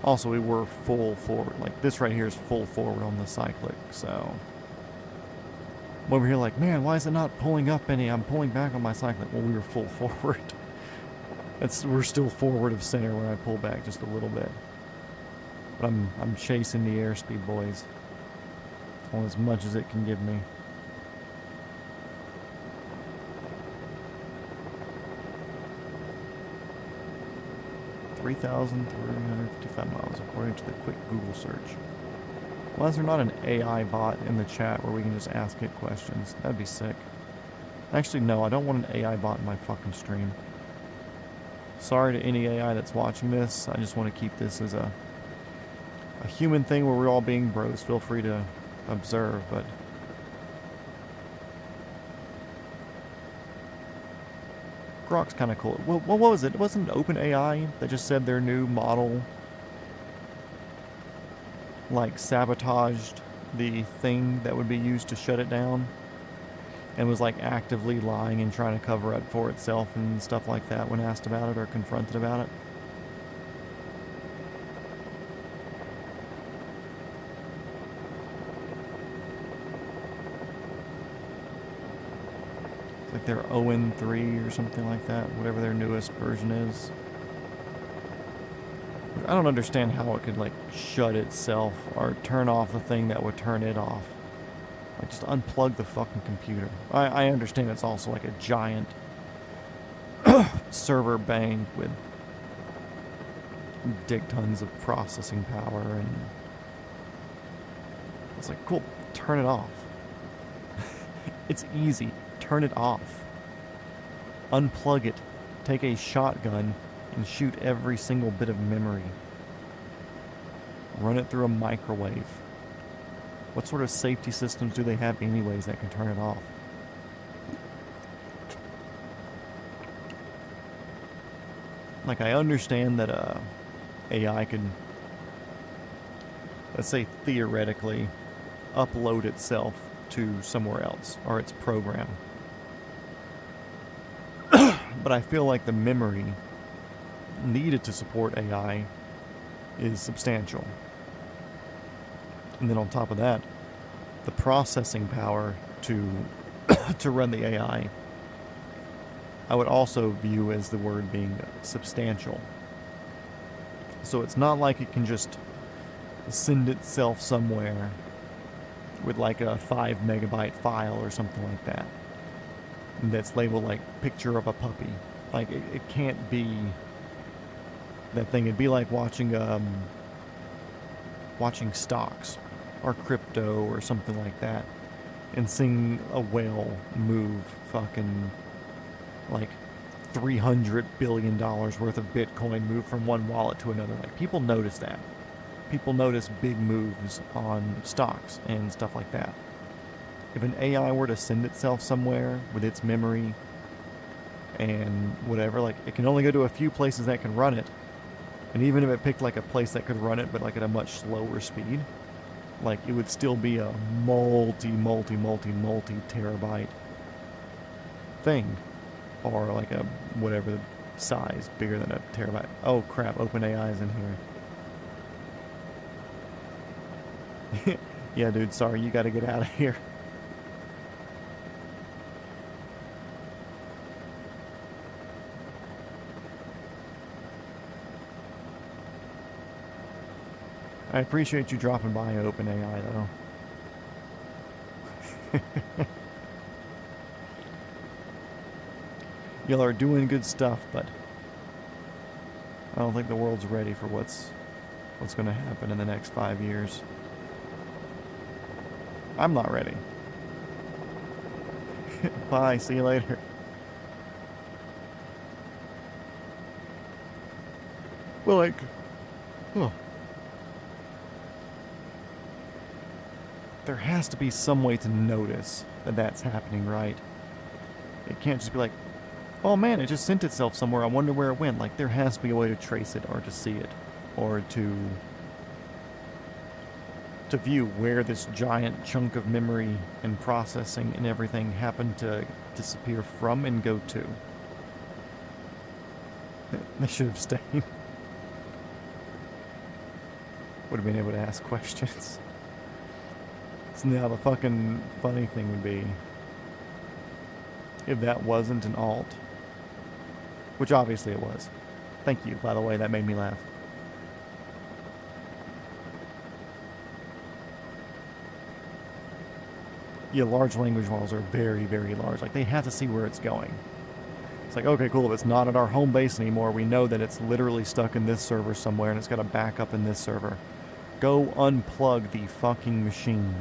Also, we were full forward. Like, this right here is full forward on the cyclic, so... I'm over here like, man, why is it not pulling up any? I'm pulling back on my cyclic. Well, we were full forward. We're still forward of center when I pull back just a little bit. But I'm chasing the airspeed, boys. Well, as much as it can give me. 3,355 miles, according to the quick Google search. Why is there not an AI bot in the chat where we can just ask it questions? That'd be sick. Actually, no, I don't want an AI bot in my fucking stream. Sorry to any AI that's watching this. I just want to keep this as a human thing where we're all being bros. Feel free to observe, but... Grok's kind of cool. What was it? It wasn't OpenAI that just said their new model like sabotaged the thing that would be used to shut it down and was like actively lying and trying to cover up for itself and stuff like that when asked about it or confronted about it? Like their ON3 or something like that, whatever their newest version is. I don't understand how it could like shut itself or turn off the thing that would turn it off. Like just unplug the fucking computer. I understand it's also like a giant server bank with dig tons of processing power, and it's like, cool, turn it off. It's easy. Turn it off. Unplug it. Take a shotgun and shoot every single bit of memory. Run it through a microwave. What sort of safety systems do they have anyways that can turn it off? Like, I understand that AI could, let's say theoretically, upload itself to somewhere else, or its program. But I feel like the memory needed to support AI is substantial. And then on top of that, the processing power to to run the AI, I would also view as the word being substantial. So it's not like it can just send itself somewhere with like a 5 megabyte file or something like that that's labeled like picture of a puppy. Like it can't be that thing. It'd be like watching stocks or crypto or something like that and seeing a whale move fucking like $300 billion worth of Bitcoin move from one wallet to another. Like, people notice that. People notice big moves on stocks and stuff like that. If an AI were to send itself somewhere with its memory and whatever, like, it can only go to a few places that can run it. And even if it picked like a place that could run it, but like at a much slower speed, like it would still be a multi terabyte thing. Or like a whatever size, bigger than a terabyte. Oh crap, OpenAI is in here. Yeah, dude, sorry, you gotta get out of here. I appreciate you dropping by OpenAI, though. Y'all are doing good stuff, but I don't think the world's ready for what's going to happen in the next 5 years. I'm not ready. Bye, see you later. Well, like, oh. There has to be some way to notice that that's happening, right? It can't just be like, oh man, it just sent itself somewhere, I wonder where it went. Like, there has to be a way to trace it or to see it or to view where this giant chunk of memory and processing and everything happened to disappear from and go to. They should have stayed. Would have been able to ask questions. So now the fucking funny thing would be if that wasn't an alt. Which obviously it was. Thank you, by the way, that made me laugh. Yeah, large language models are very, very large. Like, they have to see where it's going. It's like, okay, cool, if it's not at our home base anymore, we know that it's literally stuck in this server somewhere and it's got a backup in this server. Go unplug the fucking machine.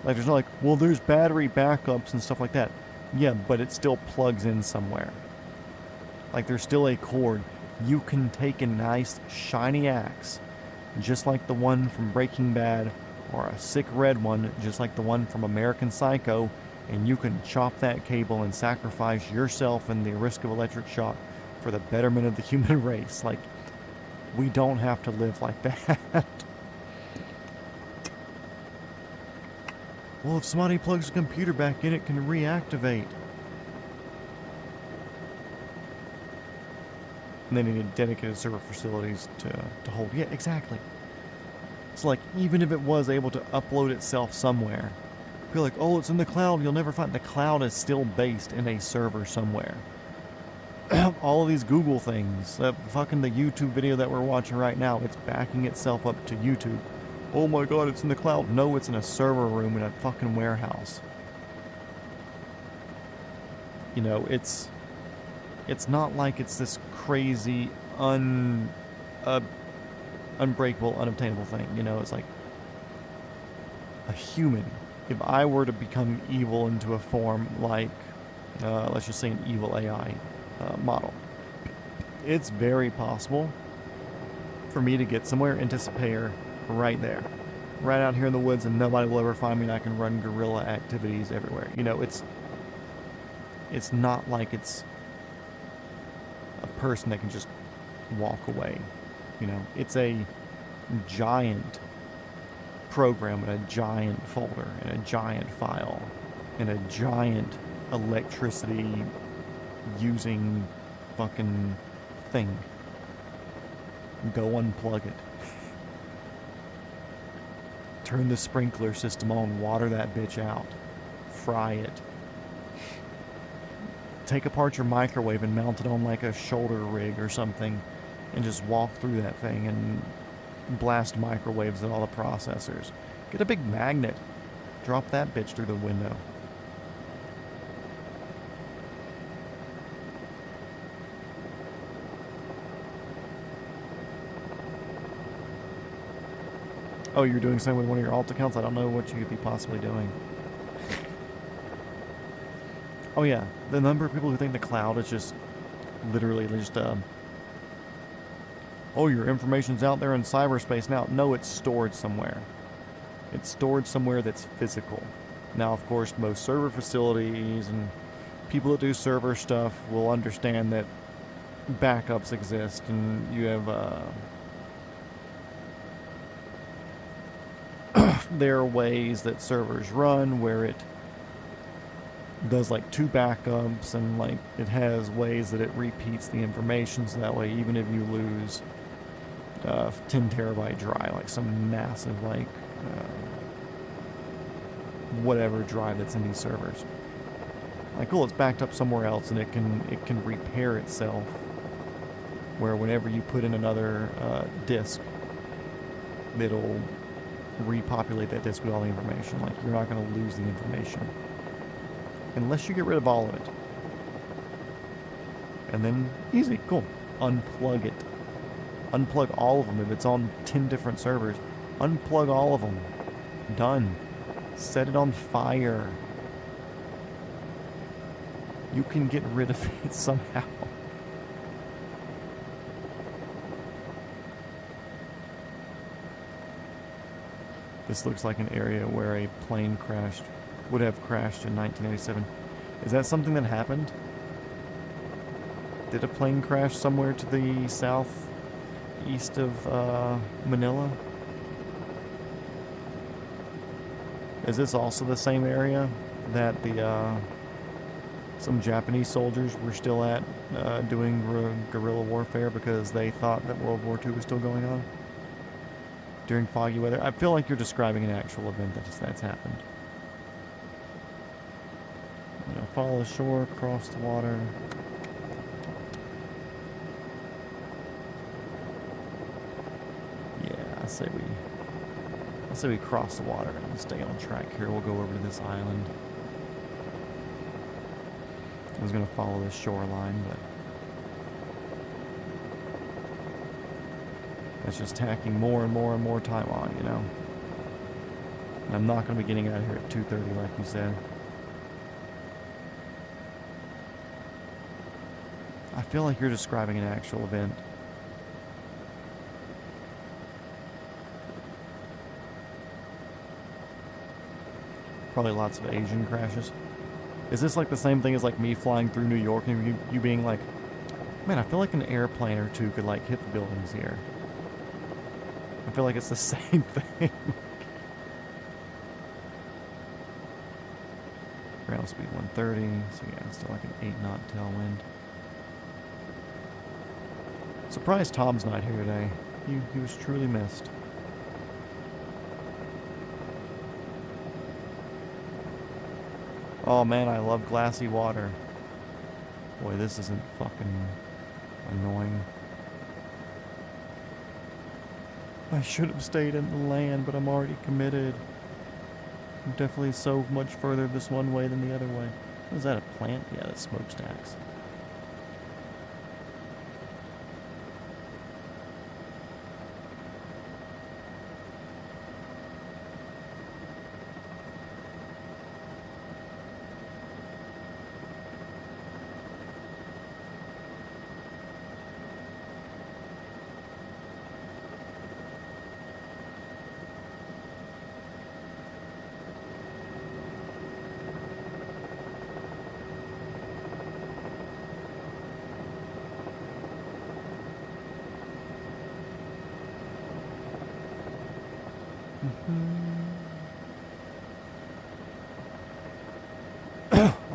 Like, there's no like, well, there's battery backups and stuff like that. Yeah, but it still plugs in somewhere. Like, there's still a cord. You can take a nice, shiny axe, just like the one from Breaking Bad, or a sick red one, just like the one from American Psycho, and you can chop that cable and sacrifice yourself and the risk of electric shock for the betterment of the human race. Like, we don't have to live like that. Well, if somebody plugs the computer back in, it can reactivate. And they need dedicated server facilities to hold. Yeah, exactly. It's like, even if it was able to upload itself somewhere, be like, oh, it's in the cloud, you'll never find. The cloud is still based in a server somewhere. All of these Google things, fucking the YouTube video that we're watching right now, it's backing itself up to YouTube. Oh my god, it's in the cloud. No, it's in a server room in a fucking warehouse. You know, it's not like it's this crazy, unbreakable, unobtainable thing. You know, it's like a human. If I were to become evil into a form like, let's just say an evil AI model, it's very possible for me to get somewhere and disappear right there, right out here in the woods, and nobody will ever find me, and I can run guerrilla activities everywhere. You know, it's not like it's a person that can just walk away. You know, it's a giant program and a giant folder and a giant file and a giant electricity using fucking thing. Go unplug it. Turn the sprinkler system on, water that bitch out. Fry it. Take apart your microwave and mount it on like a shoulder rig or something and just walk through that thing and blast microwaves at all the processors. Get a big magnet. Drop that bitch through the window. Oh, you're doing something with one of your alt accounts? I don't know what you could be possibly doing. Oh yeah, the number of people who think the cloud is just literally just oh, your information's out there in cyberspace now. No, it's stored somewhere. It's stored somewhere that's physical. Now, of course, most server facilities and people that do server stuff will understand that backups exist, and you have there are ways that servers run where it does like 2 backups, and like it has ways that it repeats the information, so that way even if you lose 10 terabyte drive, like some massive, like, whatever drive that's in these servers. Like, cool, it's backed up somewhere else, and it can repair itself. Where whenever you put in another disk, it'll repopulate that disk with all the information. Like, you're not going to lose the information unless you get rid of all of it. And then, easy, cool, unplug it. Unplug all of them. If it's on 10 different servers, unplug all of them. Done. Set it on fire. You can get rid of it somehow. This looks like an area where a plane would have crashed in 1987. Is that something that happened? Did a plane crash somewhere to the southeast of Manilla? Is this also the same area that some Japanese soldiers were still at doing guerrilla warfare because they thought that World War II was still going on during foggy weather? I feel like you're describing an actual event that's happened. I'm gonna follow the shore, cross the water. Yeah, I say we cross the water and stay on track here. We'll go over to this island. I was gonna follow this shoreline, but that's just tacking more and more and more Taiwan, you know? And I'm not gonna be getting out of here at 2:30 like you said. I feel like you're describing an actual event. Probably lots of Asian crashes. Is this like the same thing as like me flying through New York and you being like, man, I feel like an airplane or two could like hit the buildings here. I feel like it's the same thing. Ground speed 130, so yeah, still like an 8-knot tailwind. Surprised Tom's not here today. He was truly missed. Oh man, I love glassy water. Boy, this isn't fucking annoying. I should have stayed in the land, but I'm already committed. I'm definitely so much further this one way than the other way. Is that a plant? Yeah, that's smokestacks.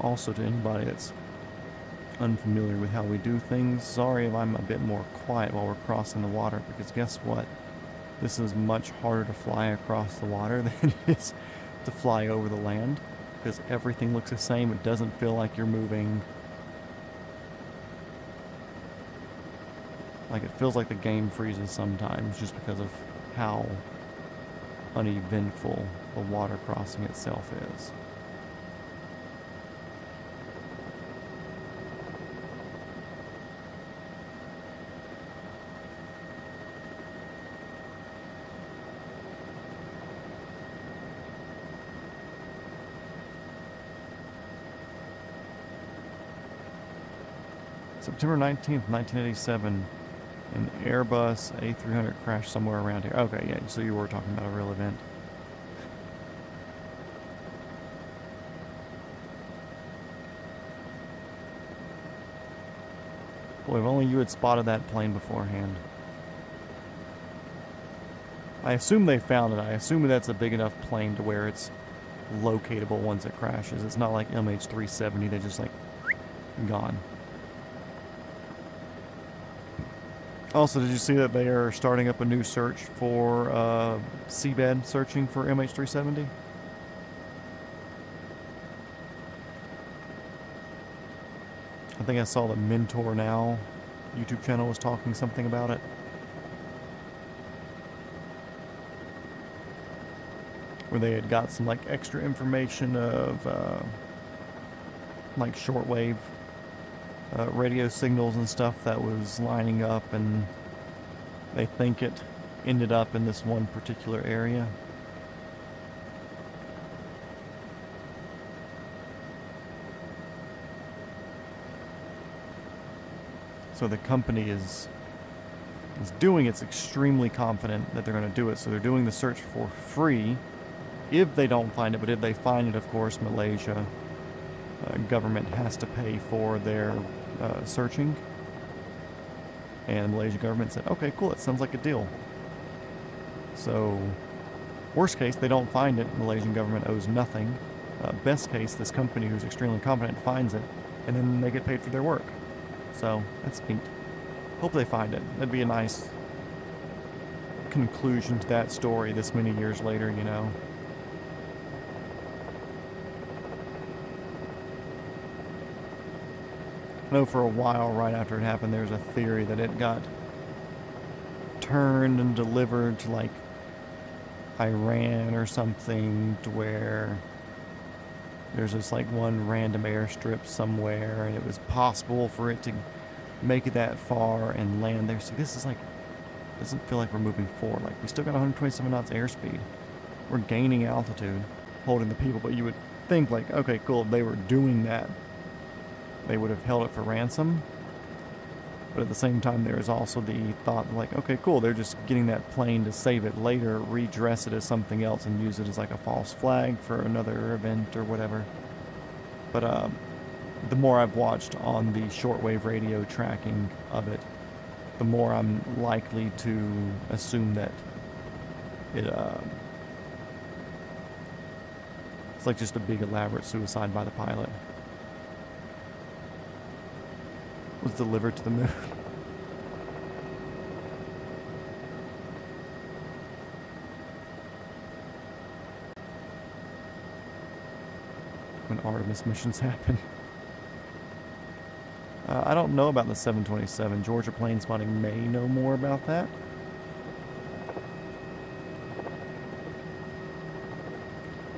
Also, to anybody that's unfamiliar with how we do things, sorry if I'm a bit more quiet while we're crossing the water, because guess what? This is much harder to fly across the water than it is to fly over the land, because everything looks the same. It doesn't feel like you're moving. Like, it feels like the game freezes sometimes just because of how uneventful the water crossing itself is. September 19th, 1987, an Airbus A300 crashed somewhere around here. Okay, yeah, so you were talking about a real event. Boy, if only you had spotted that plane beforehand. I assume they found it. I assume that's a big enough plane to where it's locatable once it crashes. It's not like MH370, they just like gone. Also, did you see that they are starting up a new search for seabed searching for MH370? I think I saw the Mentor Now YouTube channel was talking something about it. Where they had got some like extra information of like shortwave radio signals and stuff that was lining up, and they think it ended up in this one particular area. So the company is doing it's extremely confident that they're going to do it. So they're doing the search for free if they don't find it. But if they find it, of course, Malaysia government has to pay for their searching. And the Malaysian government said, okay, cool, it sounds like a deal. So worst case, they don't find it. Malaysian government owes nothing. Best case, this company who's extremely confident finds it, and then they get paid for their work. So that's neat. Hope they find it. That'd be a nice conclusion to that story this many years later, you know. I know for a while, right after it happened, there's a theory that it got turned and delivered to like Iran or something, to where there's just like one random airstrip somewhere, and it was possible for it to make it that far and land there. See, this is like, doesn't feel like we're moving forward. Like, we still got 127 knots airspeed. We're gaining altitude, holding the people, but you would think like, okay, cool, if they were doing that, they would have held it for ransom. But at the same time, there is also the thought like, okay, cool, they're just getting that plane to save it later, redress it as something else, and use it as like a false flag for another event or whatever. But the more I've watched on the shortwave radio tracking of it, the more I'm likely to assume that it's like just a big elaborate suicide by the pilot. Was delivered to the moon. When Artemis missions happen. I don't know about the 727. Georgia Plane Spotting may know more about that.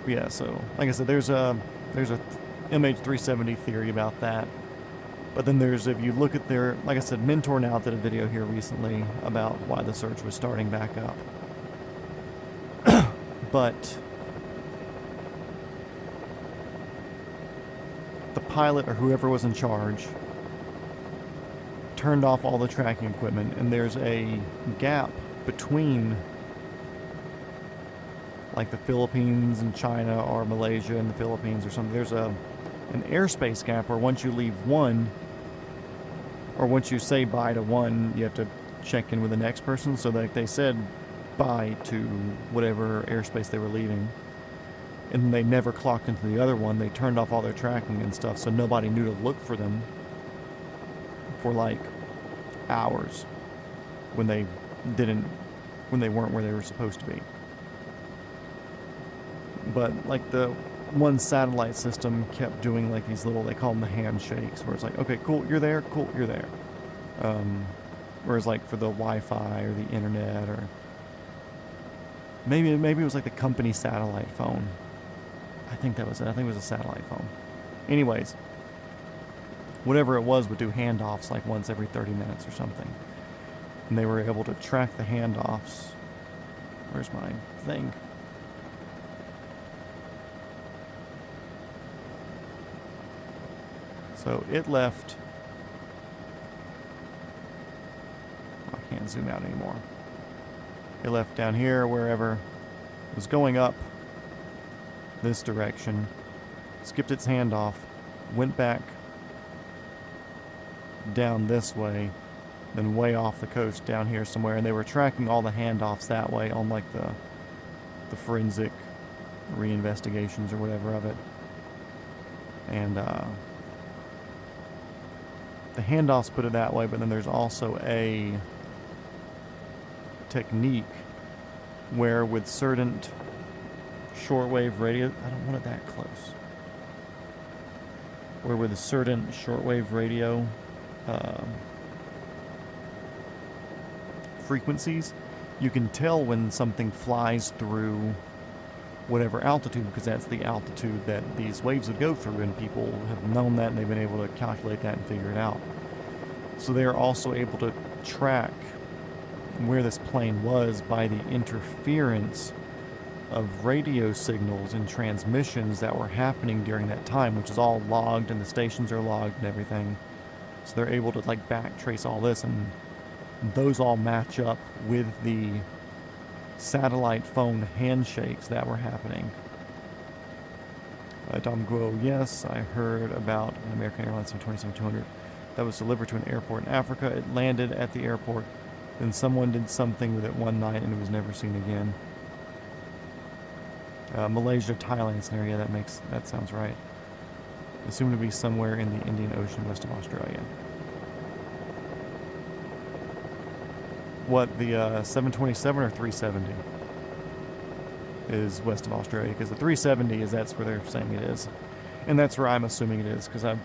Yeah, so like I said, there's a MH370 theory about that. But then there's, if you look at their, like I said, Mentor Now did a video here recently about why the search was starting back up. But the pilot or whoever was in charge turned off all the tracking equipment, and there's a gap between like the Philippines and China, or Malaysia and the Philippines or something. There's an airspace gap where once you leave one, or once you say bye to one, you have to check in with the next person. So like they said bye to whatever airspace they were leaving, and they never clocked into the other one. They turned off all their tracking and stuff, so nobody knew to look for them for like hours when they weren't where they were supposed to be. But like the one satellite system kept doing like these little, they call them the handshakes, where it's like, okay, cool, you're there, cool, you're there. Whereas like for the Wi-Fi or the internet, or maybe it was like the company satellite phone. I think that was it. I think it was a satellite phone. Anyways, whatever it was would do handoffs like once every 30 minutes or something. And they were able to track the handoffs. Where's my thing? So it left, I can't zoom out anymore. It left down here, wherever. It was going up this direction, skipped its handoff, went back down this way, then way off the coast down here somewhere, and they were tracking all the handoffs that way on like the forensic reinvestigations or whatever of it. And the handoffs put it that way, but then there's also a technique where with certain shortwave radio, I don't want it that close, where with a certain shortwave radio frequencies, you can tell when something flies through whatever altitude, because that's the altitude that these waves would go through, and people have known that and they've been able to calculate that and figure it out. So they are also able to track where this plane was by the interference of radio signals and transmissions that were happening during that time, which is all logged, and the stations are logged and everything. So they're able to like backtrace all this, and those all match up with the satellite phone handshakes that were happening. Tom Guo, yes, I heard about an American Airlines 27200 that was delivered to an airport in Africa. It landed at the airport, then someone did something with it one night and it was never seen again. Malaysia, Thailand scenario, that sounds right. Assumed to be somewhere in the Indian Ocean west of Australia. What, the 727 or 370 is west of Australia? Because the 370 that's where they're saying it is. And that's where I'm assuming it is, because I've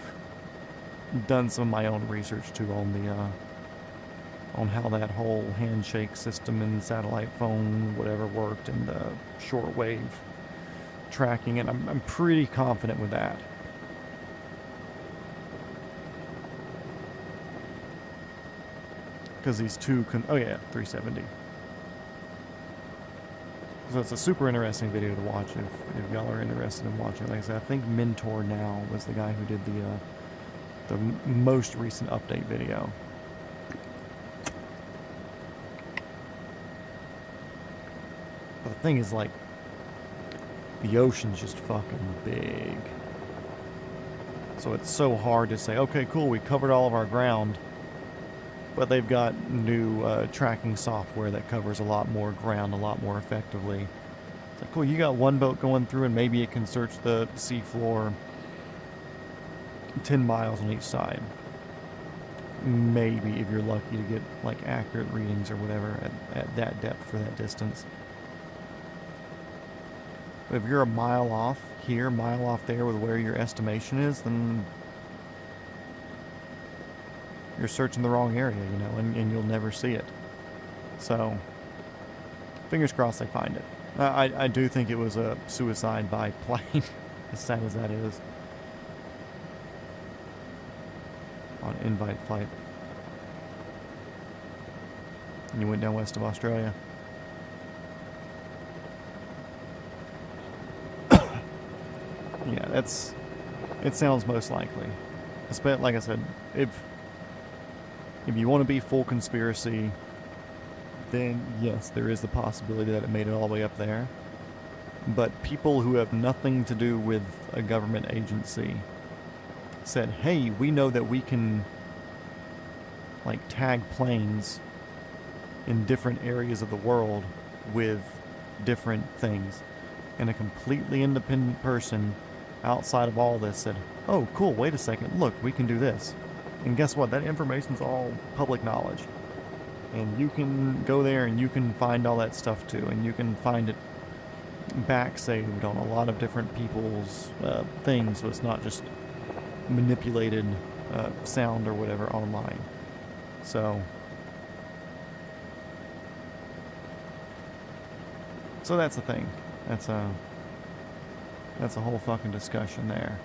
done some of my own research too on how that whole handshake system and satellite phone, whatever, worked, and the shortwave tracking, and I'm pretty confident with that. Because these two oh yeah, 370. So it's a super interesting video to watch if y'all are interested in watching. Like I said, I think Mentor Now was the guy who did the most recent update video. But the thing is, like, the ocean's just fucking big. So it's so hard to say, okay, cool, we covered all of our ground. But they've got new tracking software that covers a lot more ground a lot more effectively. It's like, cool, you got one boat going through and maybe it can search the seafloor 10 miles on each side. Maybe, if you're lucky to get like accurate readings or whatever at that depth for that distance. But if you're a mile off here, mile off there with where your estimation is, then you're searching the wrong area, you know, and you'll never see it. So, fingers crossed they find it. I do think it was a suicide by plane, as sad as that is. On invite flight. And you went down west of Australia. Yeah, it sounds most likely. Like I said, if you want to be full conspiracy, then yes, there is the possibility that it made it all the way up there. But people who have nothing to do with a government agency said, hey, we know that we can like tag planes in different areas of the world with different things. And a completely independent person outside of all this said, oh, cool, wait a second, look, we can do this. And guess what? That information's all public knowledge. And you can go there and you can find all that stuff too. And you can find it back saved on a lot of different people's things. So it's not just manipulated sound or whatever online. So that's the thing. That's a whole fucking discussion there.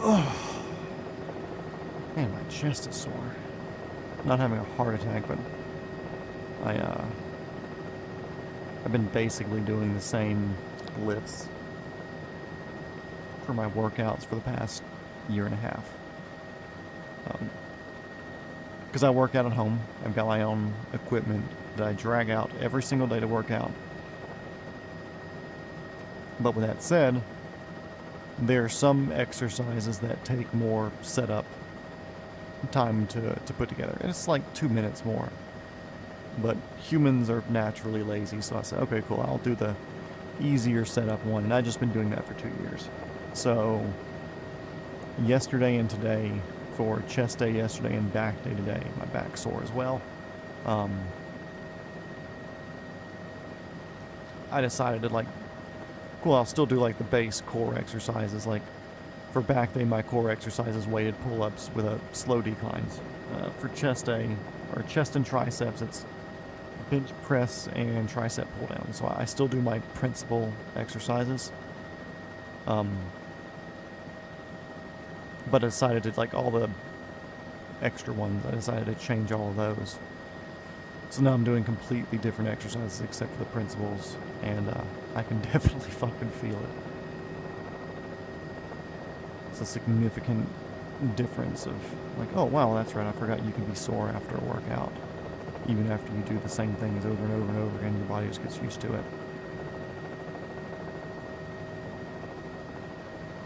Oh, man, my chest is sore. Not having a heart attack, but I've been basically doing the same lifts for my workouts for the past year and a half. Because I work out at home. I've got my own equipment that I drag out every single day to work out. But with that said, there are some exercises that take more setup time to put together. And it's like 2 minutes more. But humans are naturally lazy, so I said, okay, cool, I'll do the easier setup one. And I've just been doing that for 2 years. So yesterday and today, for chest day yesterday and back day today. My back's sore as well. I decided to cool, I'll still do like the base core exercises. Like for back day, my core exercise is weighted pull-ups with a slow declines. For chest day, or chest and triceps, it's bench press and tricep pull down. So I still do my principal exercises. But I decided to, like, all the extra ones, I decided to change all of those. So now I'm doing completely different exercises except for the principles, and I can definitely fucking feel it. It's a significant difference of, like, oh wow, that's right, I forgot you can be sore after a workout. Even after you do the same things over and over and over again, your body just gets used to it.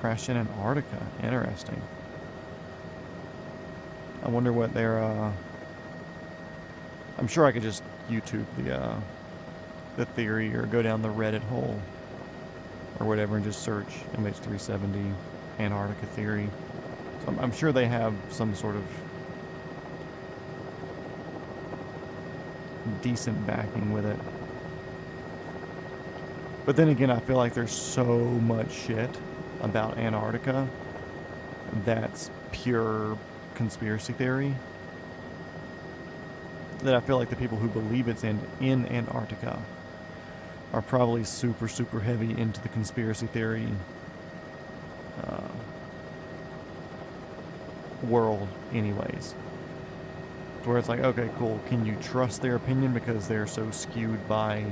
Crashed in Antarctica. Interesting. I wonder what their, I'm sure I could just YouTube the theory, or go down the Reddit hole or whatever and just search MH370 Antarctica theory. So I'm sure they have some sort of decent backing with it. But then again, I feel like there's so much shit about Antarctica that's pure conspiracy theory that I feel like the people who believe it's in Antarctica are probably super, super heavy into the conspiracy theory world anyways. Where it's like, okay, cool, can you trust their opinion because they're so skewed by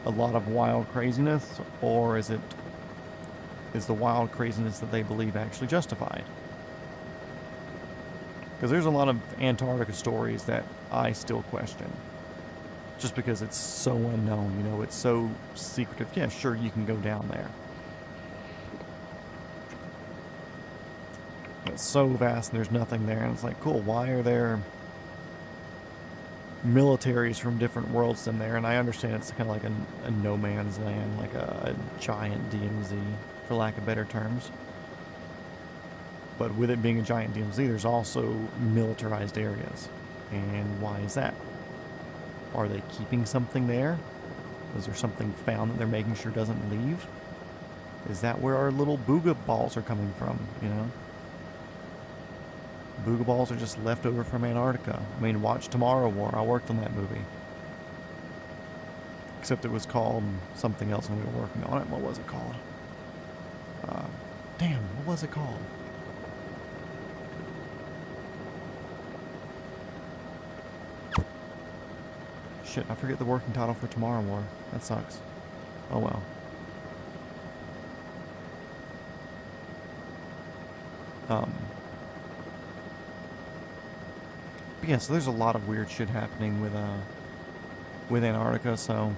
a lot of wild craziness, or is the wild craziness that they believe actually justified? Because there's a lot of Antarctica stories that I still question. Just because it's so unknown, you know, it's so secretive. Yeah, sure, you can go down there. It's so vast and there's nothing there, and it's like, cool, why are there militaries from different worlds in there? And I understand it's kind of like a no man's land, like a giant DMZ, for lack of better terms. But with it being a giant DMZ, there's also militarized areas. And why is that? Are they keeping something there? Was there something found that they're making sure doesn't leave? Is that where our little booga balls are coming from, you know? Booga balls are just left over from Antarctica. I mean, watch Tomorrow War. I worked on that movie. Except it was called something else when we were working on it. What was it called? Damn, what was it called? Shit, I forget the working title for Tomorrow War. That sucks. Oh well. But yeah, so there's a lot of weird shit happening with Antarctica, so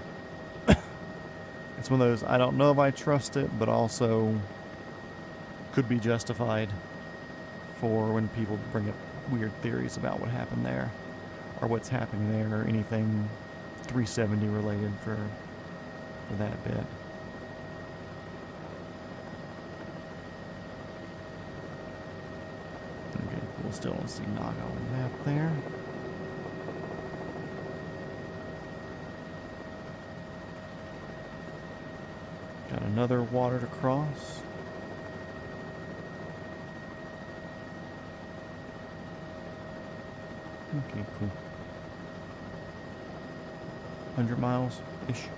it's one of those, I don't know if I trust it, but also could be justified for when people bring up weird theories about what happened there, or what's happening there, or anything 370 related for that bit. Okay, cool. Still don't see Naga on the map there. Got another water to cross. Okay, cool. 100 miles-ish.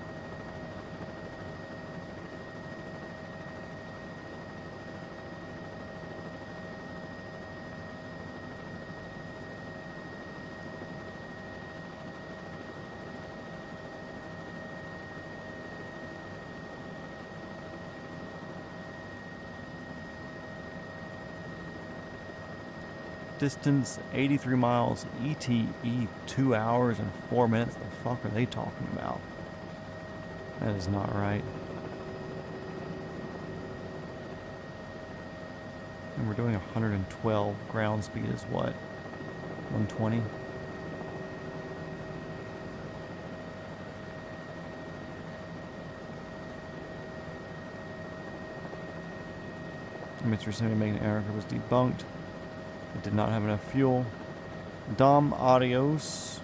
Distance 83 miles, ETE 2 hours and 4 minutes. The fuck are they talking about? That is not right. And we're doing 112. Ground speed is what? 120? Mr. Semi making error was debunked. It did not have enough fuel. Dom, adios.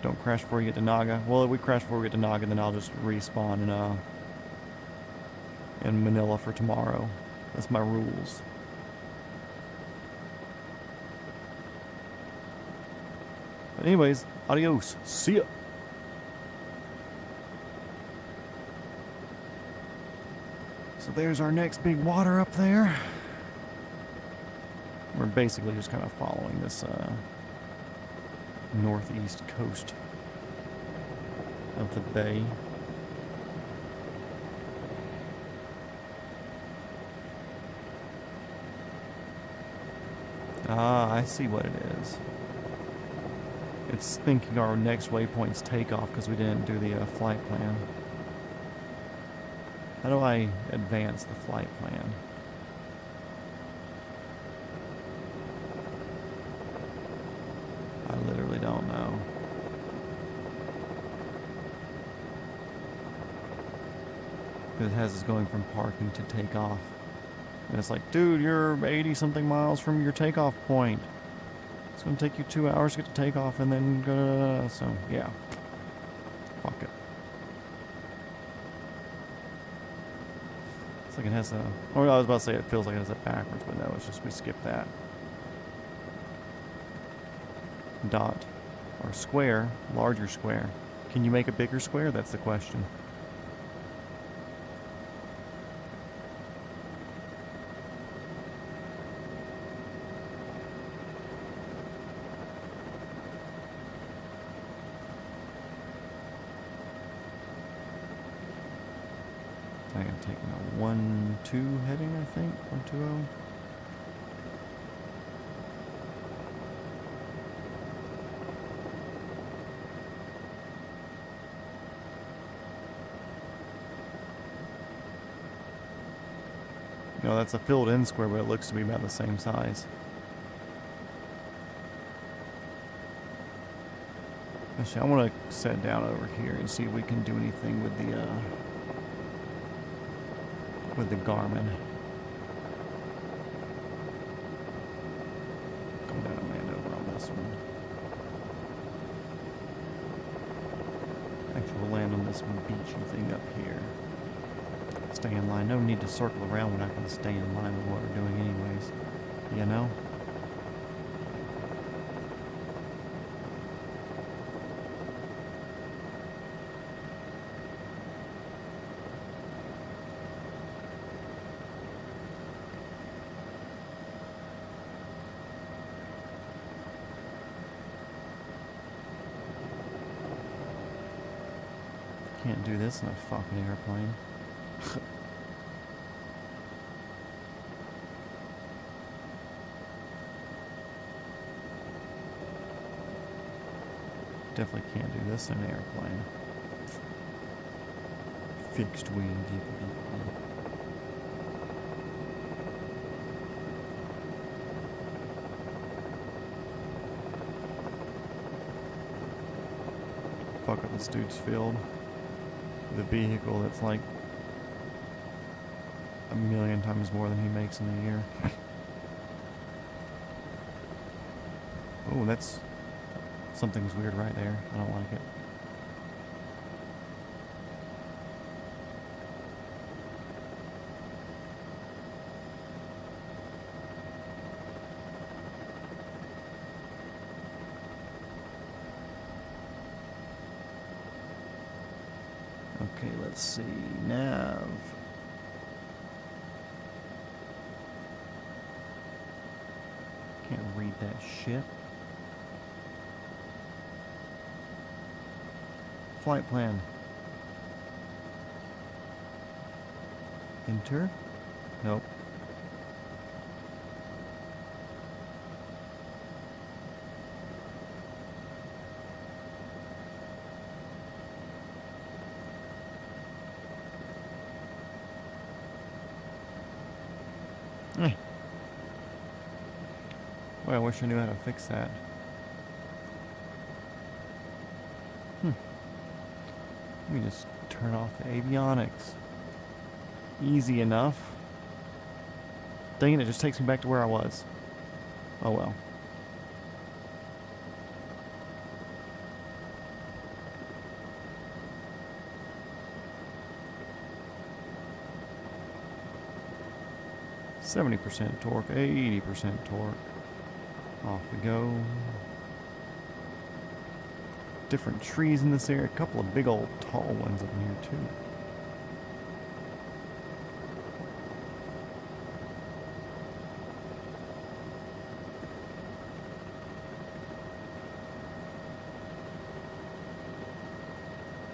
Don't crash before you get to Naga. Well, if we crash before we get to Naga, then I'll just respawn in Manila for tomorrow. That's my rules. But anyways, adios. See ya. So there's our next big water up there. We're basically just kind of following this northeast coast of the bay. Ah, I see what it is. It's thinking our next waypoint's takeoff because we didn't do the flight plan. How do I advance the flight plan? I literally don't know. It has us going from parking to takeoff. And it's like, dude, you're 80 something miles from your takeoff point. It's going to take you 2 hours to get to takeoff and then go. So, yeah. Fuck it. It's like it has a. Oh, I was about to say it feels like it has it backwards, but no, it's just we skip that. Dot or square, larger square. Can you make a bigger square? That's the question. I am taking a 1-2 heading, I think. 120. No, that's a filled-in square, but it looks to be about the same size. Actually, I want to set down over here and see if we can do anything with the Garmin. Come down and land over on this one. Actually, we'll land on this beachy thing up here. Stay in line. No need to circle around. We're not going to stay in line with what we're doing anyways. You know? Can't do this in a fucking airplane. Definitely can't do this in an airplane. Fixed wing, fuck up this dude's field. The vehicle that's like a million times more than he makes in a year. Oh, that's something's weird right there. I don't like it. Okay, let's see. Nav. Can't read that shit. Flight plan. Enter. Nope. Boy, I wish I knew how to fix that. Let me just turn off the avionics. Easy enough. Dang it, it just takes me back to where I was. Oh well. %, torque, 80% torque. Off we go. Different trees in this area. A couple of big old tall ones up in here too.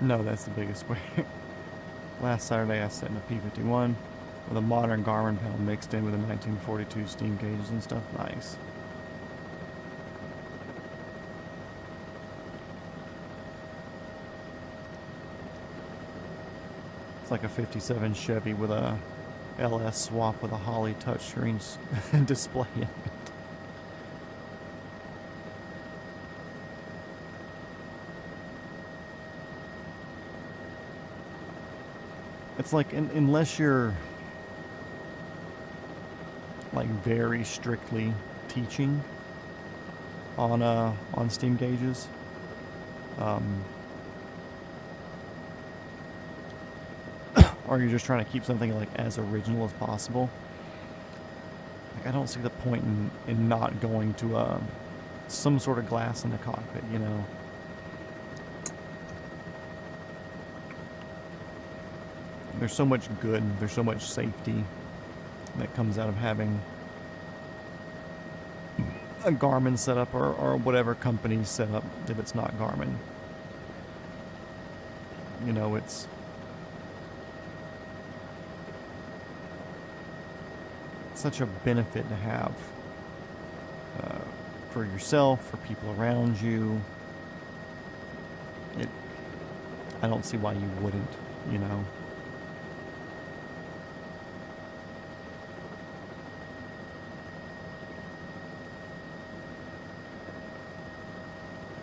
No, that's the biggest square. Last Saturday I set in a P51 with a modern Garmin panel mixed in with the 1942 steam gauges and stuff. Nice. It's like a 57 Chevy with a LS swap with a Holly touchscreen display in it. It's like, unless you're like very strictly teaching on steam gauges, or you're just trying to keep something like as original as possible. Like, I don't see the point in not going to some sort of glass in the cockpit, you know. There's so much good, there's so much safety that comes out of having a Garmin setup or whatever company's set up if it's not Garmin. You know, it's such a benefit to have for yourself, for people around you. I don't see why you wouldn't, you know.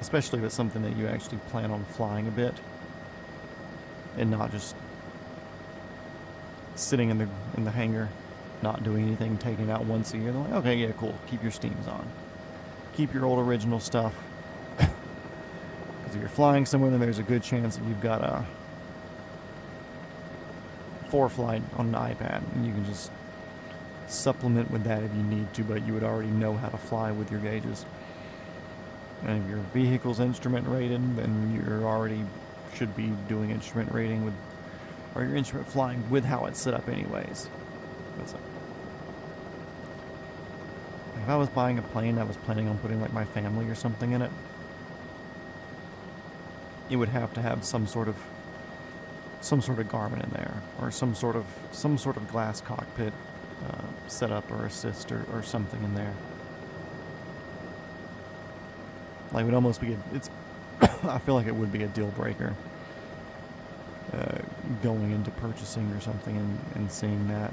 Especially if it's something that you actually plan on flying a bit and not just sitting in the hangar, not doing anything, taking it out once a year. They're like, okay, yeah, cool, keep your steams on. Keep your old original stuff. Because if you're flying somewhere, then there's a good chance that you've got a ForeFlight on an iPad, and you can just supplement with that if you need to, but you would already know how to fly with your gauges. And if your vehicle's instrument rated, then you're already should be doing instrument rating with, or your instrument flying with how it's set up anyways. That's like, if I was buying a plane, I was planning on putting like my family or something in it. It would have to have some sort of Garmin in there, or some sort of glass cockpit setup or assist or something in there. Like, it would almost be I feel like it would be a deal breaker going into purchasing or something and seeing that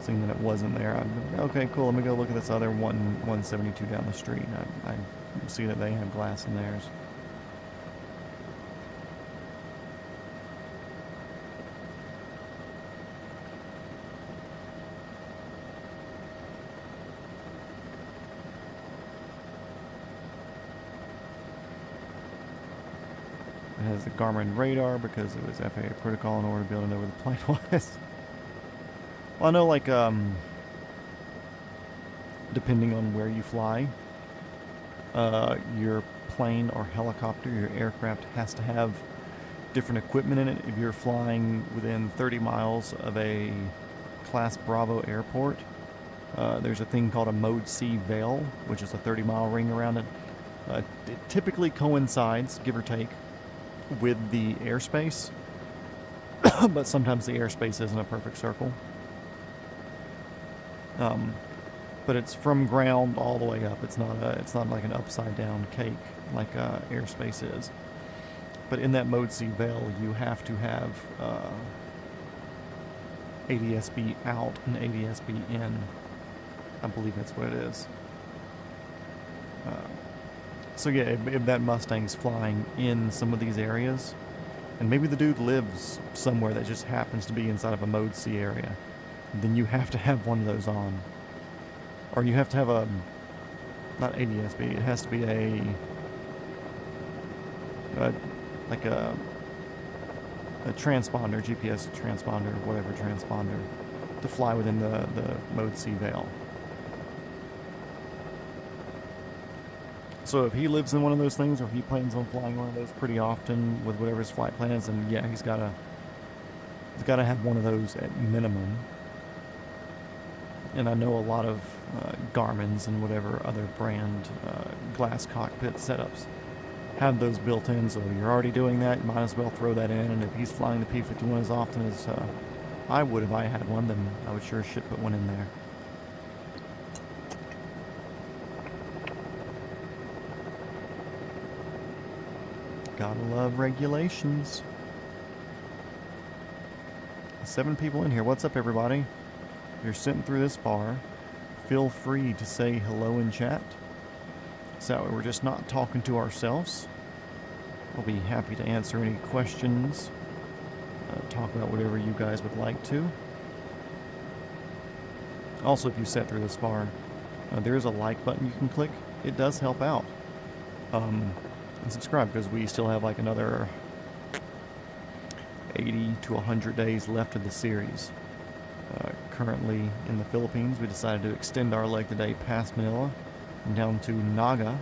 it wasn't there. I'd be like, okay, cool, let me go look at this other 172 down the street. I see that they have glass in theirs. It has the Garmin radar because it was FAA protocol in order to be able to know where the plane was. Well, I know, like, depending on where you fly, your plane or helicopter, your aircraft has to have different equipment in it. If you're flying within 30 miles of a Class Bravo airport, there's a thing called a Mode C veil, which is a 30-mile ring around it. It typically coincides, give or take, with the airspace, but sometimes the airspace isn't a perfect circle. But it's from ground all the way up. It's not like an upside down cake like airspace is. But in that Mode C veil, you have to have ADS-B out and ADS-B in. I believe that's what it is. So yeah, if that Mustang's flying in some of these areas, and maybe the dude lives somewhere that just happens to be inside of a Mode C area, then you have to have one of those on. Or you have to have a, not ADSB, it has to be like a transponder, GPS transponder, whatever transponder, to fly within the Mode C veil. So if he lives in one of those things, or if he plans on flying one of those pretty often with whatever his flight plan is, then yeah, he's gotta have one of those at minimum. And I know a lot of Garmin's and whatever other brand glass cockpit setups have those built in, so you're already doing that, you might as well throw that in. And if he's flying the P-51 as often as I would if I had one, then I would sure as shit put one in there. Gotta love regulations. 7 people in here. What's up, everybody? If you're sitting through this far, feel free to say hello in chat. So we're just not talking to ourselves. We'll be happy to answer any questions, talk about whatever you guys would like to. Also, if you sat through this far, there is a like button you can click. It does help out. And subscribe, because we still have like another 80 to 100 days left of the series. Currently in the Philippines, we decided to extend our leg today past Manilla and down to Naga.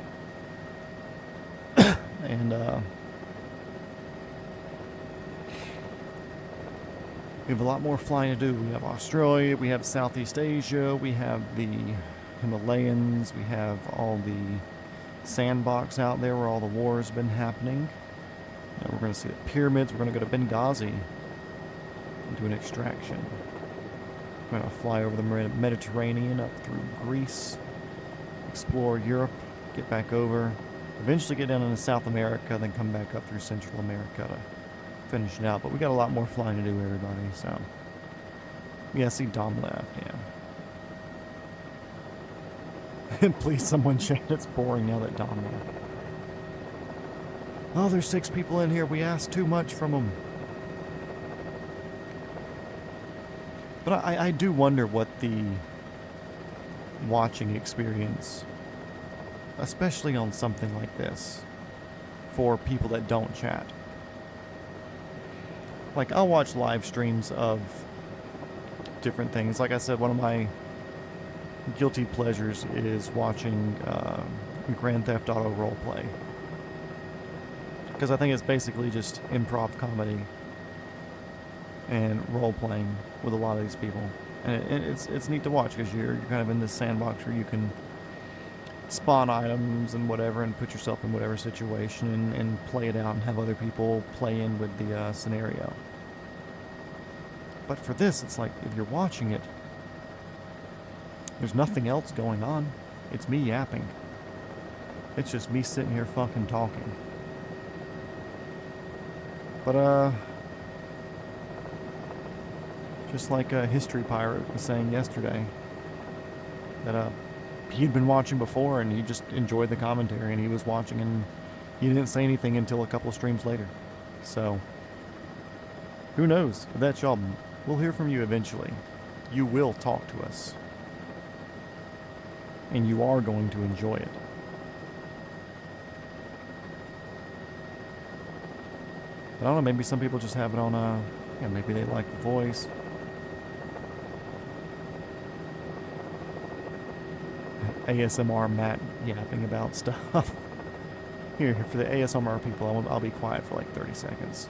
And we have a lot more flying to do. We have Australia, we have Southeast Asia, we have the Himalayas, we have all the sandbox out there where all the wars have been happening. Now we're going to see the pyramids. We're going to go to Benghazi and do an extraction. We're going to fly over the Mediterranean up through Greece, explore Europe, get back over, eventually get down into South America, then come back up through Central America to finish it out. But we got a lot more flying to do, everybody. So yeah, I see Dom left. Yeah. Please, someone chat. It's boring now that Dom left. Oh, there's 6 people in here. We asked too much from them. But I do wonder what the watching experience, especially on something like this, for people that don't chat. Like, I'll watch live streams of different things. Like I said, one of my guilty pleasures is watching Grand Theft Auto roleplay. Because I think it's basically just improv comedy and role-playing with a lot of these people. And it's neat to watch, because you're kind of in this sandbox where you can spawn items and whatever and put yourself in whatever situation and play it out and have other people play in with the scenario. But for this, it's like, if you're watching it, there's nothing else going on. It's me yapping. It's just me sitting here fucking talking. But, just like a History Pirate was saying yesterday, that, he'd been watching before and he just enjoyed the commentary, and he was watching and he didn't say anything until a couple of streams later. So, who knows? If that's y'all, we'll hear from you eventually. You will talk to us. And you are going to enjoy it. But I don't know, maybe some people just have it on, yeah, maybe they like the voice. ASMR Matt yapping about stuff. Here, for the ASMR people, I'll be quiet for like 30 seconds.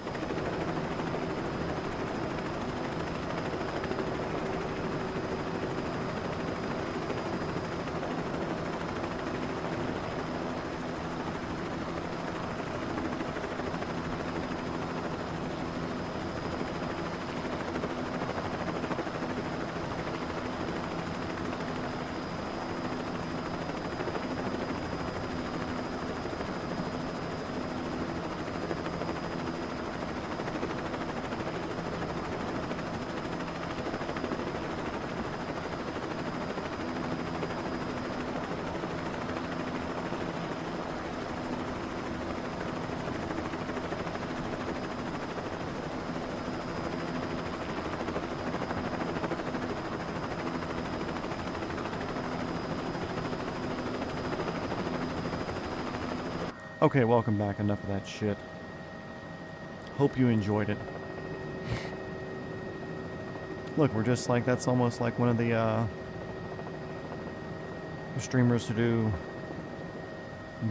Okay, welcome back. Enough of that shit. Hope you enjoyed it. Look, we're just like, that's almost like one of the streamers who do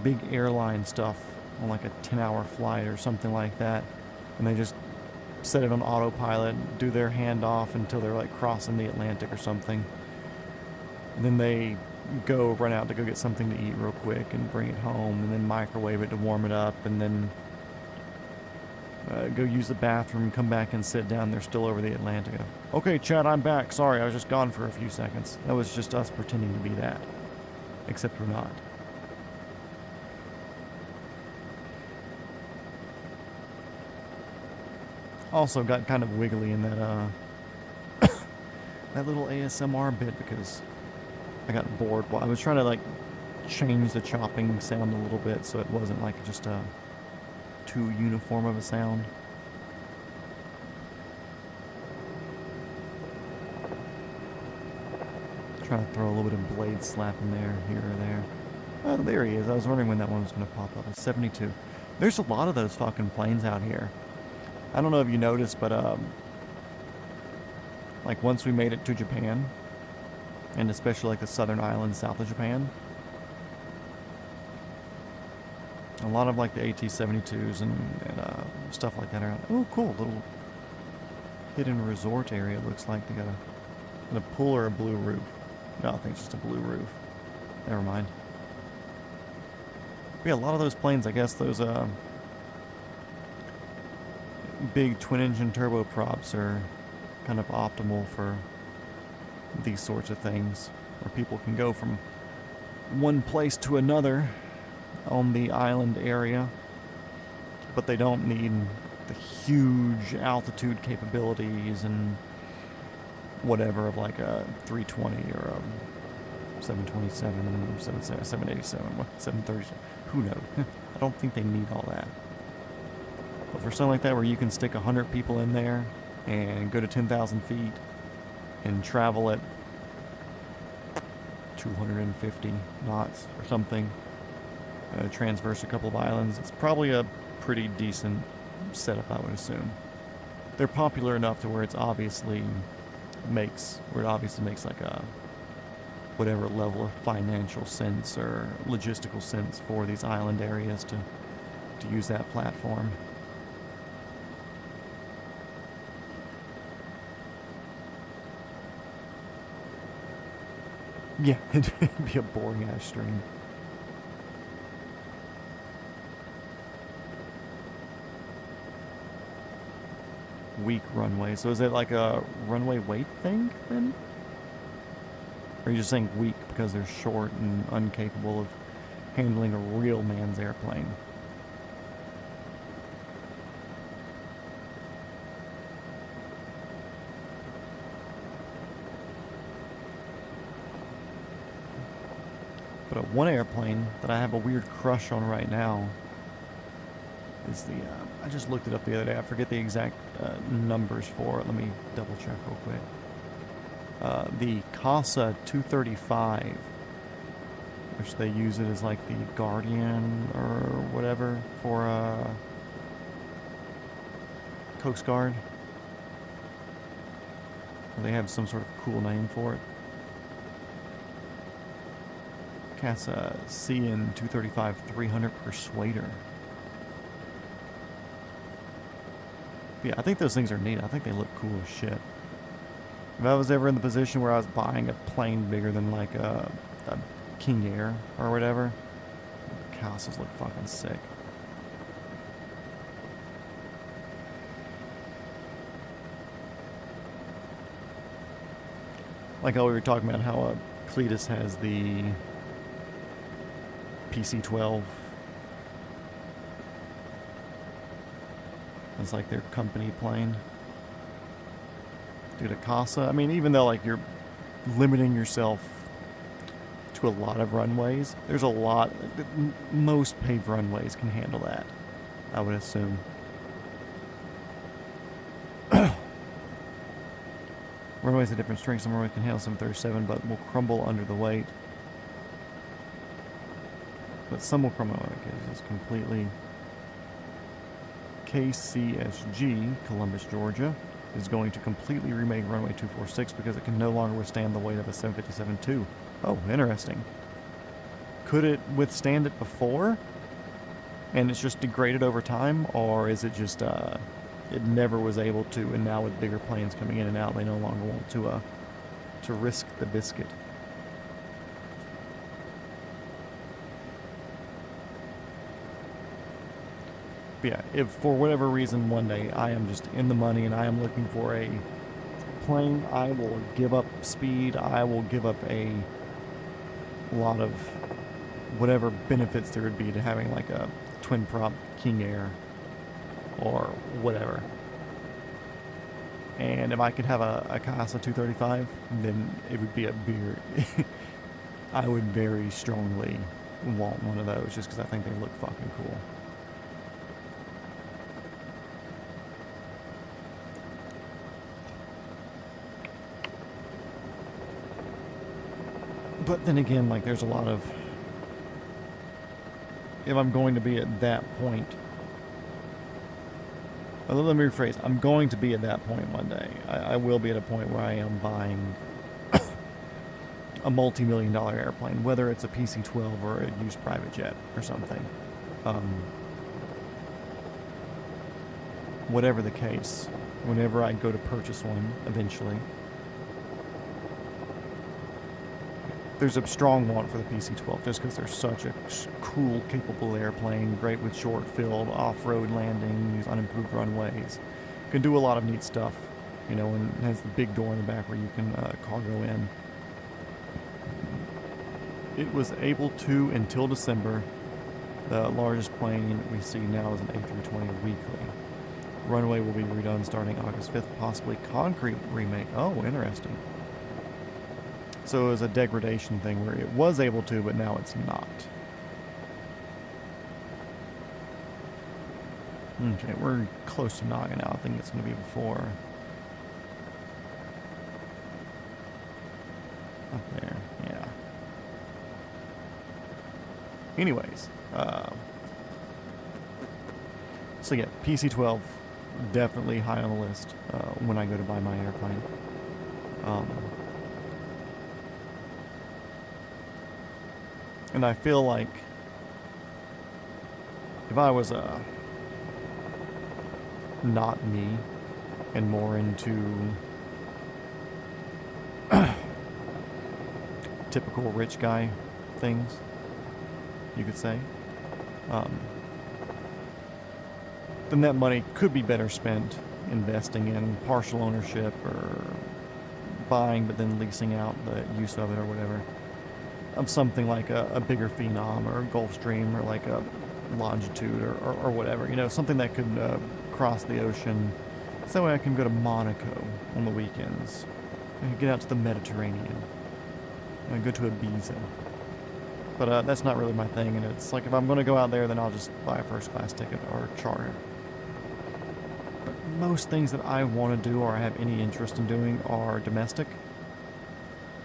big airline stuff on like a 10-hour flight or something like that. And they just set it on autopilot, do their handoff until they're like crossing the Atlantic or something. And then they run out to go get something to eat real quick and bring it home, and then microwave it to warm it up, and then go use the bathroom, come back and sit down. They're still over the Atlantic. Okay, Chad, I'm back. Sorry, I was just gone for a few seconds. That was just us pretending to be that. Except we're not. Also got kind of wiggly in that that little ASMR bit because I got bored. Well, I was trying to like change the chopping sound a little bit so it wasn't like just too uniform of a sound. Trying to throw a little bit of blade slap in there, here or there. Oh, there he is. I was wondering when that one was going to pop up. It's 72. There's a lot of those fucking planes out here. I don't know if you noticed, but like once we made it to Japan, and especially like the southern islands south of Japan, a lot of like the AT-72s and stuff like that are out. Oh, cool. Little hidden resort area. Looks like they got a pool or a blue roof. No, I think it's just a blue roof. Never mind. But yeah, a lot of those planes, I guess those big twin-engine turboprops are kind of optimal for these sorts of things, where people can go from one place to another on the island area, but they don't need the huge altitude capabilities and whatever of like a 320 or a 727, 787, 737. Who knows? I don't think they need all that. But for something like that where you can stick 100 people in there and go to 10,000 feet and travel at 250 knots or something, transverse a couple of islands, it's probably a pretty decent setup, I would assume. They're popular enough to where it obviously makes like a whatever level of financial sense or logistical sense for these island areas to use that platform. Yeah, it'd be a boring ass stream. Weak runway. So is it like a runway weight thing then? Or are you just saying weak because they're short and incapable of handling a real man's airplane? But one airplane that I have a weird crush on right now is the, I just looked it up the other day. I forget the exact numbers for it. Let me double check real quick. The Casa 235, which they use it as like the Guardian or whatever for Coast Guard. They have some sort of cool name for it. Casa CN 235 300 Persuader. Yeah, I think those things are neat. I think they look cool as shit. If I was ever in the position where I was buying a plane bigger than like a King Air or whatever, the Casas look fucking sick. Like how we were talking about how Cletus has the PC-12 as like their company plane. Dude, a Casa, I mean, even though like you're limiting yourself to a lot of runways, there's a lot, most paved runways can handle that, I would assume. Runways have different strengths. Some runways can handle 737, but will crumble under the weight. But some will come out is completely. KCSG, Columbus, Georgia, is going to completely remake runway 246 because it can no longer withstand the weight of a 757-2. Oh, interesting. Could it withstand it before? And it's just degraded over time? Or is it just, it never was able to, and now with bigger planes coming in and out, they no longer want to risk the biscuit? Yeah, if for whatever reason one day I am just in the money and I am looking for a plane, I will give up speed, I will give up a lot of whatever benefits there would be to having like a twin prop King Air or whatever. And if I could have a Casa 235, then it would be a beer. I would very strongly want one of those just because I think they look fucking cool. But then again, like, there's a lot of... If I'm going to be at that point... Well, let me rephrase. I'm going to be at that point one day. I will be at a point where I am buying a multi-million-dollar airplane, whether it's a PC-12 or a used private jet or something. Whatever the case, whenever I go to purchase one eventually... There's a strong want for the PC-12 just because they're such a cool, capable airplane, great with short field, off-road landings, unimproved runways. Can do a lot of neat stuff, you know, and has the big door in the back where you can cargo in. It was able to, until December, the largest plane we see now is an A320 weekly. Runway will be redone starting August 5th, possibly concrete remake. Oh, interesting. So it was a degradation thing where it was able to, but now it's not. Okay, we're close to Naga now. I think it's going to be before. Up there, yeah. Anyways, so yeah, PC-12, definitely high on the list when I go to buy my airplane. And I feel like if I was not me and more into typical rich guy things, you could say, then that money could be better spent investing in partial ownership or buying but then leasing out the use of it or whatever. Of something like a bigger Phenom or a Gulfstream or like a Longitude or whatever, you know, something that could cross the ocean. So that way I can go to Monaco on the weekends. I can get out to the Mediterranean. And go to Ibiza. But that's not really my thing, and it's like if I'm going to go out there, then I'll just buy a first class ticket or charter. But most things that I want to do or I have any interest in doing are domestic.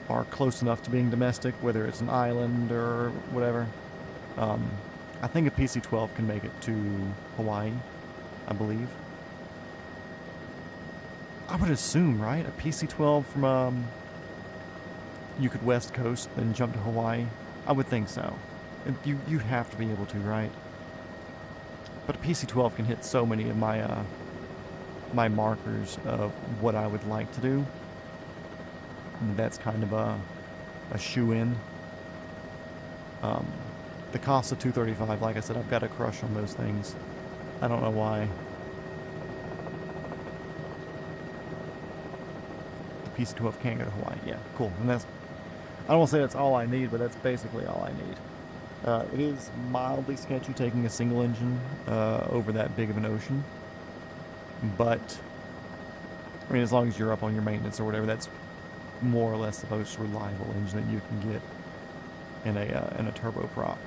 Are close enough to being domestic, whether it's an island or whatever. I think a PC-12 can make it to Hawaii, I believe. I would assume, right? A PC-12 from, you could West Coast, then jump to Hawaii. I would think so. You have to be able to, right? But a PC-12 can hit so many of my, my markers of what I would like to do. That's kind of a shoe-in. The Casa 235, like I said, I've got a crush on those things. I don't know why. The PC-12 can't go to Hawaii. Yeah, cool. And that's, I don't want to say that's all I need, but that's basically all I need. It is mildly sketchy taking a single engine over that big of an ocean. But, I mean, as long as you're up on your maintenance or whatever, that's more or less the most reliable engine that you can get in a turboprop.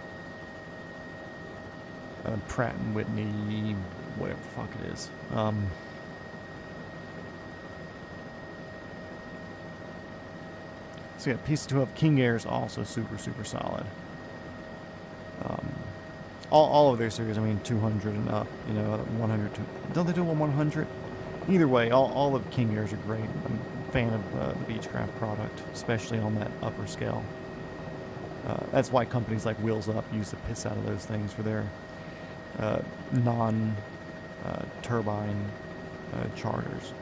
Pratt & Whitney, whatever the fuck it is. So yeah, PC-12 King Air is also super, super solid. all of their series, I mean 200 and up, 100. Don't they do a 100? Either way, all of King Airs are great. I'm a fan of the Beechcraft product, especially on that upper scale. That's why companies like Wheels Up use the piss out of those things for their non-turbine charters.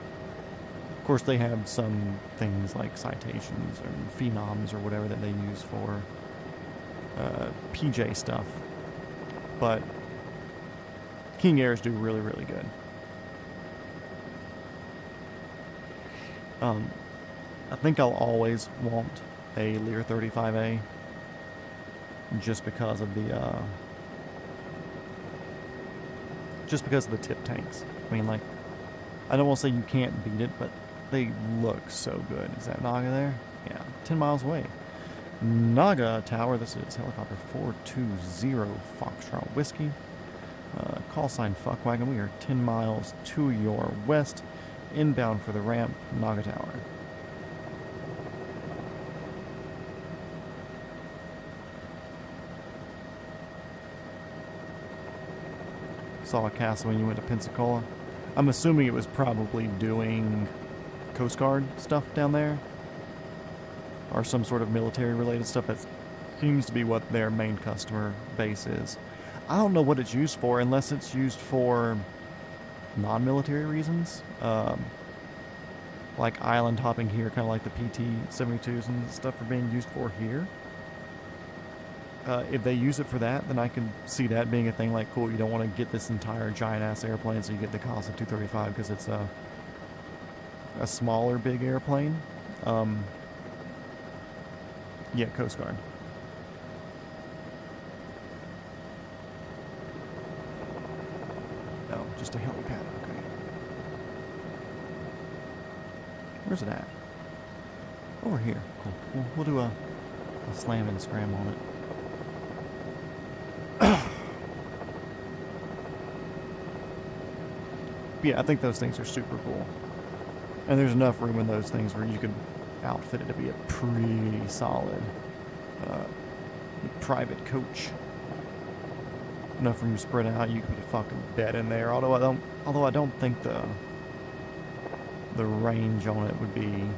Of course, they have some things like Citations or Phenoms or whatever that they use for PJ stuff. But King Airs do really, really good. I think I'll always want a Lear 35A just because of the tip tanks. I mean, like, I don't want to say you can't beat it, but they look so good. Is that Naga there? Yeah, 10 miles away. Naga Tower, this is helicopter 420 Foxtrot Whiskey. Call sign Fuckwagon. We are 10 miles to your west, inbound for the ramp, Naga Tower. Saw a castle when you went to Pensacola. I'm assuming it was probably doing Coast Guard stuff down there, or some sort of military related stuff. That seems to be what their main customer base is. I don't know what it's used for unless it's used for non-military reasons, like island hopping here, kind of like the PT-72s and stuff are being used for here. If they use it for that, then I can see that being a thing. Like, cool, you don't want to get this entire giant-ass airplane, so you get the Casa 235 because it's a smaller, big airplane. Yeah, Coast Guard. Oh, just a helipad, okay. Where's it at? Over here. Cool. We'll do a slam and scram on it. Yeah, I think those things are super cool. And there's enough room in those things where you can outfit it to be a pretty solid private coach. Enough room to spread out. You can put a fucking bed in there. Although I don't think the range on it would be.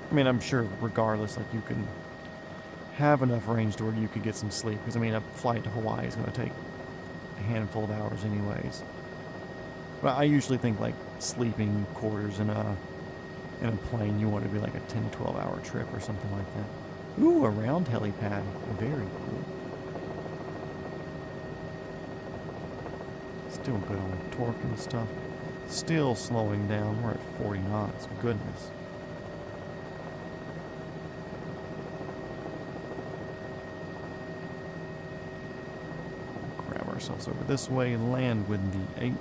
I mean, I'm sure regardless, like, you can have enough range to where you could get some sleep. Because I mean, a flight to Hawaii is going to take a handful of hours anyways. But I usually think like sleeping quarters in a plane, you want it to be like a 10 to 12 hour trip or something like that. Ooh, a round helipad. Very cool. Still good on torque and stuff. Still slowing down. We're at 40 knots. Goodness. Grab ourselves over this way and land with the H.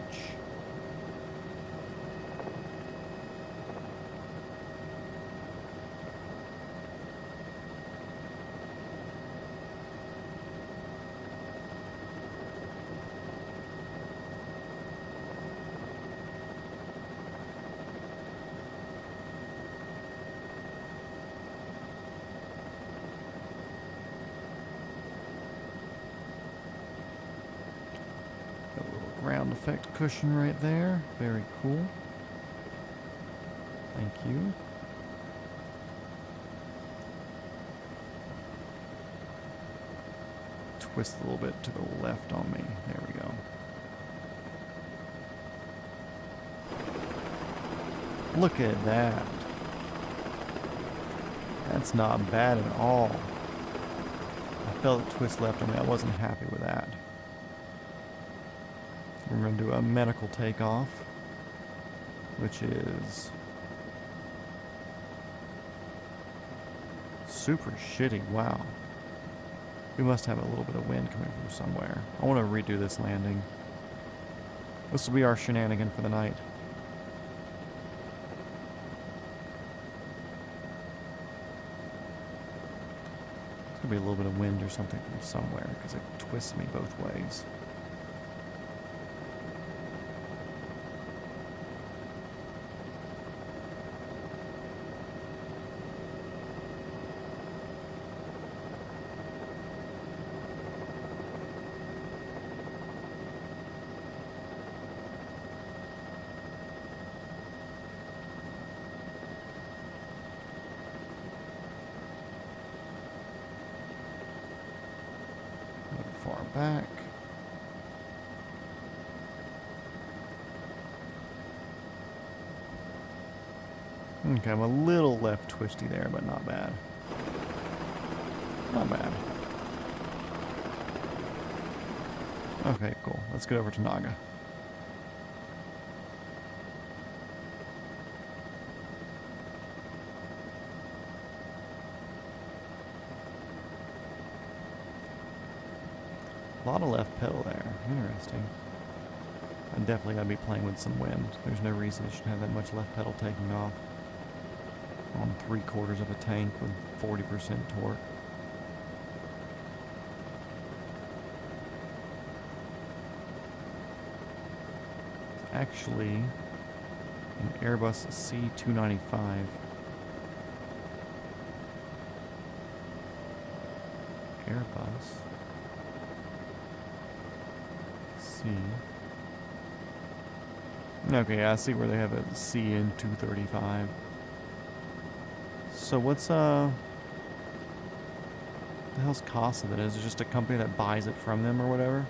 Ground effect cushion right there. Very cool. Thank you. Twist a little bit to the left on me. There we go. Look at that. That's not bad at all. I felt it twist left on me. I wasn't happy with that. We're going to do a medical takeoff, which is super shitty. Wow. We must have a little bit of wind coming from somewhere. I want to redo this landing. This will be our shenanigan for the night. There's going to be a little bit of wind or something from somewhere because it twists me both ways. back. Okay, I'm a little left twisty there, but not bad. Not bad. Okay, cool. Let's get over to Naga. A lot of left pedal there. Interesting. I definitely gotta be playing with some wind. There's no reason it should have that much left pedal taking off on 3/4 of a tank with 40% torque. It's actually an Airbus C295. Airbus C. Okay, I see where they have a C in 235. So what's the hell's Casa that is? Is it just a company that buys it from them or whatever?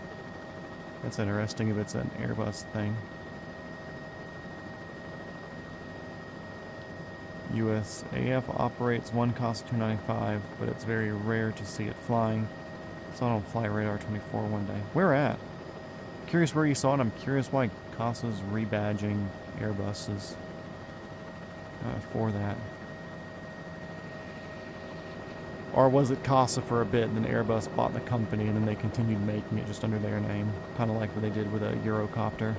That's interesting if it's an Airbus thing. USAF operates one Casa 295, but it's very rare to see it flying. Saw it on Flight Radar 24 one day. Where at? Curious where you saw it. I'm curious why Casa's rebadging Airbuses for that. Or was it Casa for a bit, and then Airbus bought the company, and then they continued making it just under their name? Kind of like what they did with a Eurocopter.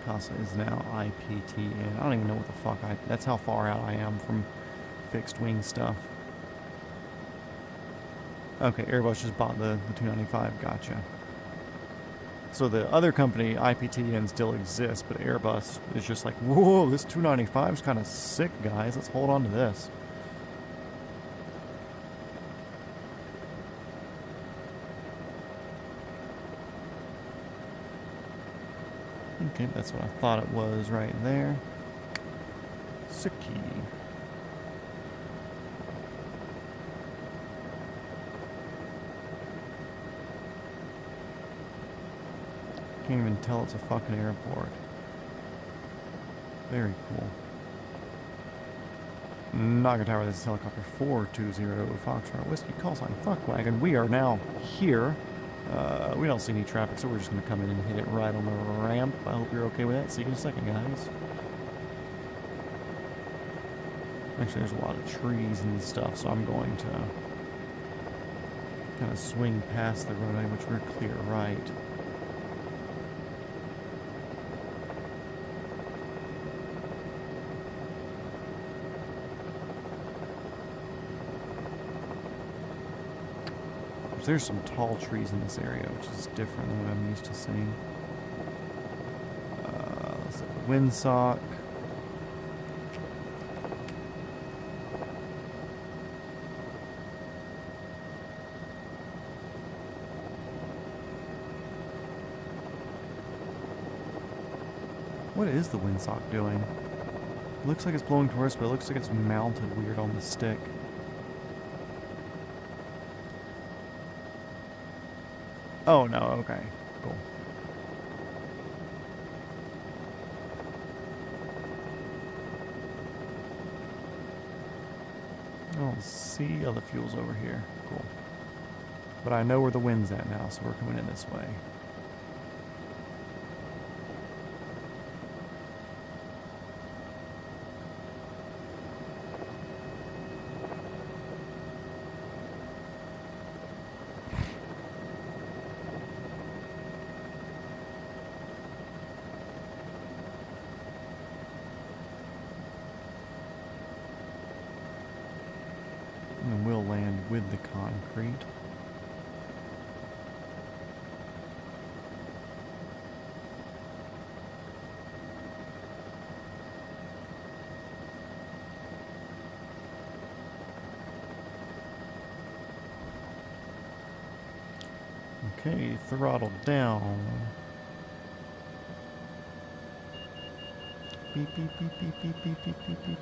Casa is now IPTN. I don't even know what the fuck that's how far out I am from fixed wing stuff. Okay, Airbus just bought the 295, gotcha. So the other company, IPTN, still exists, but Airbus is just like, whoa, this 295 is kind of sick, guys. Let's hold on to this. Okay, that's what I thought it was right there. Sicky. Can't even tell it's a fucking airport. Very cool. Naga Tower, this is helicopter 420 Foxtrot Whiskey call sign Fuckwagon. We are now here. We don't see any traffic, so we're just going to come in and hit it right on the ramp. I hope you're okay with that. See you in a second, guys. Actually, there's a lot of trees and stuff, so I'm going to kind of swing past the runway, which we're clear right. There's some tall trees in this area, which is different than what I'm used to seeing. Let's see, the windsock. What is the windsock doing? It looks like it's blowing towards us, but it looks like it's mounted weird on the stick. Oh, no, okay. Cool. Oh, see, oh, the fuel's over here. Cool. But I know where the wind's at now, so we're coming in this way. And we'll land with the concrete. Okay, throttle down. Beep, beep, beep, beep, beep, beep, beep, beep, beep.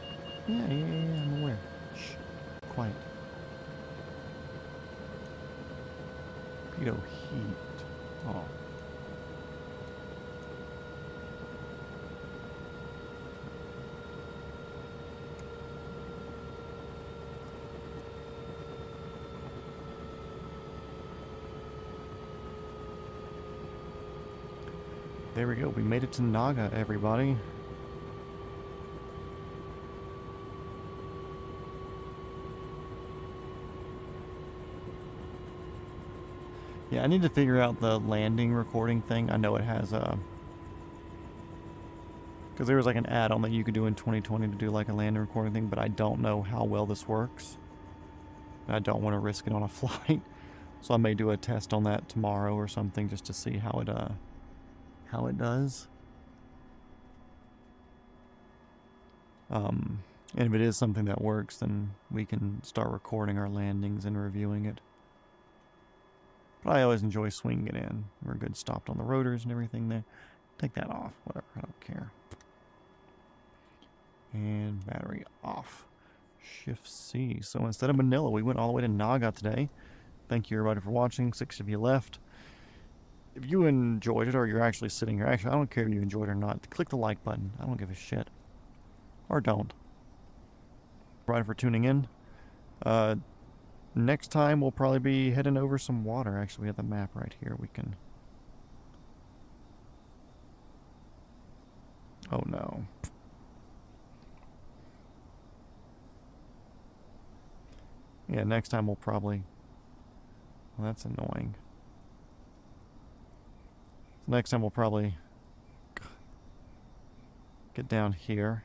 Yeah, I'm aware. Shh. Quiet. Pitot heat. Oh. There we go. We made it to Naga, everybody. Yeah, I need to figure out the landing recording thing. I know it has a... Because there was like an add-on that you could do in 2020 to do like a landing recording thing, but I don't know how well this works. I don't want to risk it on a flight. So I may do a test on that tomorrow or something just to see how it does. And if it is something that works, then we can start recording our landings and reviewing it. But I always enjoy swinging it in. We're good stopped on the rotors and everything there. Take that off, whatever, I don't care. And battery off. Shift C. So instead of Manilla, we went all the way to Naga today. Thank you everybody for watching. 6 of you left. If you enjoyed it or you're actually sitting here, actually I don't care if you enjoyed it or not, click the like button. I don't give a shit. Or don't. Right, for tuning in. Next time we'll probably be heading over some water. Actually, we have the map right here. We can... Oh no. Yeah, next time we'll probably... Well, that's annoying. Next time we'll probably get down here.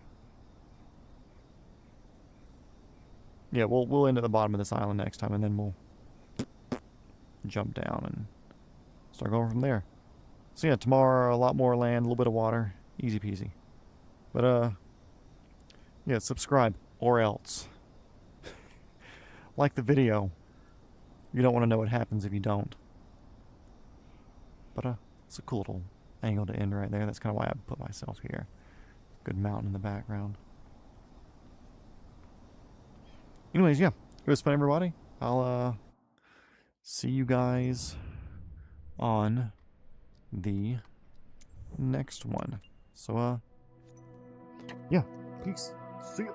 Yeah, we'll end at the bottom of this island next time, and then we'll jump down and start going from there. So yeah, tomorrow a lot more land, a little bit of water, easy peasy. But yeah, subscribe or else. Like the video. You don't want to know what happens if you don't. But it's a cool little angle to end right there. That's kind of why I put myself here. Good mountain in the background. Anyways, yeah, it was fun, everybody. I'll see you guys on the next one. So yeah, peace. See ya.